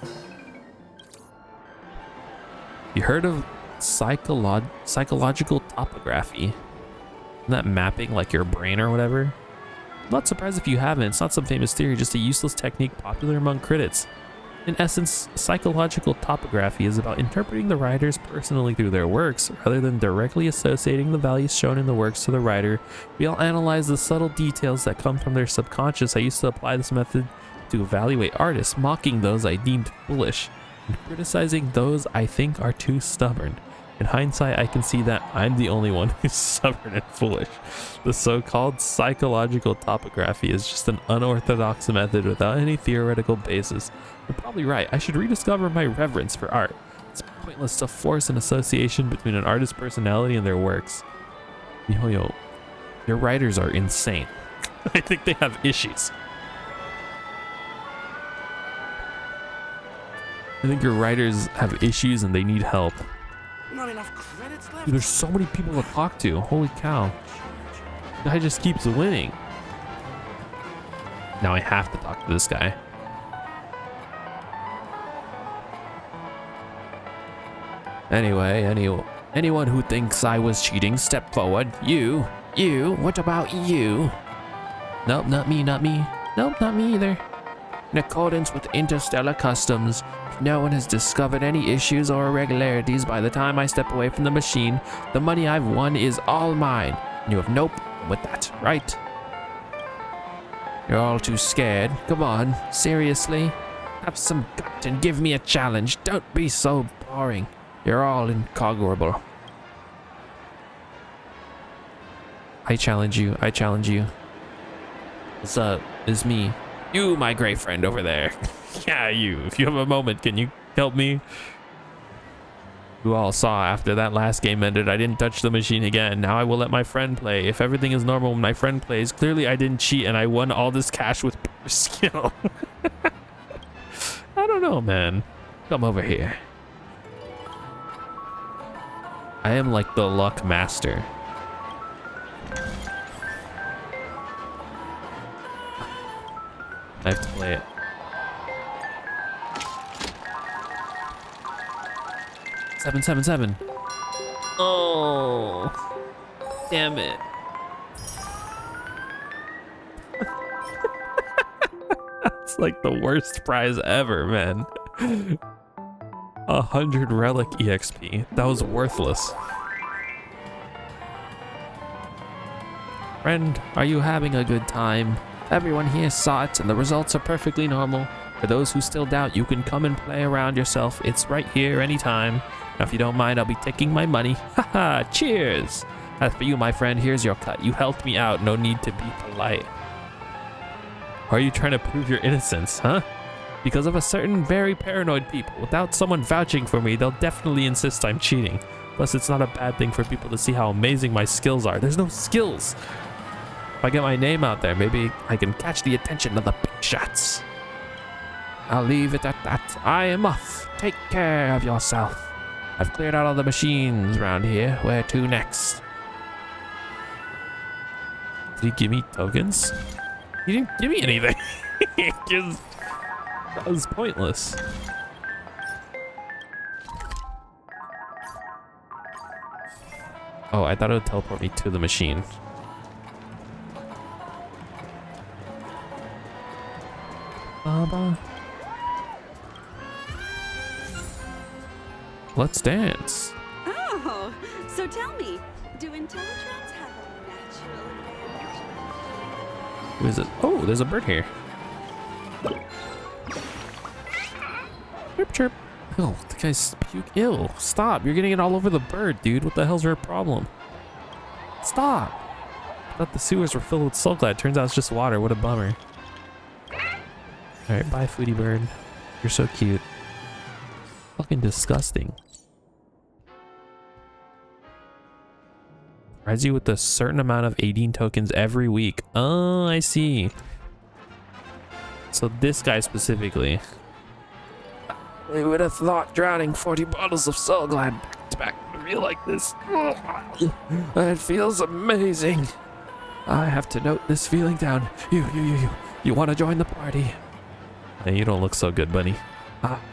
You heard of psychological topography? Isn't that mapping like your brain or whatever? I'm not surprised if you haven't. It's not some famous theory, just a useless technique popular among critics. In essence, psychological topography is about interpreting the writers personally through their works, rather than directly associating the values shown in the works to the writer. We all analyze the subtle details that come from their subconscious. I used to apply this method to evaluate artists, mocking those I deemed foolish, and criticizing those I think are too stubborn. In hindsight, I can see that I'm the only one who's stubborn and foolish. The so-called psychological topography is just an unorthodox method without any theoretical basis. You're probably right. I should rediscover my reverence for art. It's pointless to force an association between an artist's personality and their works. Yo, your writers are insane. I think they have issues. I think your writers have issues and they need help. Not enough credits left. Dude, there's so many people to talk to. Holy cow. The guy just keeps winning. Now I have to talk to this guy. Anyway, anyone who thinks I was cheating, step forward. You, what about you? Nope, not me. Nope, not me either. In accordance with interstellar customs, if no one has discovered any issues or irregularities by the time I step away from the machine, the money I've won is all mine. And you have no problem with that, right? You're all too scared. Come on, seriously? Have some gut and give me a challenge. Don't be so boring. You're all inconquerable. I challenge you. I challenge you. What's up? It's me. You, my great friend over there. Yeah, you. If you have a moment, can you help me? You all saw after that last game ended, I didn't touch the machine again. Now I will let my friend play. If everything is normal when my friend plays, clearly I didn't cheat and I won all this cash with pure skill. I don't know, man. Come over here. I am like the luck master. I have to play it. $777. Oh, damn it. That's like the worst prize ever, man. 100 relic EXP. That was worthless. Friend, are you having a good time? Everyone here saw it and the results are perfectly normal. For those who still doubt, you can come and play around yourself. It's right here anytime. Now, if you don't mind, I'll be taking my money. Haha, cheers. As for you, my friend, here's your cut. You helped me out. No need to be polite. Are you trying to prove your innocence, huh? Because of a certain very paranoid people. Without someone vouching for me, they'll definitely insist I'm cheating. Plus, it's not a bad thing for people to see how amazing my skills are. There's no skills. If I get my name out there, maybe I can catch the attention of the big shots. I'll leave it at that. I am off. Take care of yourself. I've cleared out all the machines around here. Where to next? Did he give me tokens? He didn't give me anything. That was pointless. Oh, I thought it would teleport me to the machine. Baba. Let's dance. Oh, so tell me, do intelligence have a natural advantage? Who is it? Oh, there's a bird here. Chirp, chirp. Oh, the guy's puke. Ew. Stop. You're getting it all over the bird, dude. What the hell's your problem? Stop. I thought the sewers were filled with Soulglad. Turns out it's just water. What a bummer. Alright, bye, foodie bird. You're so cute. Fucking disgusting. Provides you with a certain amount of 18 tokens every week. Oh, I see. So this guy specifically. I would have thought drowning 40 bottles of Soulglad back to back would feel like this. It feels amazing. I have to note this feeling down. You want to join the party? Hey, you don't look so good, buddy.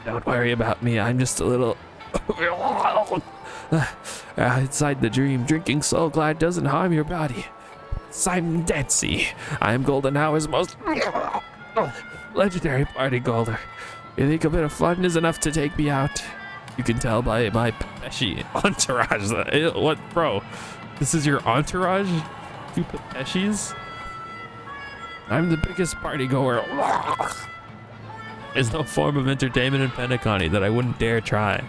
Don't worry about me. I'm just a little... inside the dream, drinking Soulglad doesn't harm your body. I'm Dancy. I'm Golden Hour's most legendary party golder. You think a bit of fun is enough to take me out? You can tell by my Pepeshi entourage. What, bro? This is your entourage? 2 Pepeshis? I'm the biggest party goer. There's no form of entertainment in Pentaconi that I wouldn't dare try.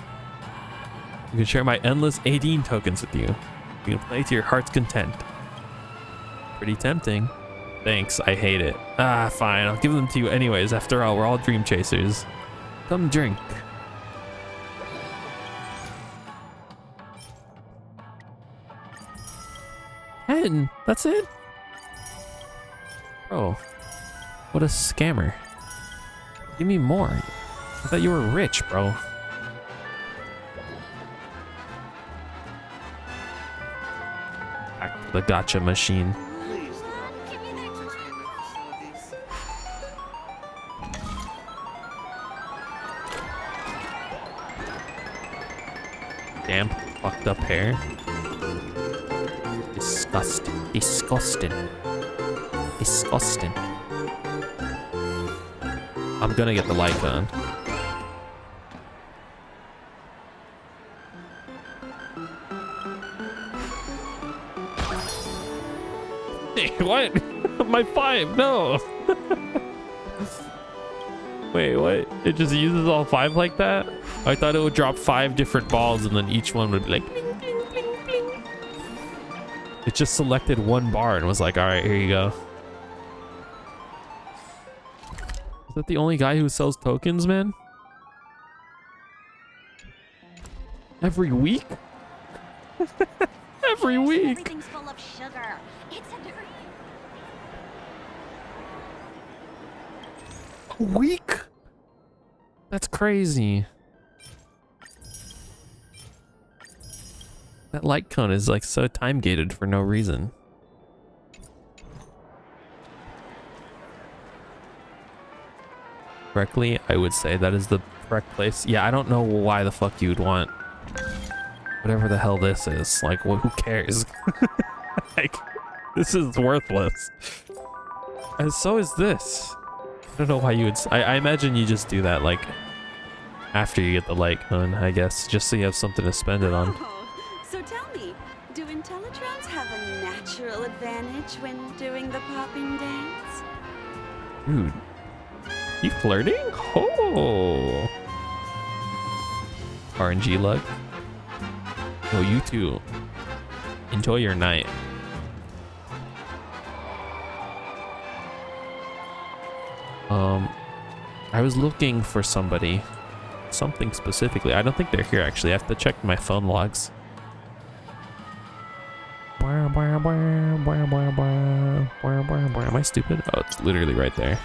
You can share my endless 18 tokens with you. You can play to your heart's content. Pretty tempting. Thanks, I hate it. Fine, I'll give them to you anyways. After all, we're all dream chasers. Come drink. And that's it? Bro, what a scammer. Give me more. I thought you were rich, bro. Back to the gotcha machine. Damn, fucked up hair. Disgusting. Disgusting. Disgusting. I'm gonna get the light on. Hey, what? My 5, no. Wait, what? It just uses all 5 like that? I thought it would drop 5 different balls and then each one would be like bling, bling, bling, bling. It just selected one bar and was like, all right, here you go. Is that the only guy who sells tokens, man? Every week? Every week. Everything's full of sugar. It's a dream. A week? That's crazy. That light cone is like so time gated for no reason. Correctly, I would say that is the correct place. Yeah, I don't know why the fuck you would want whatever the hell this is. Like, well, who cares? Like, this is worthless. And so is this. I don't know why you would. I imagine you just do that like after you get the light cone, I guess, just so you have something to spend it on. Oh, so tell me, do Intellitrons have a natural advantage when doing the popping dance? Dude, you flirting? Oh, RNG luck. Oh, you too. Enjoy your night. I was looking for something specifically. I don't think they're here actually. I have to check my phone logs. Am I stupid? Oh, it's literally right there.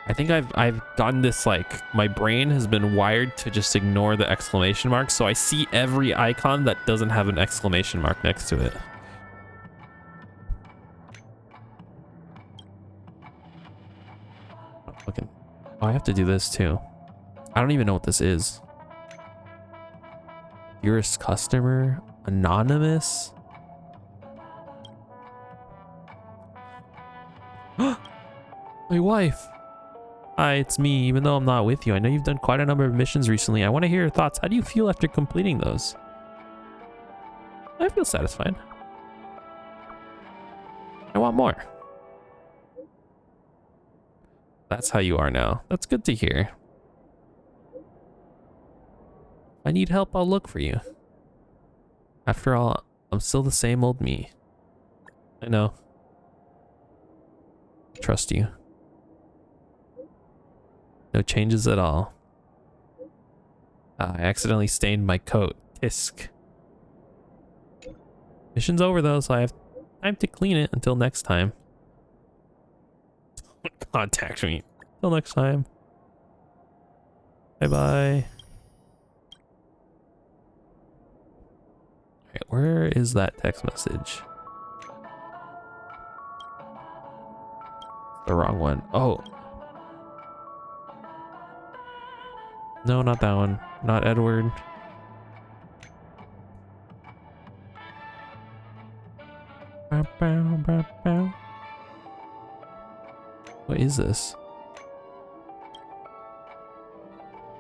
I think I've gotten this, like, my brain has been wired to just ignore the exclamation mark, so I see every icon that doesn't have an exclamation mark next to it. Fucking, oh, I have to do this too. I don't even know what this is. Dearest customer, anonymous. My wife. Hi, it's me. Even though I'm not with you, I know you've done quite a number of missions recently. I want to hear your thoughts. How do you feel after completing those? I feel satisfied. I want more. That's how you are now. That's good to hear. If I need help, I'll look for you. After all, I'm still the same old me. I know. Trust you. No changes at all. I accidentally stained my coat. Tisk. Mission's over though, so I have time to clean it until next time. Contact me. Till next time. Bye bye. Alright, where is that text message? The wrong one. Oh. No, not that one. Not Edward. What is this?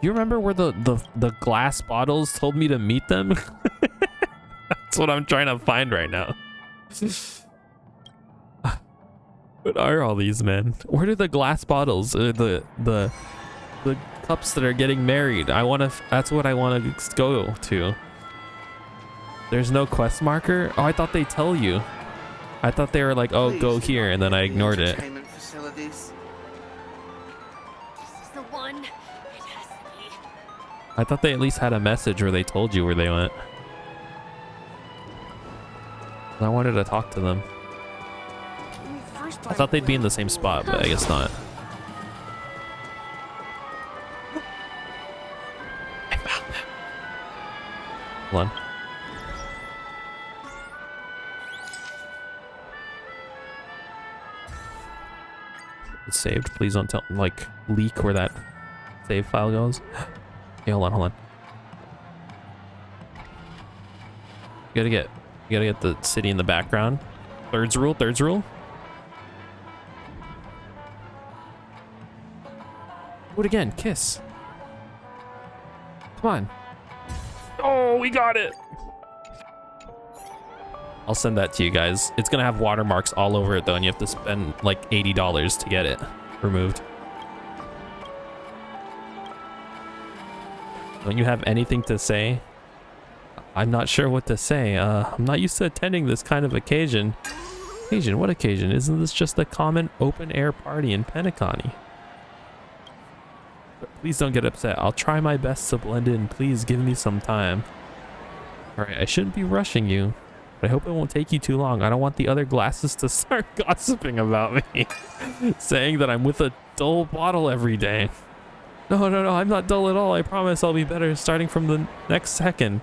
You remember where the glass bottles told me to meet them? That's what I'm trying to find right now. What are all these, man? Where do the glass bottles, the cups that are getting married? That's what I want to go to. There's no quest marker? Oh, I thought they tell you. I thought they were like, oh, go here, and then I ignored it. This is the one. It has to be. I thought they at least had a message where they told you where they went. I wanted to talk to them. I thought they'd be in the same spot, but I guess not. I found them. Hold on. It's saved. Please don't tell, like, leak where that save file goes. Okay, hold on. You gotta get the city in the background. Thirds rule. Do it again. Kiss. Come on. Oh, we got it. I'll send that to you guys. It's gonna have watermarks all over it though, and you have to spend like $80 to get it removed. When you have anything to say, I'm not sure what to say. I'm not used to attending this kind of occasion. Occasion? What occasion? Isn't this just a common open-air party in Penacony? But please don't get upset. I'll try my best to blend in. Please give me some time. Alright, I shouldn't be rushing you. But I hope it won't take you too long. I don't want the other glasses to start gossiping about me. Saying that I'm with a dull bottle every day. No, I'm not dull at all. I promise I'll be better starting from the next second.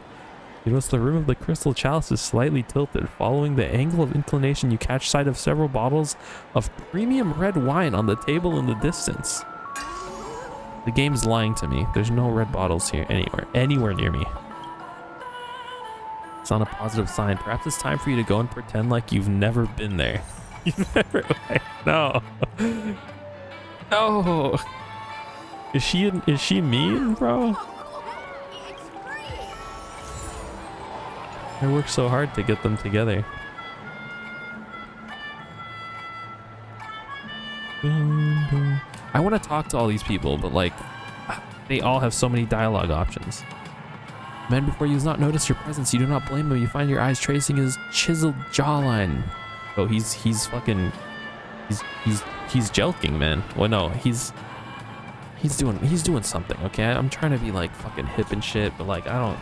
You notice the rim of the crystal chalice is slightly tilted. Following the angle of inclination, you catch sight of several bottles of premium red wine on the table in the distance. The game's lying to me. There's no red bottles here anywhere near me. It's not a positive sign. Perhaps it's time for you to go and pretend like you've never been there. You've never... No. No. Is she mean, bro? I worked so hard to get them together. I want to talk to all these people, but like, they all have so many dialogue options. Man, before you does not notice your presence, you do not blame him. You find your eyes tracing his chiseled jawline. Oh, he's fucking, he's joking, man. Well, no, he's doing something. Okay, I'm trying to be like fucking hip and shit, but like I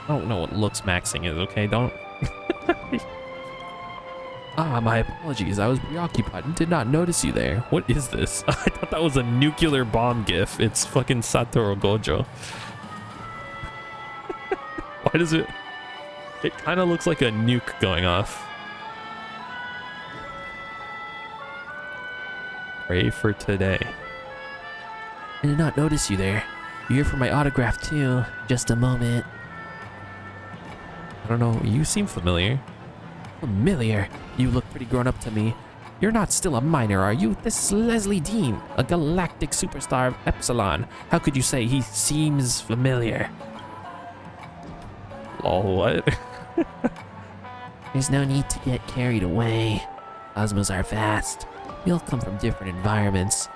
don't know what looks maxing is, okay? Don't... my apologies. I was preoccupied and did not notice you there. What is this? I thought that was a nuclear bomb gif. It's fucking Satoru Gojo. Why does it... It kind of looks like a nuke going off. Pray for today. I did not notice you there. You're here for my autograph too. Just a moment. I don't know, you seem familiar. Familiar? You look pretty grown up to me. You're not still a minor, are you? This is Leslie Dean, a galactic superstar of Epsilon. How could you say he seems familiar? Oh, what? There's no need to get carried away. Cosmos are vast. We all come from different environments.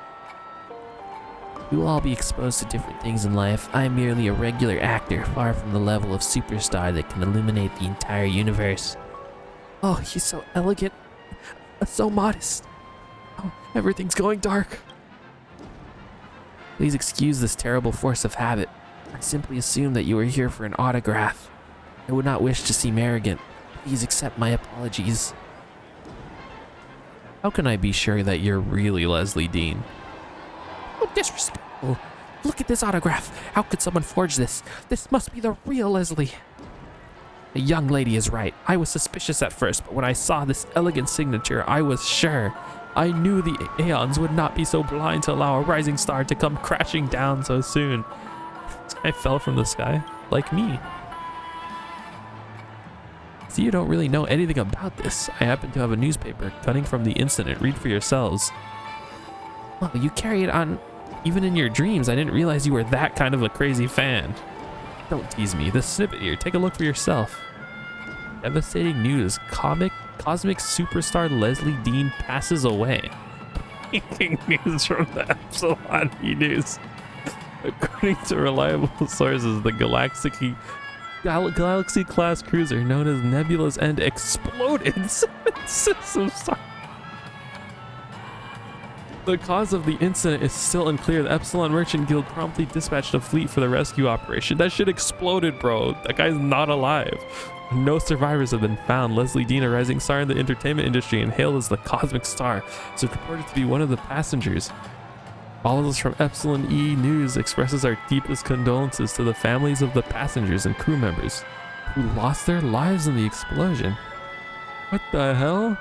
We will all be exposed to different things in life. I am merely a regular actor, far from the level of superstar that can illuminate the entire universe. Oh, he's so elegant, so modest. Oh, everything's going dark. Please excuse this terrible force of habit. I simply assumed that you were here for an autograph. I would not wish to seem arrogant. Please accept my apologies. How can I be sure that you're really Leslie Dean? Oh, disrespectful. Look at this autograph. How could someone forge this? This must be the real Leslie. The young lady is right. I was suspicious at first, but when I saw this elegant signature, I was sure. I knew the Aeons would not be so blind to allow a rising star to come crashing down so soon. I fell from the sky, like me. See, you don't really know anything about this. I happen to have a newspaper cutting from the incident. Read for yourselves. Well, you carry it on even in your dreams. I didn't realize you were that kind of a crazy fan. Don't tease me. This snippet here, take a look for yourself. Devastating news. Cosmic superstar Leslie Dean passes away. Breaking news from the Epsilon News. According to reliable sources, the Galaxy-class cruiser known as Nebula's End exploded. The cause of the incident is still unclear. The Epsilon Merchant Guild promptly dispatched a fleet for the rescue operation. That shit exploded, bro. That guy's not alive. No survivors have been found. Leslie Dean, a rising star in the entertainment industry and hailed as the Cosmic Star, is reported to be one of the passengers. All of us from Epsilon E News expresses our deepest condolences to the families of the passengers and crew members who lost their lives in the explosion. What the hell?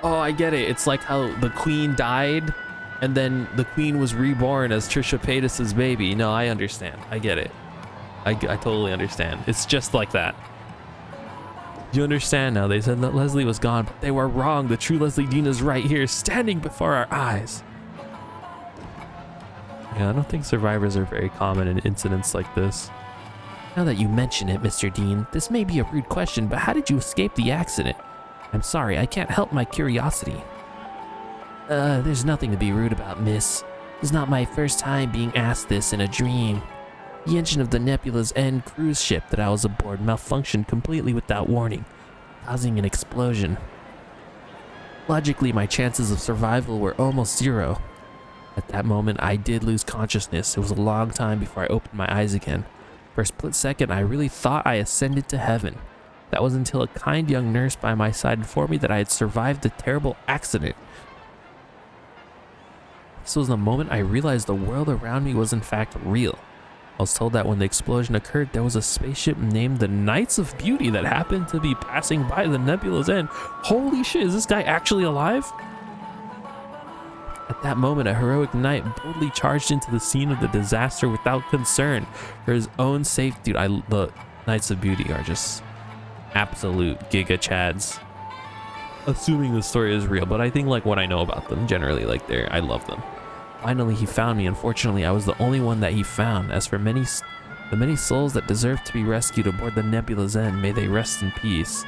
Oh, I get it. It's like how the queen died and then the queen was reborn as Trisha Paytas's baby. No, I understand. I get it. I totally understand. It's just like that. You understand now. They said that Leslie was gone, but they were wrong. The true Leslie Dean is right here, standing before our eyes. Yeah, I don't think survivors are very common in incidents like this. Now that you mention it, Mr. Dean, this may be a rude question, but how did you escape the accident? I'm sorry, I can't help my curiosity. There's nothing to be rude about, miss. It's not my first time being asked this in a dream. The engine of the Nebula's End cruise ship that I was aboard malfunctioned completely without warning, causing an explosion. Logically, my chances of survival were almost zero. At that moment, I did lose consciousness. It was a long time before I opened my eyes again. For a split second, I really thought I ascended to heaven. That was until a kind young nurse by my side informed me that I had survived the terrible accident. This was the moment I realized the world around me was in fact real. I was told that when the explosion occurred, there was a spaceship named the Knights of Beauty that happened to be passing by the Nebula's End. Holy shit, is this guy actually alive? At that moment, a heroic knight boldly charged into the scene of the disaster without concern for his own safety. Dude, the Knights of Beauty are just absolute giga chads. Assuming the story is real, but I think like what I know about them generally, like I love them. Finally, he found me. Unfortunately, I was the only one that he found. As for the many souls that deserve to be rescued aboard the Nebula's End, may they rest in peace.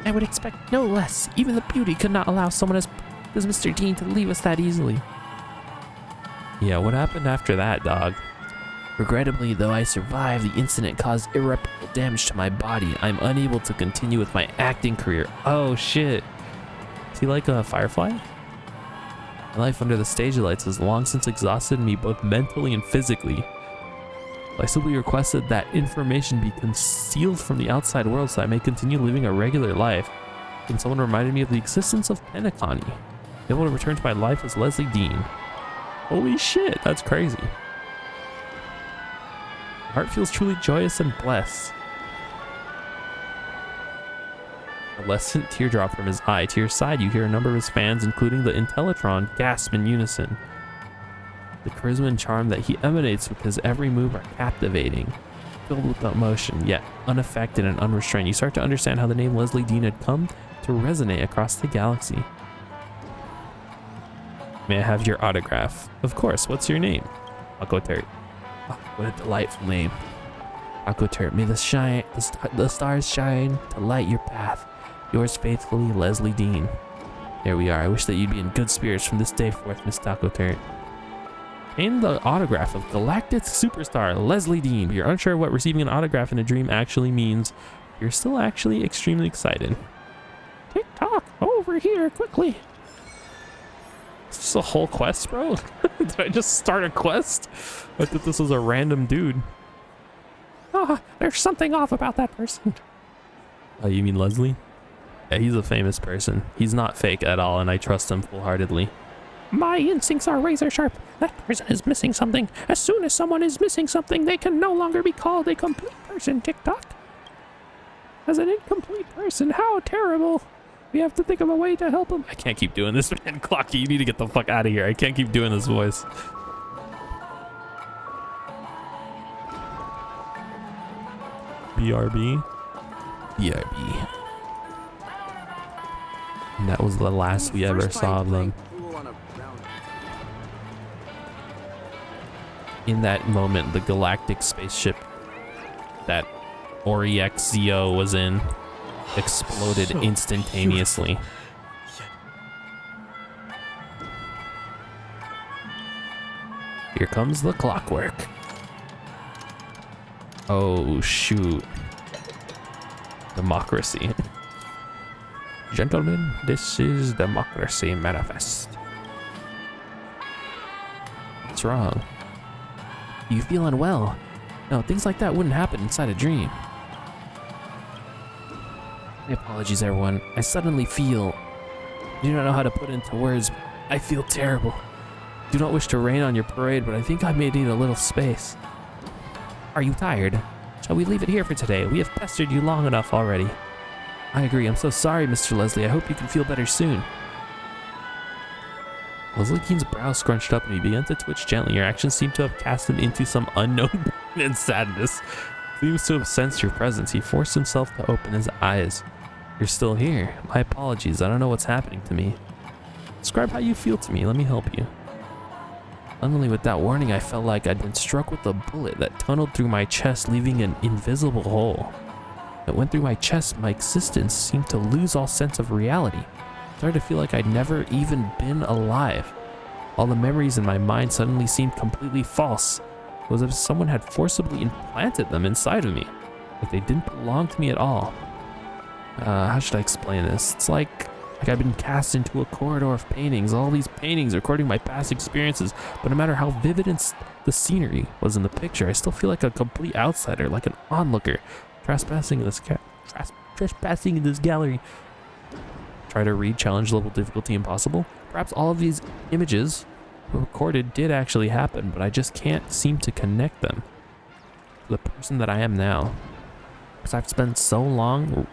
I would expect no less. Even the Beauty could not allow someone as Mr. Dean to leave us that easily. Yeah, what happened after that, dog? Regrettably, though I survived, the incident caused irreparable damage to my body. I'm unable to continue with my acting career. Oh shit. Is he like a Firefly? My life under the stage lights has long since exhausted me both mentally and physically. I simply requested that information be concealed from the outside world so I may continue living a regular life. And someone reminded me of the existence of Penacony, able to return to my life as Leslie Dean. Holy shit, that's crazy. My heart feels truly joyous and blessed. A lescent teardrop from his eye. To your side, you hear a number of his fans, including the Intellatron, gasp in unison. The charisma and charm that he emanates with his every move are captivating. Filled with emotion, yet unaffected and unrestrained, you start to understand how the name Leslie Dean had come to resonate across the galaxy. May I have your autograph? Of course, what's your name? Akotert. Oh, what a delightful name. Akotert, may the stars shine to light your path. Yours faithfully, Leslie Dean. There we are. I wish that you'd be in good spirits from this day forth, Miss Akotert. And the autograph of Galactic superstar Leslie Dean. If you're unsure of what receiving an autograph in a dream actually means, you're still actually extremely excited. Tick-tock, over here, quickly. Is this a whole quest, bro? Did I just start a quest? I thought this was a random dude. Ah, there's something off about that person. Oh, you mean Leslie? Yeah, he's a famous person. He's not fake at all, and I trust him full-heartedly. My instincts are razor sharp. That person is missing something. As soon as someone is missing something, they can no longer be called a complete person, TikTok. As an incomplete person, how terrible. We have to think of a way to help him. I can't keep doing this, man. Clocky, you need to get the fuck out of here. I can't keep doing this voice. BRB. BRB. And that was the last we ever saw of them. In that moment, the galactic spaceship that Ori-XZO was in exploded instantaneously. Here comes the clockwork. Oh, shoot. Democracy. Gentlemen, this is Democracy Manifest. What's wrong? You feel unwell? No, things like that wouldn't happen inside a dream. My apologies, everyone. I suddenly feel... I do not know how to put into words. I feel terrible. I do not wish to rain on your parade, but I think I may need a little space. Are you tired? Shall we leave it here for today? We have pestered you long enough already. I agree. I'm so sorry, Mr. Leslie. I hope you can feel better soon. Leslie Dean's brow scrunched up and he began to twitch gently. Your actions seem to have cast him into some unknown pain and sadness. He seems to have sensed your presence. He forced himself to open his eyes. You're still here. My apologies. I don't know what's happening to me. Describe how you feel to me. Let me help you. Suddenly, without warning, I felt like I'd been struck with a bullet that tunneled through my chest, leaving an invisible hole. It went through my chest. My existence seemed to lose all sense of reality. I started to feel like I'd never even been alive. All the memories in my mind suddenly seemed completely false. It was as if someone had forcibly implanted them inside of me. Like they didn't belong to me at all. How should I explain this? It's like I've been cast into a corridor of paintings. All these paintings recording my past experiences. But no matter how vivid the scenery was in the picture, I still feel like a complete outsider, like an onlooker, trespassing in this gallery. Try to read challenge level difficulty impossible. Perhaps all of these images recorded did actually happen, but I just can't seem to connect them to the person that I am now. Because I've spent so long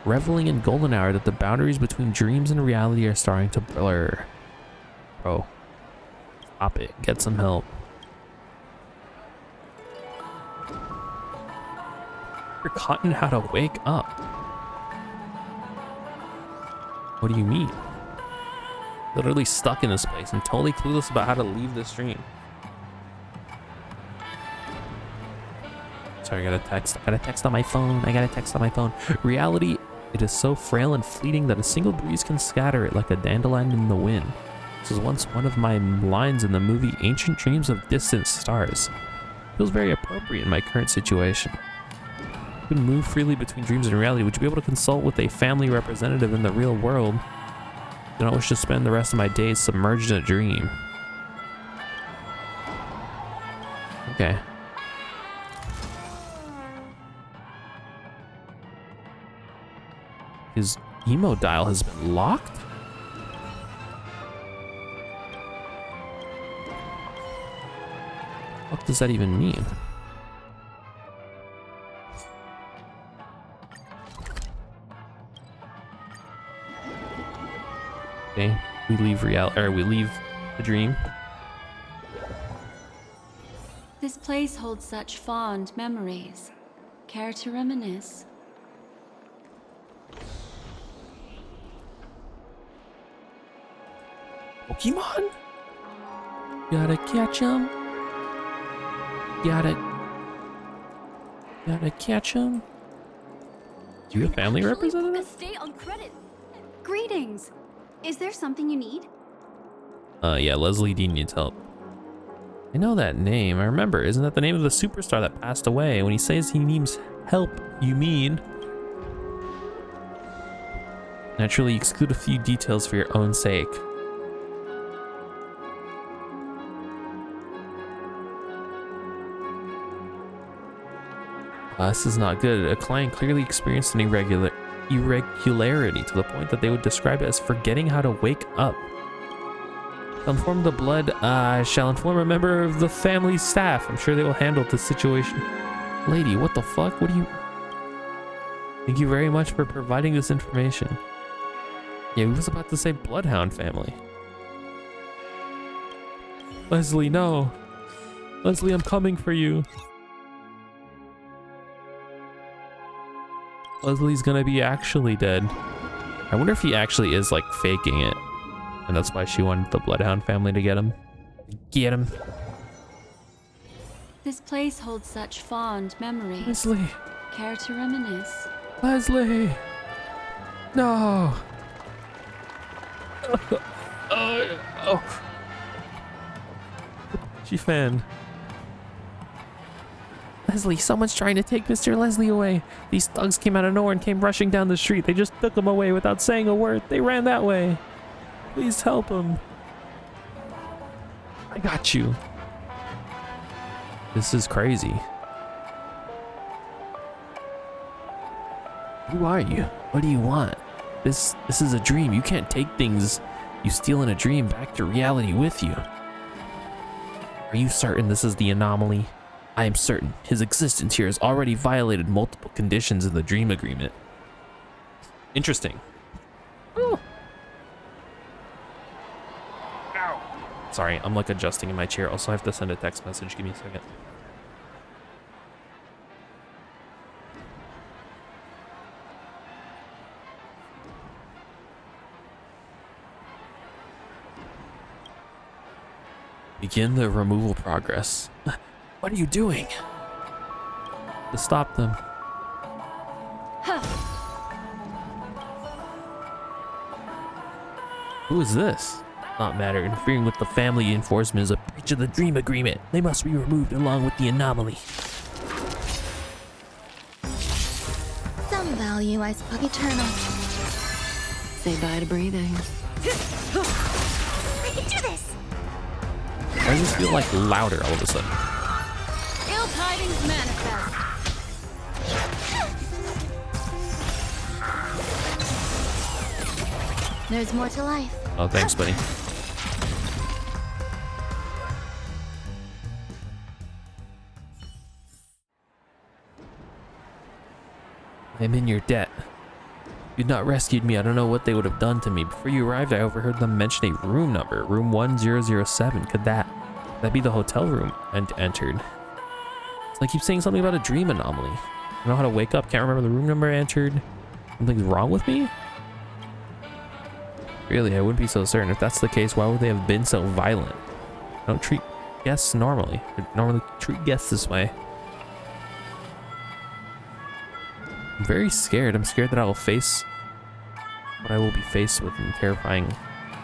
reveling in golden hour that the boundaries between dreams and reality are starting to blur. Bro, stop it. Get some help. Forgotten how to wake up. What do you mean? Literally stuck in this place and totally clueless about how to leave this dream. Sorry, I got a text. I got a text on my phone. Reality, it is so frail and fleeting that a single breeze can scatter it like a dandelion in the wind. This was once one of my lines in the movie Ancient Dreams of Distant Stars. Feels very appropriate in my current situation. I can move freely between dreams and reality. Would you be able to consult with a family representative in the real world? I don't wish to spend the rest of my days submerged in a dream. Okay. His emo dial has been locked? What does that even mean? Okay, we leave we leave the dream. This place holds such fond memories. Care to reminisce? Pokemon? Gotta catch 'em. Gotta catch 'em. You a family representative? Stay on credit. Greetings. Is there something you need? Yeah, Leslie Dean needs help. I know that name. I remember. Isn't that the name of the superstar that passed away? When he says he needs help, you mean? Naturally, exclude a few details for your own sake. This is not good. A client clearly experienced an irregularity to the point that they would describe it as forgetting how to wake up. Shall inform the blood. Shall inform a member of the family staff. I'm sure they will handle this situation. Lady, what the fuck? What do you... Thank you very much for providing this information. Yeah, he was about to say Bloodhound family. Leslie, no. Leslie, I'm coming for you. Leslie's gonna be actually dead. I wonder if he actually is like faking it. And that's why she wanted the Bloodhound family to get him. Get him. This place holds such fond memories. Leslie. Care to reminisce? Leslie. No. Oh. She fanned. Leslie, someone's trying to take Mr. Leslie away. These thugs came out of nowhere and came rushing down the street. They just took him away without saying a word. They ran that way. Please help him. I got you. This is crazy. Who are you? What do you want? This is a dream. You can't take things you steal in a dream back to reality with you. Are you certain this is the anomaly? I am certain his existence here has already violated multiple conditions in the dream agreement. Interesting. Oh. Ow. Sorry, I'm like adjusting in my chair. Also, I have to send a text message. Give me a second. Begin the removal progress. What are you doing? To stop them. Who is this? Not matter. Interfering with the family enforcement is a breach of the dream agreement. They must be removed along with the anomaly. Some value, I suppose. Eternal. Say bye to breathing. I can do this! Why does this feel like louder all of a sudden? Ill tidings manifest. There's more to life. Oh, thanks, buddy. I'm in your debt. If you'd not rescued me, I don't know what they would have done to me. Before you arrived, I overheard them mention a room number, room 1007. Could that be the hotel room I entered? It's like keep saying something about a dream anomaly. I don't know how to wake up, can't remember the room number I entered. Something's wrong with me? Really, I wouldn't be so certain. If that's the case, why would they have been so violent? I don't treat guests normally. I normally treat guests this way. I'm very scared. I'm scared that I will face what I will be faced with in terrifying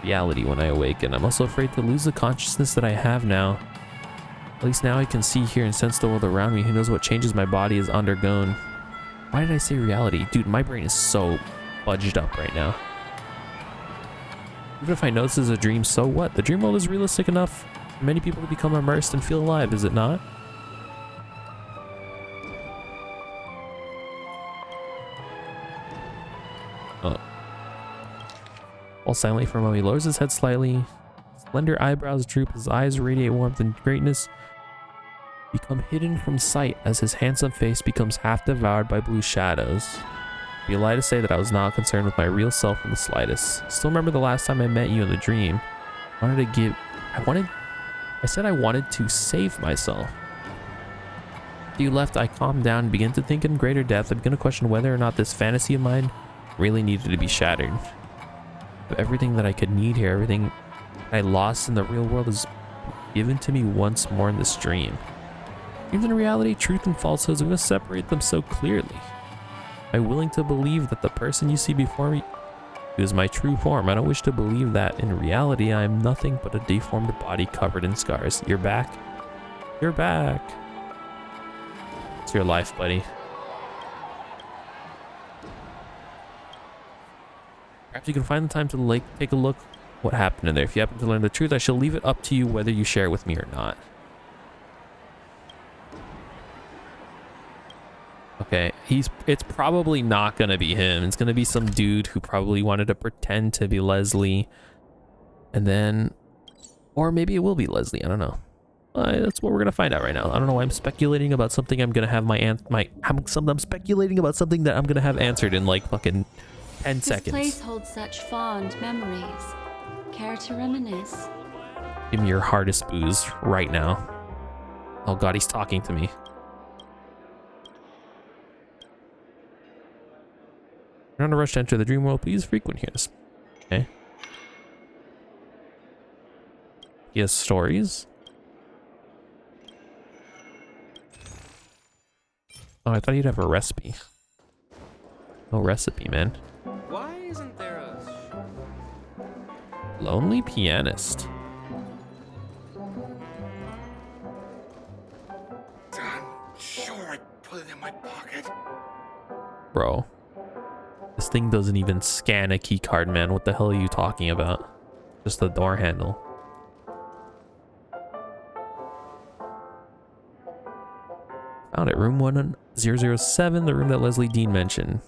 reality when I awaken. I'm also afraid to lose the consciousness that I have now. At least now I can see, hear, and sense the world around me. Who knows what changes my body has undergone? Why did I say reality? Dude, my brain is so fudged up right now. Even if I know this is a dream, so what? The dream world is realistic enough for many people to become immersed and feel alive, is it not? While silently for a moment, he lowers his head slightly. Slender eyebrows droop, his eyes radiate warmth and greatness. Become hidden from sight as his handsome face becomes half devoured by blue shadows. It'd be a lie to say that I was not concerned with my real self in the slightest. I still remember the last time I met you in the dream. I said I wanted to save myself. After you left, I calmed down and began to think in greater depth. I began to question whether or not this fantasy of mine really needed to be shattered. But everything that I could need here, everything I lost in the real world is given to me once more in this dream. Even in reality, truth and falsehoods, I'm going to separate them so clearly. Am I willing to believe that the person you see before me is my true form? I don't wish to believe that in reality I am nothing but a deformed body covered in scars. You're back. You're back. It's your life, buddy. Perhaps you can find the time to take a look what happened in there. If you happen to learn the truth, I shall leave it up to you whether you share it with me or not. Okay, it's probably not gonna be him. It's gonna be some dude who probably wanted to pretend to be Leslie, and then, or maybe it will be Leslie. I don't know. That's what we're gonna find out right now. I don't know why I'm speculating about something I'm gonna have I'm speculating about something that I'm gonna have answered in like fucking 10 seconds. This place holds such fond memories. Care to reminisce? Give me your hardest booze right now. Oh god, he's talking to me. You're on a rush to enter the dream world. Please frequent here. Okay. He has stories. Oh, I thought he'd have a recipe. No recipe, man. Why isn't there a... Lonely pianist. I'm sure I put it in my pocket. Bro. This thing doesn't even scan a key card, man. What the hell are you talking about? Just the door handle. Found it. Room 1007, the room that Leslie Dean mentioned.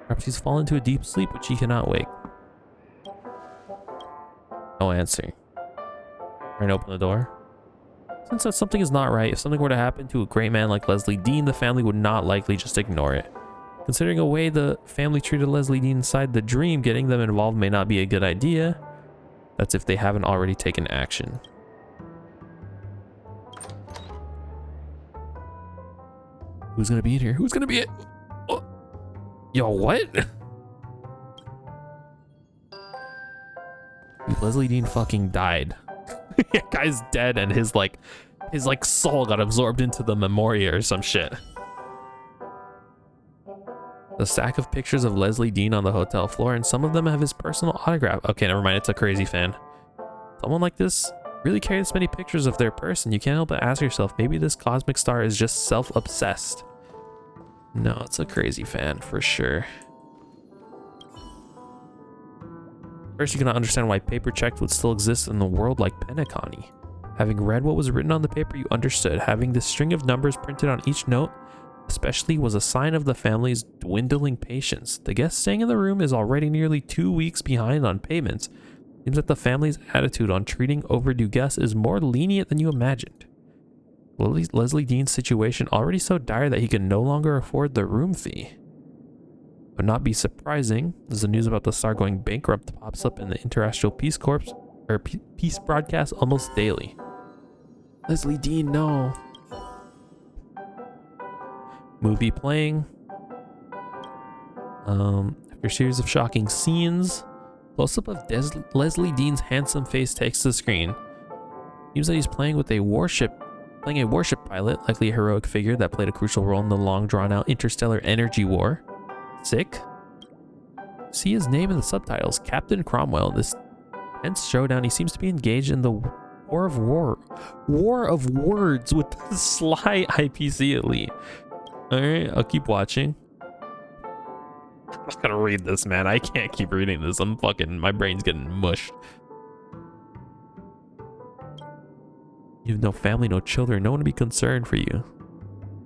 Perhaps he's fallen into a deep sleep which he cannot wake. No answer. Trying to open the door. Since that something is not right, if something were to happen to a great man like Leslie Dean, the family would not likely just ignore it. Considering the way the family treated Leslie Dean inside the dream, getting them involved may not be a good idea. That's if they haven't already taken action. Who's gonna be in here? Who's gonna be it? Oh. Yo, what? Dude, Leslie Dean fucking died. Yeah, guy's dead and his soul got absorbed into the memoria or some shit. A stack of pictures of Leslie Dean on the hotel floor, and some of them have his personal autograph. Okay, never mind. It's a crazy fan. Someone like this really carry this many pictures of their person. You can't help but ask yourself, maybe this cosmic star is just self-obsessed. No, it's a crazy fan for sure. First, you cannot understand why paper checks would still exist in the world like Penacony. Having read what was written on the paper, you understood. Having this string of numbers printed on each note especially was a sign of the family's dwindling patience. The guest staying in the room is already nearly 2 weeks behind on payments. Seems that the family's attitude on treating overdue guests is more lenient than you imagined. Leslie Dean's situation already so dire that he can no longer afford the room fee. Would not be surprising, as the news about the star going bankrupt pops up in the Interastral Peace Corps or Peace broadcast almost daily. Leslie Dean, no. Movie playing. After a series of shocking scenes, close-up of Leslie Dean's handsome face takes the screen. Seems that he's playing a warship pilot, likely a heroic figure that played a crucial role in the long drawn-out interstellar energy war. Sick. See his name in the subtitles, Captain Cromwell. This tense showdown, he seems to be engaged in the war of words with the sly IPC elite. Alright, I'll keep watching. I'm not gonna read this, man. I can't keep reading this. My brain's getting mushed. You have no family, no children, no one to be concerned for you.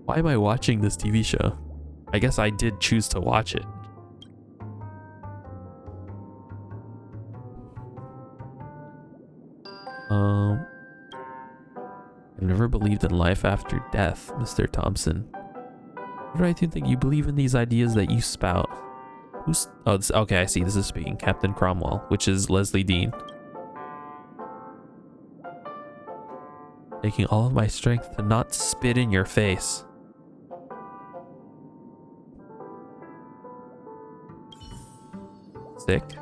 Why am I watching this TV show? I guess I did choose to watch it. I've never believed in life after death, Mr. Thompson. Why do I think you believe in these ideas that you spout? Okay, I see. This is speaking. Captain Cromwell, which is Leslie Dean. Taking all of my strength to not spit in your face. Sick. Is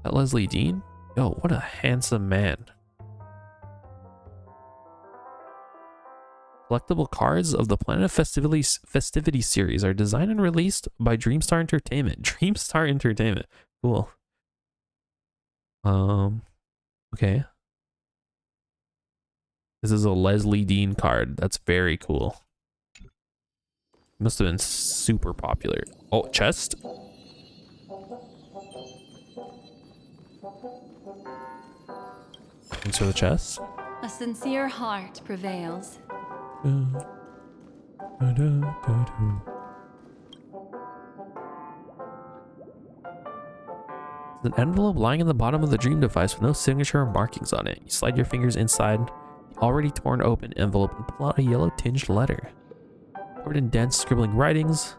that Leslie Dean? Yo, what a handsome man. Collectible cards of the Planet Festivity series are designed and released by Dreamstar Entertainment. Dreamstar Entertainment. Cool. Okay. This is a Leslie Dean card. That's very cool. Must have been super popular. Oh, chest? Thanks for the chest. A sincere heart prevails. There's an envelope lying in the bottom of the dream device with no signature or markings on it. You slide your fingers inside the already torn open envelope and pull out a yellow tinged letter. Covered in dense scribbling writings.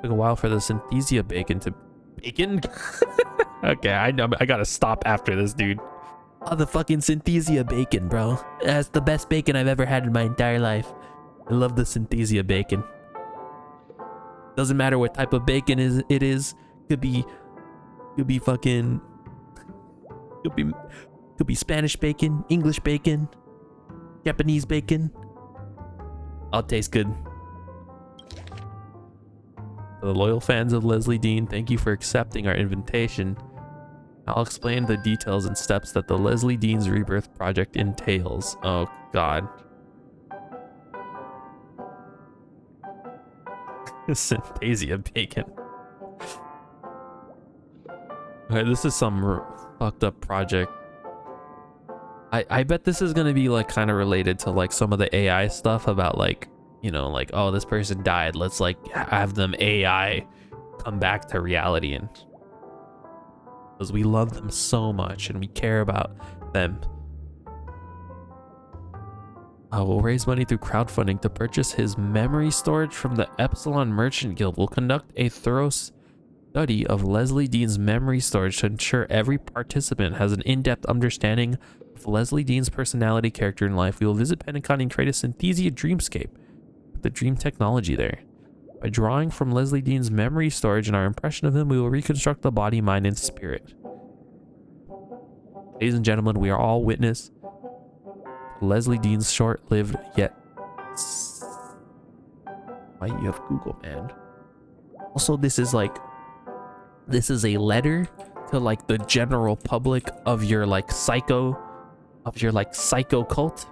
Took a while for the synthesia bacon to... Bacon? Okay, I gotta stop after this, dude. Oh, the fucking synthesia bacon, bro. That's the best bacon I've ever had in my entire life. I love the synthesia bacon. Doesn't matter what type of bacon it is. Could be fucking... Could be Spanish bacon, English bacon, Japanese bacon. All tastes good. To the loyal fans of Leslie Dean, thank you for accepting our invitation. I'll explain the details and steps that the Leslie Dean's Rebirth project entails. Oh, God. Synthesia bacon. Okay, this is some fucked up project. I bet this is gonna be like kind of related to like some of the AI stuff about like, you know, like, oh, this person died. Let's like have them AI come back to reality, and because we love them so much and we care about them. We'll raise money through crowdfunding to purchase his memory storage from the Epsilon Merchant Guild. We'll conduct a thorough study of Leslie Dean's memory storage to ensure every participant has an in-depth understanding of Leslie Dean's personality, character, and life. We will visit Penacony and create a Synthesia dreamscape with the dream technology there. By drawing from Leslie Dean's memory storage and our impression of him, we will reconstruct the body, mind, and spirit. Ladies and gentlemen, we are all witness to Leslie Dean's short-lived yet Why you have Google, man? Also, this is a letter to like the general public of your psycho cult.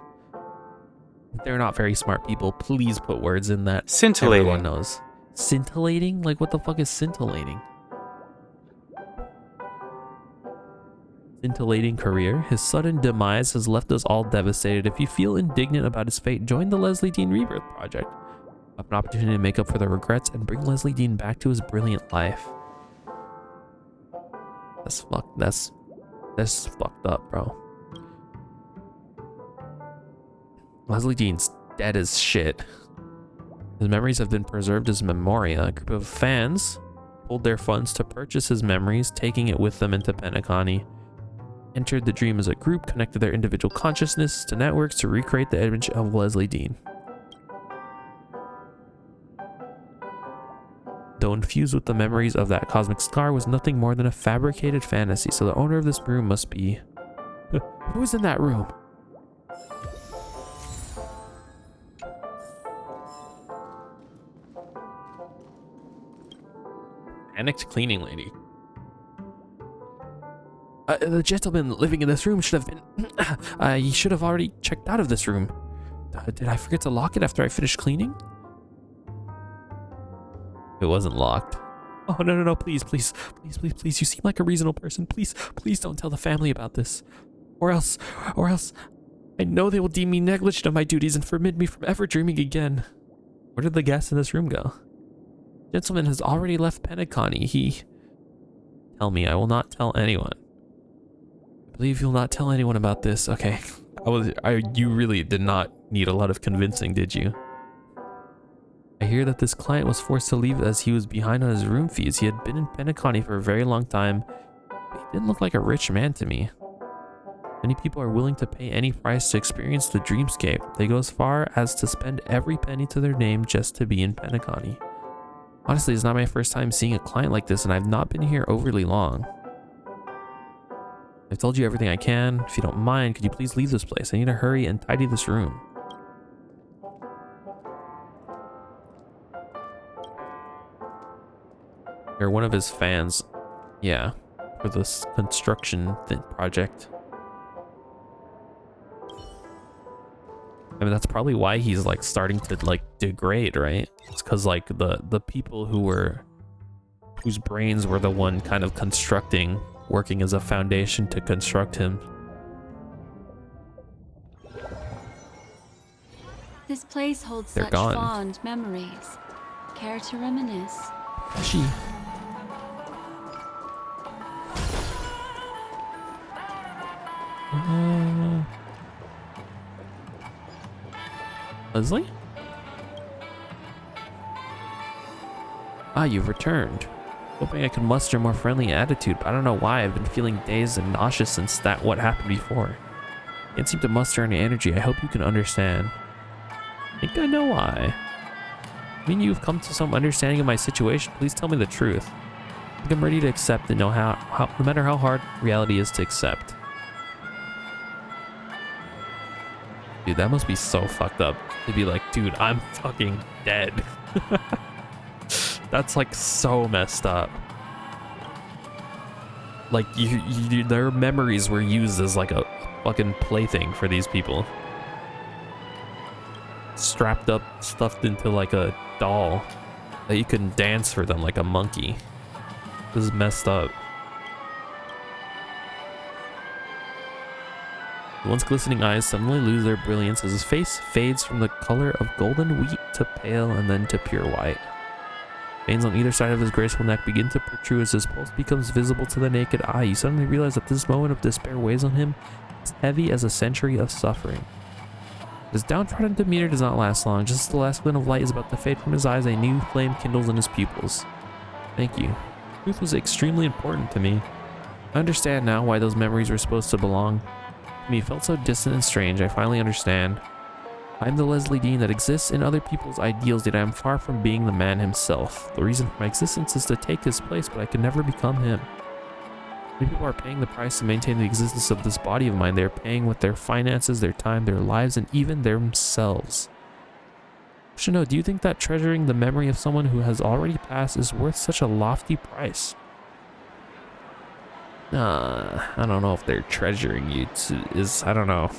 They're not very smart people. Please put words in that Scintillating. everyone knows. Scintillating? Like, what the fuck is scintillating? Scintillating career. His sudden demise has left us all devastated. If you feel indignant about his fate, join the Leslie Dean Rebirth Project. Have an opportunity to make up for the regrets and bring Leslie Dean back to his brilliant life. That's fucked up, bro. Leslie Dean's dead as shit. His memories have been preserved as memoria. A group of fans pulled their funds to purchase his memories, taking it with them into Penacony. Entered the dream as a group, connected their individual consciousness to networks to recreate the image of Leslie Dean. Though infused with the memories of that cosmic scar was nothing more than a fabricated fantasy, so the owner of this room must be... Who's in that room? Panicked cleaning lady. The gentleman living in this room should have been... he should have already checked out of this room. Did I forget to lock it after I finished cleaning? It wasn't locked. Oh, no, please. You seem like a reasonable person. Please don't tell the family about this. Or else, I know they will deem me negligent of my duties and forbid me from ever dreaming again. Where did the guest in this room go? Gentleman has already left Penacony. Tell me, I will not tell anyone. I believe you'll not tell anyone about this. Okay. You really did not need a lot of convincing, did you? I hear that this client was forced to leave as he was behind on his room fees. He had been in Penacony for a very long time. He didn't look like a rich man to me. Many people are willing to pay any price to experience the dreamscape. They go as far as to spend every penny to their name just to be in Penacony. Honestly, it's not my first time seeing a client like this, and I've not been here overly long. I've told you everything I can. If you don't mind, could you please leave this place? I need to hurry and tidy this room. You're one of his fans. Yeah, for this construction project. I mean, that's probably why he's like starting to like degrade, right? It's because like the people whose brains were the one kind of constructing, working as a foundation to construct him. This place holds They're such gone. fond memories. Care to reminisce? She. Leslie? Ah, you've returned. Hoping I could muster a more friendly attitude, but I don't know why I've been feeling dazed and nauseous since what happened before. Can't seem to muster any energy. I hope you can understand. I think I know why. I mean, you've come to some understanding of my situation. Please tell me the truth. I think I'm ready to accept and know how no matter how hard reality is to accept. Dude, that must be so fucked up to be like, dude, I'm fucking dead. That's like so messed up. Like their memories were used as like a fucking plaything for these people. Strapped up, stuffed into like a doll that you can dance for them like a monkey. This is messed up. The once glistening eyes suddenly lose their brilliance as his face fades from the color of golden wheat to pale and then to pure white. Veins on either side of his graceful neck begin to protrude as his pulse becomes visible to the naked eye. You suddenly realize that this moment of despair weighs on him as heavy as a century of suffering. His downtrodden demeanor does not last long. Just as the last glint of light is about to fade from his eyes, a new flame kindles in his pupils. Thank you. Truth was extremely important to me. I understand now why those memories were supposed to belong. To me, it felt so distant and strange. I finally understand. I am the Leslie Dean that exists in other people's ideals, yet I am far from being the man himself. The reason for my existence is to take his place, but I can never become him. Many people are paying the price to maintain the existence of this body of mine. They are paying with their finances, their time, their lives, and even themselves. Question: do you think that treasuring the memory of someone who has already passed is worth such a lofty price? I don't know if they're treasuring you I don't know.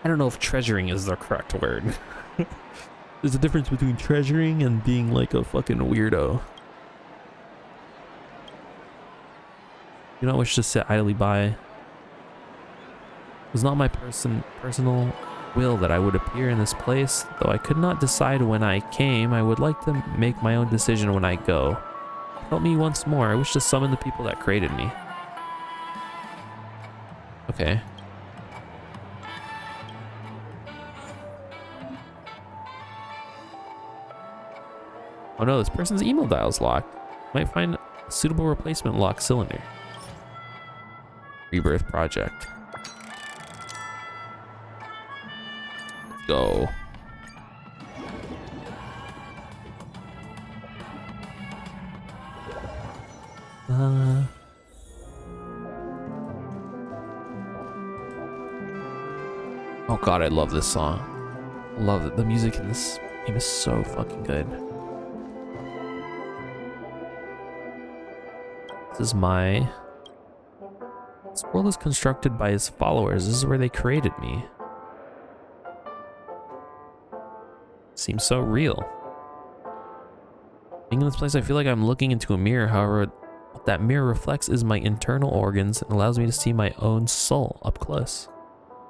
I don't know if treasuring is the correct word. There's a difference between treasuring and being like a fucking weirdo. You don't wish to sit idly by. It was not my personal will that I would appear in this place, though I could not decide when I came. I would like to make my own decision when I go. Help me once more. I wish to summon the people that created me. Okay. Oh no, this person's email dial's locked. Might find a suitable replacement lock cylinder. Rebirth project. Let's go. Oh god, I love this song. I love it. The music in this game is so fucking good. This world is constructed by his followers. This is where they created me. Seems so real. Being in this place, I feel like I'm looking into a mirror. However, what that mirror reflects is my internal organs and allows me to see my own soul up close.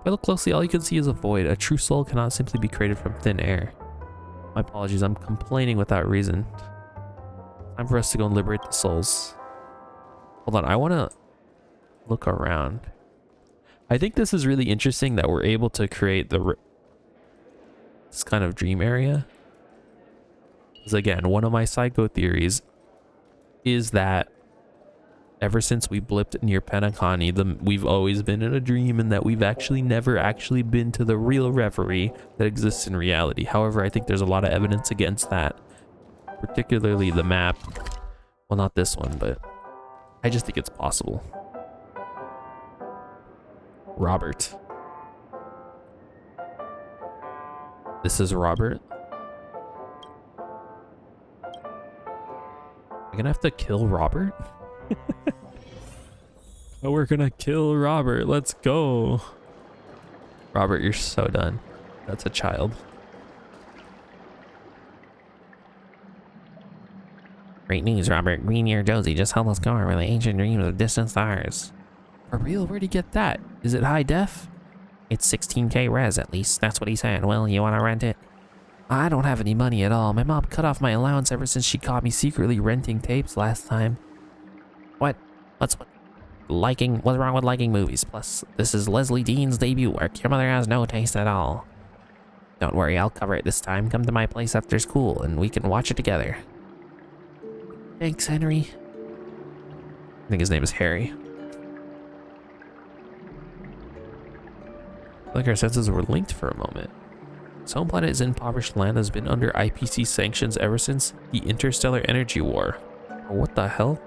If I look closely, all you can see is a void. A true soul cannot simply be created from thin air. My apologies, I'm complaining without reason. Time for us to go and liberate the souls. Hold on, I want to look around. I think this is really interesting that we're able to create this kind of dream area. Because again, one of my psycho theories is that ever since we blipped near Penacony, we've always been in a dream, and that we've actually never actually been to the real reverie that exists in reality. However, I think there's a lot of evidence against that, particularly the map. Well, not this one, but I just think it's possible. Robert. This is Robert. I'm gonna have to kill Robert? Oh, we're gonna kill Robert. Let's go. Robert, you're so done. That's a child. Great news, Robert. Green-eared Josie just held us going over the ancient dreams of distant stars. For real? Where'd he get that? Is it high def? It's 16K res at least. That's what he said. Well, you wanna rent it? I don't have any money at all. My mom cut off my allowance ever since she caught me secretly renting tapes last time. What? What's wrong with liking movies? Plus, this is Leslie Dean's debut work. Your mother has no taste at all. Don't worry, I'll cover it this time. Come to my place after school and we can watch it together. Thanks, Henry. I think his name is Harry. Like our senses were linked for a moment. This home planet is impoverished land has been under IPC sanctions ever since the Interstellar Energy War. Oh, what the hell?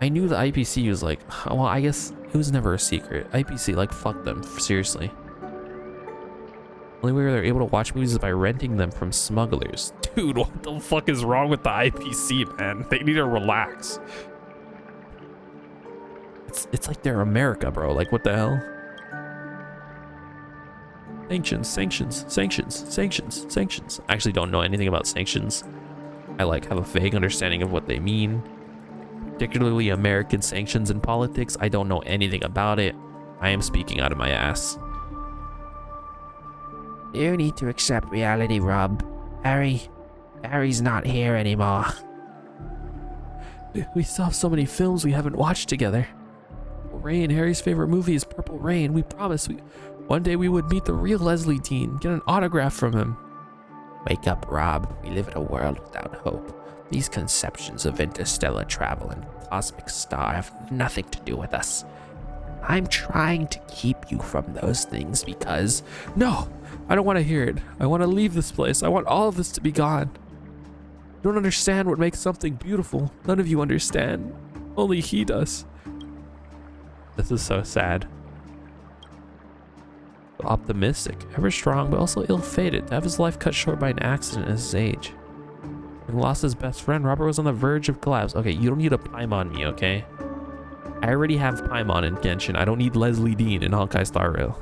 I knew the IPC was like, well, I guess it was never a secret. IPC, like, fuck them, seriously. Only way they're able to watch movies is by renting them from smugglers. Dude, what the fuck is wrong with the IPC, man? They need to relax. It's like they're America, bro. Like, what the hell? Sanctions. I actually don't know anything about sanctions. I have a vague understanding of what they mean. Particularly American sanctions in politics. I don't know anything about it. I am speaking out of my ass. You need to accept reality, Rob. Harry's not here anymore. We still have so many films we haven't watched together. Rain, Harry's favorite movie is Purple Rain. We promised one day we would meet the real Leslie Dean, get an autograph from him. Wake up, Rob. We live in a world without hope. These conceptions of interstellar travel and cosmic star have nothing to do with us. I'm trying to keep you from those things because... No! I don't want to hear it. I want to leave this place. I want all of this to be gone. You don't understand what makes something beautiful. None of you understand. Only he does. This is so sad. Optimistic, ever strong, but also ill-fated to have his life cut short by an accident at his age. Having lost his best friend, Robert was on the verge of collapse. Okay, you don't need a Paimon me, okay? I already have Paimon in Genshin. I don't need Leslie Dean in Honkai Star Rail.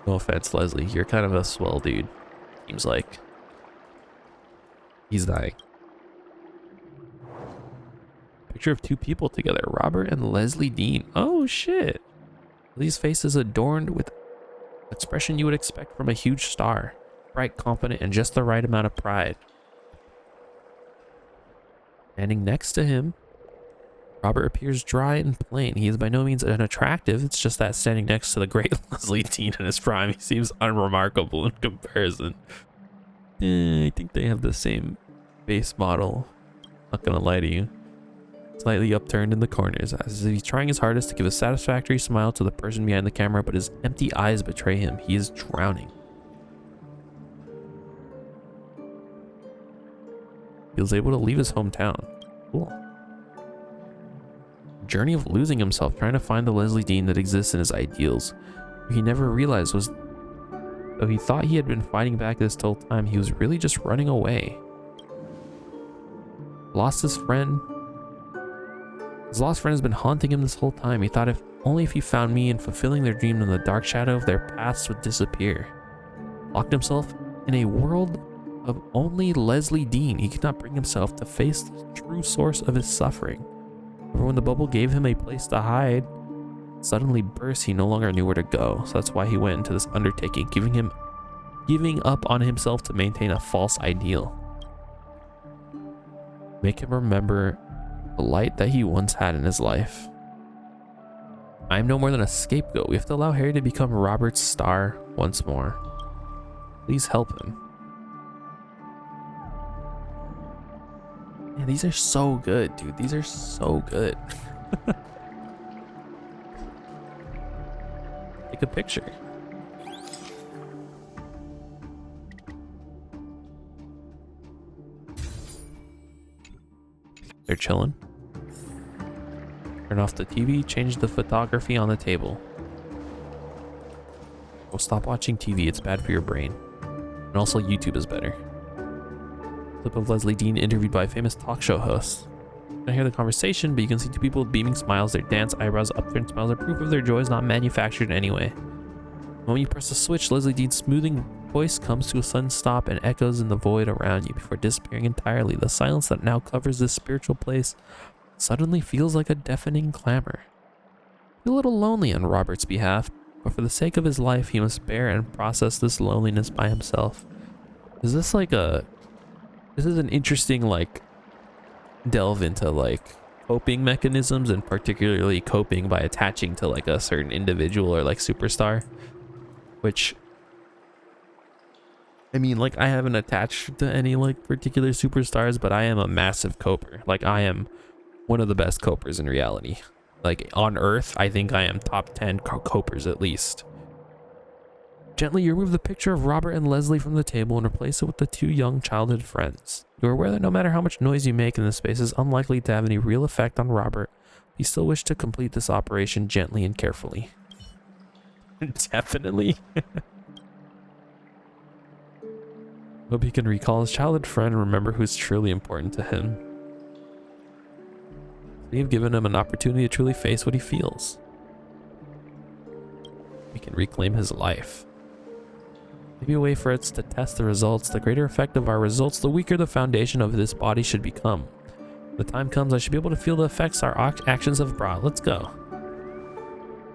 No offense, Leslie. You're kind of a swell dude. Seems like. He's dying. Picture of two people together, Robert and Leslie Dean. Oh shit. These faces adorned with expression you would expect from a huge star. Bright, confident, and just the right amount of pride. Standing next to him, Robert appears dry and plain. He is by no means unattractive. It's just that standing next to the great Leslie Dean in his prime, he seems unremarkable in comparison. I think they have the same base model. Not gonna lie to you. Slightly upturned in the corners, as if he's trying his hardest to give a satisfactory smile to the person behind the camera, but his empty eyes betray him. He is drowning. He was able to leave his hometown. Cool. Journey of losing himself, trying to find the Leslie Dean that exists in his ideals. What he never realized was, though he thought he had been fighting back this whole time, he was really just running away. Lost his friend. His lost friend has been haunting him this whole time. He thought if he found me and fulfilling their dream, in the dark shadow of their pasts would disappear. Locked himself in a world of only Leslie Dean. He could not bring himself to face the true source of his suffering. But when the bubble gave him a place to hide, suddenly burst, he no longer knew where to go. So that's why he went into this undertaking, giving up on himself to maintain a false ideal. Make him remember the light that he once had in his life. I am no more than a scapegoat. We have to allow Harry to become Robert's star once more. Please help him. Man, these are so good, dude. These are so good. Take a picture. They're chilling. Turn off the TV, change the photography on the table. Well, stop watching TV, it's bad for your brain. And also YouTube is better. Clip of Leslie Dean interviewed by a famous talk show host. You can hear the conversation, but you can see two people with beaming smiles. Their dance, eyebrows, upturned smiles are proof of their joy is not manufactured in any way. The moment you press the switch, Leslie Dean's smoothing voice comes to a sudden stop and echoes in the void around you before disappearing entirely. The silence that now covers this spiritual place suddenly feels like a deafening clamor. I feel a little lonely on Robert's behalf, but for the sake of his life, he must bear and process this loneliness by himself. Is this like a... This is an interesting, like, delve into, like, coping mechanisms, and particularly coping by attaching to, like, a certain individual or, like, superstar. Which, I mean, like, I haven't attached to any, like, particular superstars, but I am a massive coper. Like, I am one of the best copers in reality. Like, on Earth, I think I am top 10 copers at least. Gently, you remove the picture of Robert and Leslie from the table and replace it with the two young childhood friends. You are aware that no matter how much noise you make in this space is unlikely to have any real effect on Robert. You still wish to complete this operation gently and carefully. Definitely. Hope he can recall his childhood friend and remember who's truly important to him. You've given him an opportunity to truly face what he feels. We can reclaim his life. Maybe a way for us to test the results. The greater effect of our results, the weaker the foundation of this body should become. When the time comes, I should be able to feel the effects our actions have brought. Let's go.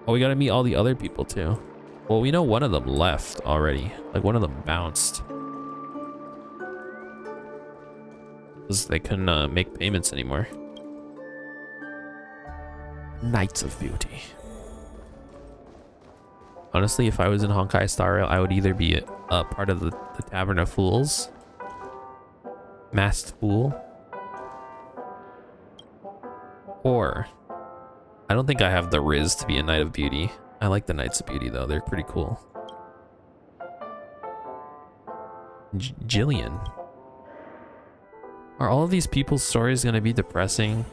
Oh, we gotta meet all the other people too. Well, we know one of them left already. Like, one of them bounced. Because they couldn't make payments anymore. Knights of Beauty. Honestly, if I was in Honkai Star Rail, I would either be a part of the Tavern of Fools, Masked Fool, or I don't think I have the Riz to be a Knight of Beauty. I like the Knights of Beauty though, they're pretty cool. Jillian. Are all of these people's stories going to be depressing?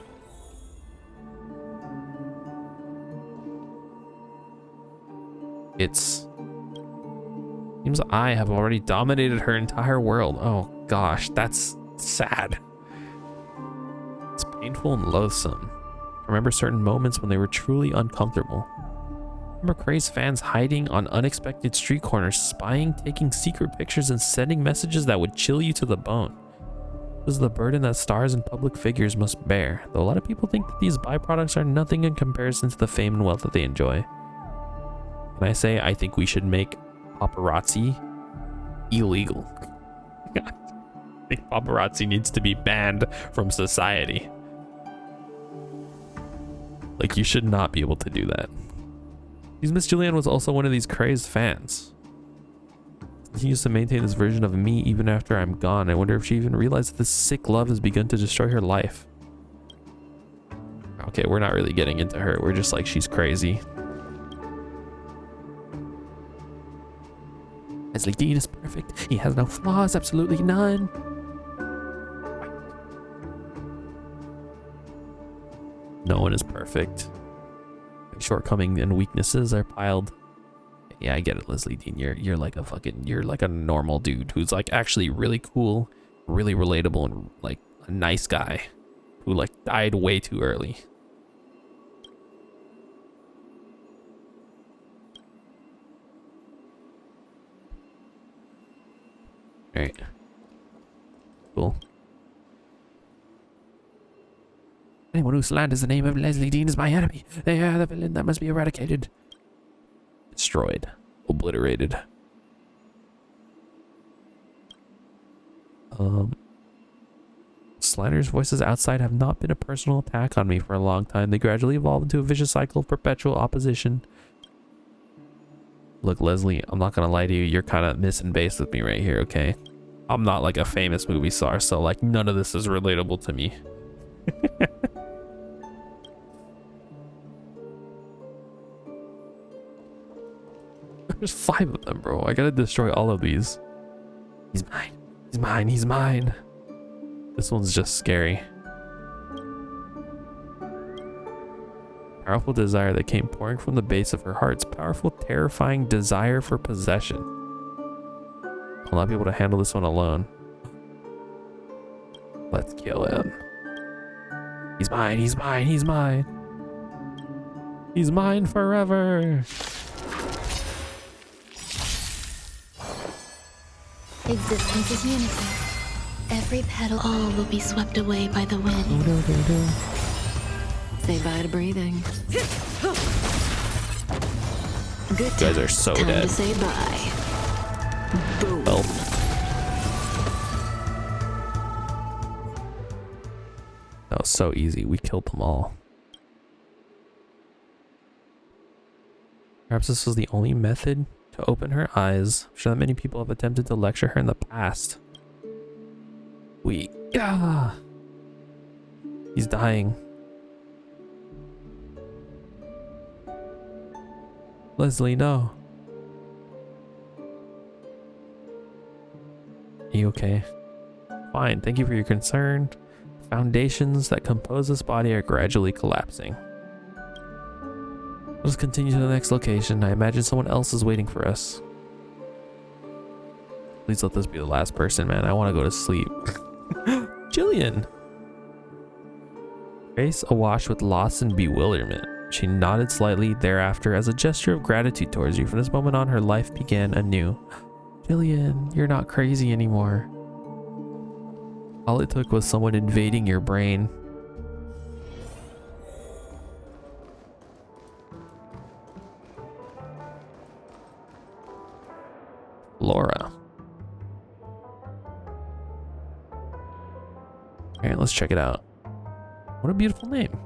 It's... Seems I have already dominated her entire world. Oh gosh, that's sad. It's painful and loathsome. I remember certain moments when they were truly uncomfortable. I remember crazed fans hiding on unexpected street corners, spying, taking secret pictures, and sending messages that would chill you to the bone. This is the burden that stars and public figures must bear, though a lot of people think that these byproducts are nothing in comparison to the fame and wealth that they enjoy. Can I say I think we should make paparazzi illegal? I think paparazzi needs to be banned from society. Like, you should not be able to do that. Because Miss Julianne was also one of these crazed fans. She continues to maintain this version of me even after I'm gone. I wonder if she even realized that this sick love has begun to destroy her life. Okay, we're not really getting into her. We're just like, she's crazy. Leslie Dean is perfect. He has no flaws, absolutely none. No one is perfect. Shortcomings and weaknesses are piled. Yeah, I get it, Leslie Dean. You're like a normal dude who's like actually really cool, really relatable, and like a nice guy who like died way too early. All right. Cool. Anyone who slanders the name of Leslie Dean is my enemy. They are the villain that must be eradicated. Destroyed. Obliterated. Slander's voices outside have not been a personal attack on me for a long time. They gradually evolve into a vicious cycle of perpetual opposition. Look, Leslie, I'm not gonna lie to you. You're kind of missing base with me right here, okay? I'm not like a famous movie star, so like none of this is relatable to me. There's 5 of them, bro. I gotta destroy all of these. He's mine. He's mine. He's mine. This one's just scary. Powerful desire that came pouring from the base of her heart's powerful, terrifying desire for possession. I'll not be able to handle this one alone. Let's kill him. He's mine. He's mine. He's mine. He's mine forever. Existence is unity. Every petal, all will be swept away by the wind. Say bye to breathing. Good You guys are so time dead. To say bye. Boom. Well. That was so easy. We killed them all. Perhaps this was the only method to open her eyes. I'm sure that many people have attempted to lecture her in the past. He's dying. Leslie, no. Are you okay? Fine, thank you for your concern. Foundations that compose this body are gradually collapsing. Let's continue to the next location. I imagine someone else is waiting for us. Please let this be the last person, man. I want to go to sleep. Jillian! Face awash with loss and bewilderment. She nodded slightly thereafter as a gesture of gratitude towards you. From this moment on, her life began anew. Jillian, you're not crazy anymore. All it took was someone invading your brain. Laura. Alright, let's check it out. What a beautiful name.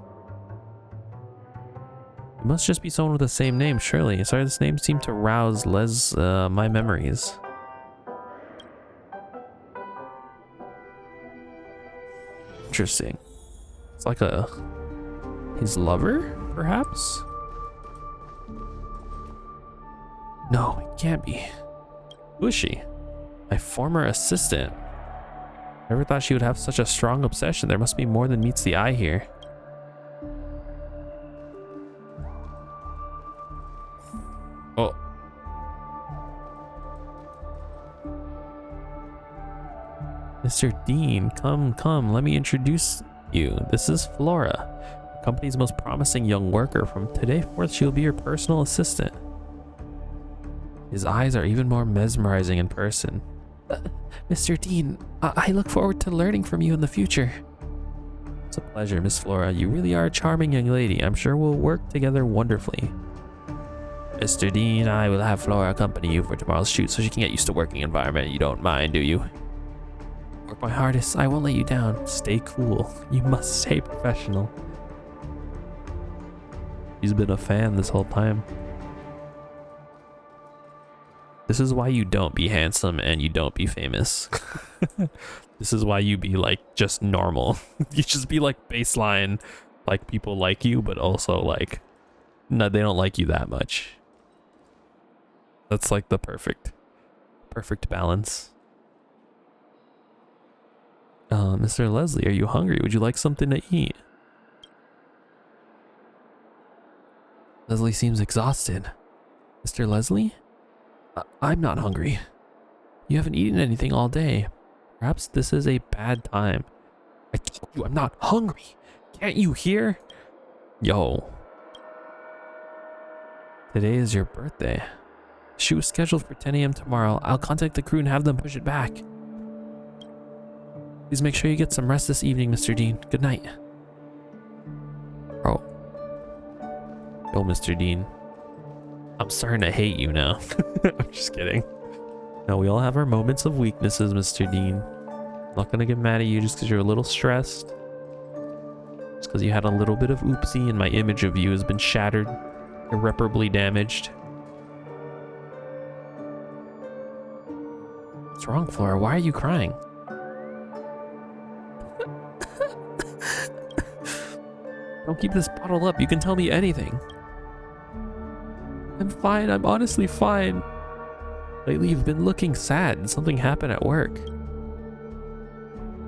It must just be someone with the same name, surely. Sorry, this name seemed to rouse my memories. Interesting. It's like his lover, perhaps? No, it can't be. Who is she? My former assistant. Never thought she would have such a strong obsession. There must be more than meets the eye here. Oh, Mr. Dean, come, let me introduce you. This is Flora, the company's most promising young worker. From today forth, she'll be your personal assistant. His eyes are even more mesmerizing in person. Mr. Dean, I look forward to learning from you in the future. It's a pleasure, Miss Flora. You really are a charming young lady. I'm sure we'll work together wonderfully. Mr. Dean, I will have Flora accompany you for tomorrow's shoot so she can get used to working environment. You don't mind, do you? Work my hardest. I won't let you down. Stay cool. You must stay professional. She's been a fan this whole time. This is why you don't be handsome and you don't be famous. This is why you be like just normal. You just be like baseline, like people like you, but also like, no, they don't like you that much. That's like the perfect balance. Mr. Leslie, are you hungry? Would you like something to eat? Leslie seems exhausted. Mr. Leslie? I'm not hungry. You haven't eaten anything all day. Perhaps this is a bad time. I told you I'm not hungry. Can't you hear? Yo. Today is your birthday. The shoot was scheduled for 10 a.m. tomorrow. I'll contact the crew and have them push it back. Please make sure you get some rest this evening, Mr. Dean. Good night. Oh. Yo, Mr. Dean. I'm starting to hate you now. I'm just kidding. No, we all have our moments of weaknesses, Mr. Dean. I'm not gonna get mad at you just because you're a little stressed. Just because you had a little bit of oopsie and my image of you has been shattered, irreparably damaged. What's wrong, Flora? Why are you crying? Don't keep this bottled up. You can tell me anything. I'm fine. I'm honestly fine. Lately, you've been looking sad and something happened at work.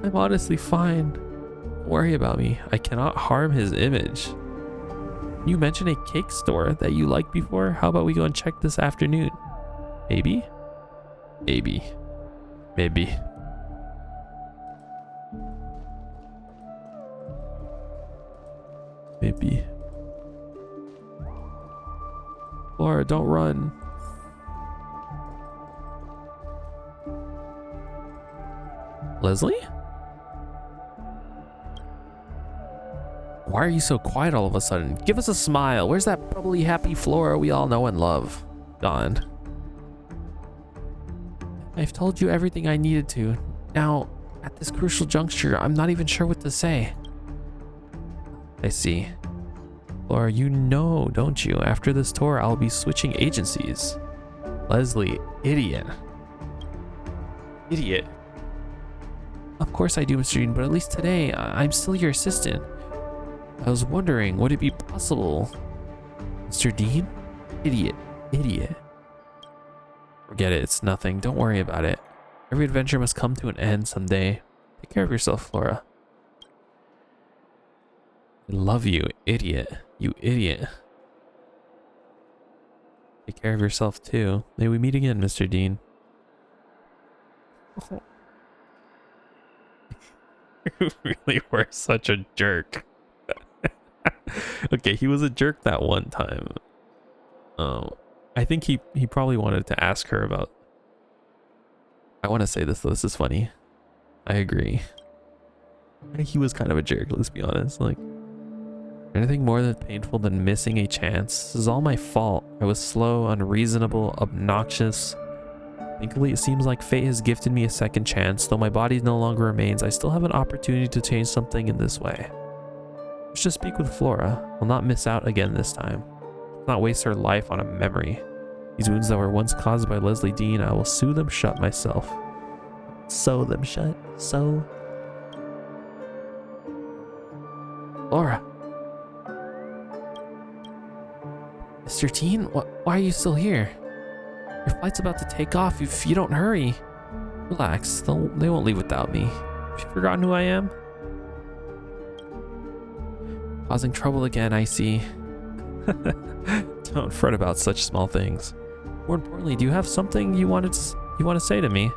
I'm honestly fine. Don't worry about me. I cannot harm his image. You mentioned a cake store that you liked before. How about we go and check this afternoon? Maybe? Maybe. Maybe. Maybe. Laura, don't run. Leslie? Why are you so quiet all of a sudden? Give us a smile. Where's that bubbly, happy Flora we all know and love? Gone. I've told you everything I needed to. Now, at this crucial juncture, I'm not even sure what to say. I see. Laura, you know, don't you? After this tour, I'll be switching agencies. Leslie, idiot. Idiot. Of course I do, Mr. Dean, but at least today, I'm still your assistant. I was wondering, would it be possible? Mr. Dean? Idiot. Idiot. Forget it, it's nothing. Don't worry about it. Every adventure must come to an end someday. Take care of yourself, Flora. I love you, idiot. You idiot. Take care of yourself too. May we meet again, Mr. Dean. Oh. You really were such a jerk. Okay, he was a jerk that one time. I think he probably wanted to ask her about... I want to say this though, this is funny. I agree. He was kind of a jerk, let's be honest. Like, anything more than painful than missing a chance. This is all my fault. I was slow, unreasonable, obnoxious. Thankfully, it seems like fate has gifted me a second chance. Though my body no longer remains, I still have an opportunity to change something in this way. Let's just speak with Flora. I'll not miss out again this time. Let's not waste her life on a memory. These wounds that were once caused by Leslie Dean, I will sew them shut myself. Sew them shut. Sew. Flora. Mr. Dean, why are you still here? Your flight's about to take off if you don't hurry. Relax, they won't leave without me. Have you forgotten who I am? Causing trouble again, I see. Don't fret about such small things. More importantly, do you have something you want to say to me?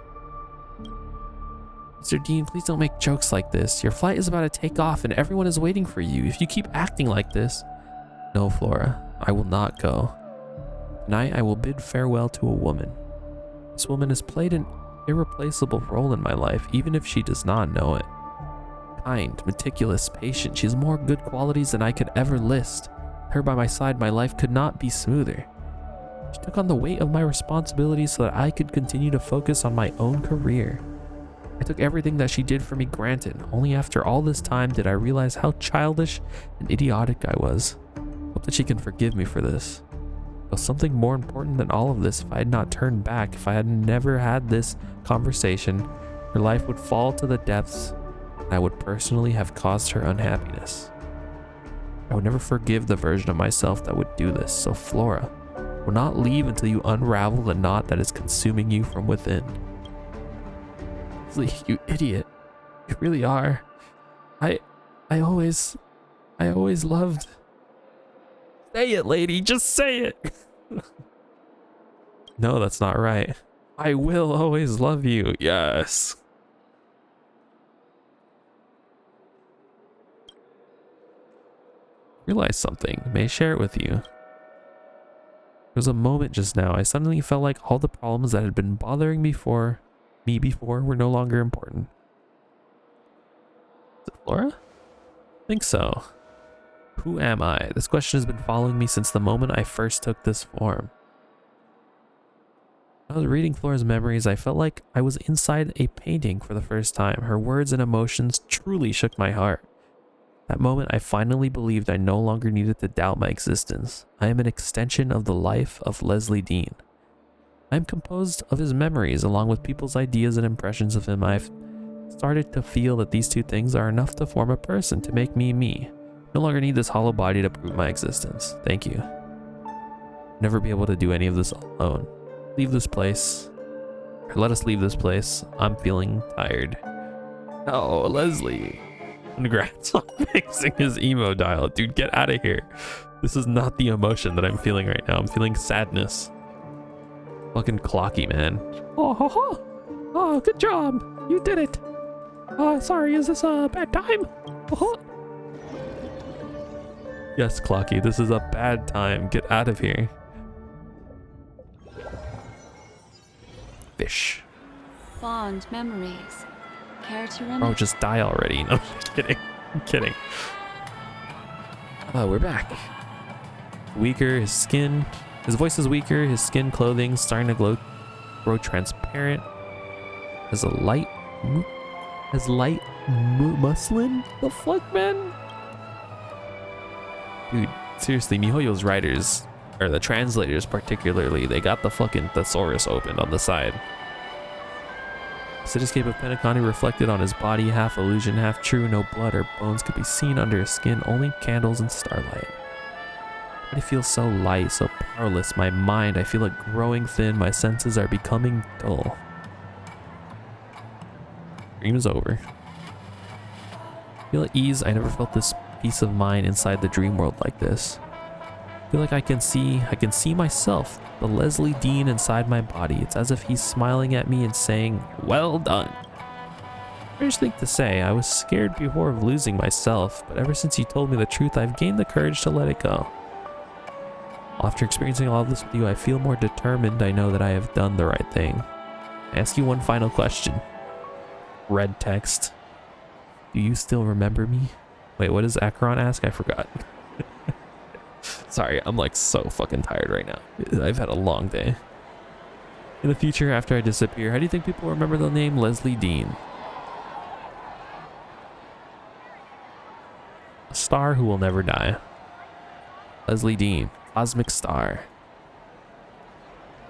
Mr. Dean, please don't make jokes like this. Your flight is about to take off and everyone is waiting for you. If you keep acting like this... No, Flora, I will not go. Tonight, I will bid farewell to a woman. This woman has played an irreplaceable role in my life, even if she does not know it. Kind, meticulous, patient, she has more good qualities than I could ever list. Her by my side, my life could not be smoother. She took on the weight of my responsibilities so that I could continue to focus on my own career. I took everything that she did for me granted. Only after all this time did I realize how childish and idiotic I was. Hope that she can forgive me for this. But something more important than all of this, if I had not turned back, if I had never had this conversation, her life would fall to the depths, and I would personally have caused her unhappiness. I would never forgive the version of myself that would do this, so Flora, will not leave until you unravel the knot that is consuming you from within. You idiot. You really are. I always loved... Say it, lady. Just say it. No, that's not right. I will always love you. Yes. Realize something. May I share it with you? There was a moment just now. I suddenly felt like all the problems that had been bothering me before were no longer important. Is it Flora? I think so. Who am I? This question has been following me since the moment I first took this form. When I was reading Flora's memories, I felt like I was inside a painting for the first time. Her words and emotions truly shook my heart. That moment, I finally believed I no longer needed to doubt my existence. I am an extension of the life of Leslie Dean. I am composed of his memories along with people's ideas and impressions of him. I've started to feel that these two things are enough to form a person, to make me me. No longer need this hollow body to prove my existence. Thank you. Never be able to do any of this alone. Leave this place. Or let us leave this place. I'm feeling tired. Oh, Leslie. Congrats on fixing his emo dial. Dude, get out of here. This is not the emotion that I'm feeling right now. I'm feeling sadness. Fucking Clocky, man. Oh, ho, ho. Oh, good job. You did it. Sorry, is this a bad time? Oh. Yes, Clocky, this is a bad time. Get out of here. Fish. Fond memories. Care to remember? Oh, just die already. No, I'm just kidding. I'm kidding. Oh, we're back. Weaker, his skin. His voice is weaker. His skin clothing starting to grow transparent. Has a light muslin? The fuck, man? Dude, seriously, MiHoYo's writers, or the translators particularly, they got the fucking thesaurus open on the side. Cityscape of Penacony reflected on his body, half illusion, half true. No blood or bones could be seen under his skin, only candles and starlight. I feel so light, so powerless. My mind, I feel it growing thin. My senses are becoming dull. Dream is over. I feel at ease. I never felt this peace of mind inside the dream world like this. I feel like I can see myself, the Leslie Dean inside my body. It's as if he's smiling at me and saying, well done. Strange thing to say, I was scared before of losing myself, but ever since you told me the truth, I've gained the courage to let it go. After experiencing all of this with you, I feel more determined. I know that I have done the right thing. I ask you one final question. Red text. Do you still remember me? Wait, what does Acheron ask? I forgot. Sorry, I'm like so fucking tired right now. I've had a long day. In the future, after I disappear, how do you think people remember the name Leslie Dean? A star who will never die. Leslie Dean, cosmic star.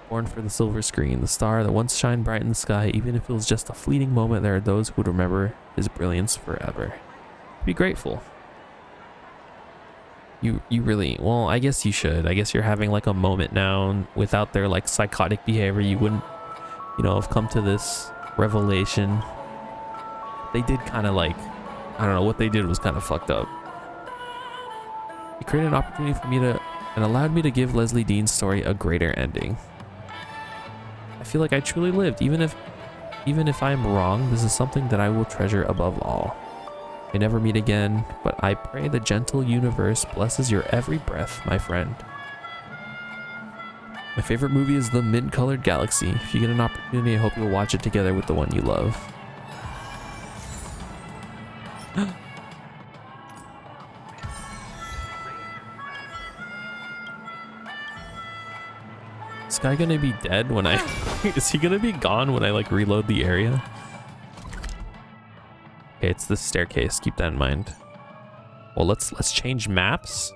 Born for the silver screen, the star that once shined bright in the sky. Even if it was just a fleeting moment, there are those who would remember his brilliance forever. Be grateful. You really, well, I guess you should. I guess you're having like a moment now. Without their like psychotic behavior, you wouldn't, you know, have come to this revelation. They did kind of like, I don't know, what they did was kind of fucked up. It created an opportunity for me to, and allowed me to give Leslie Dean's story a greater ending. I feel like I truly lived, even if Even if I'm wrong, this is something that I will treasure above all. We never meet again, but I pray the gentle universe blesses your every breath, my friend. My favorite movie is The Mint-Colored Galaxy. If you get an opportunity, I hope you'll watch it together with the one you love. Is this guy gonna be dead when I... Is he gonna be gone when I like reload the area? Okay, it's the staircase. Keep that in mind. Well, let's change maps,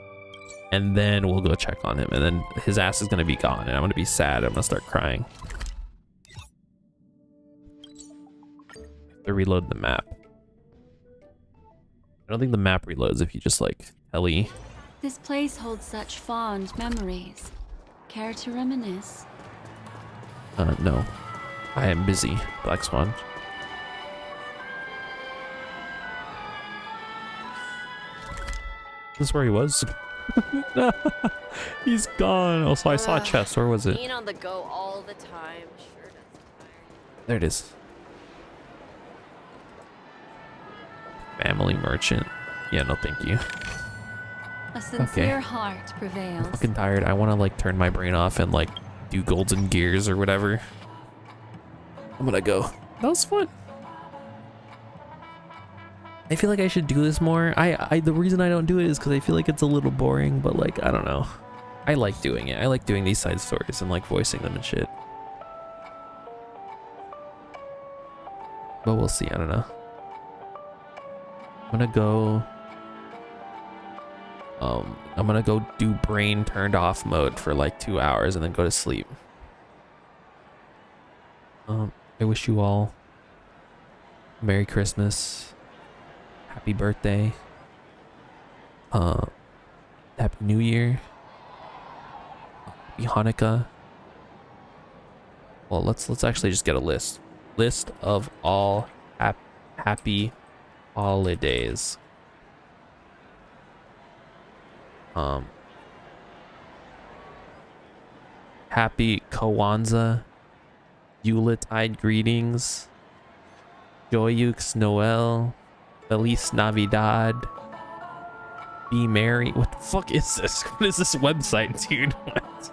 and then we'll go check on him. And then his ass is gonna be gone, and I'm gonna be sad. I'm gonna start crying. To reload the map. I don't think the map reloads if you just like Ellie. This place holds such fond memories. Care to reminisce? No. I am busy, Black Swan. Is this where he was? He's gone. Also, I saw a chest. Where was it? Being on the go all the time sure does tire. There it is. Family merchant. Yeah, no thank you. A sincere heart prevails. I'm fucking tired. I want to like turn my brain off and like do golden gears or whatever. I'm gonna go. That was fun. I feel like I should do this more. The reason I don't do it is because I feel like it's a little boring, but like, I don't know. I like doing it. I like doing these side stories and like voicing them and shit. But we'll see. I don't know. I'm gonna go do brain turned off mode for like 2 hours and then go to sleep. I wish you all Merry Christmas, Happy Birthday, Happy New Year, Happy Hanukkah. Well, let's actually just get a list of all happy holidays. Happy Kwanzaa, Yuletide greetings, Joyeux Noel, Feliz Navidad, Be Merry. What the fuck is this? What is this website, dude? What?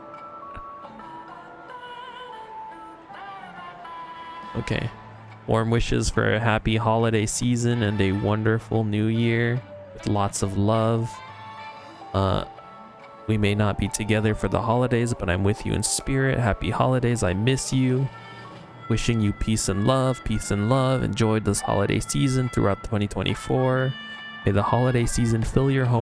Okay. Warm wishes for a happy holiday season and a wonderful new year with lots of love. We may not be together for the holidays, but I'm with you in spirit. Happy holidays. I miss you. Wishing you peace and love. Peace and love. Enjoyed this holiday season throughout 2024. May the holiday season fill your home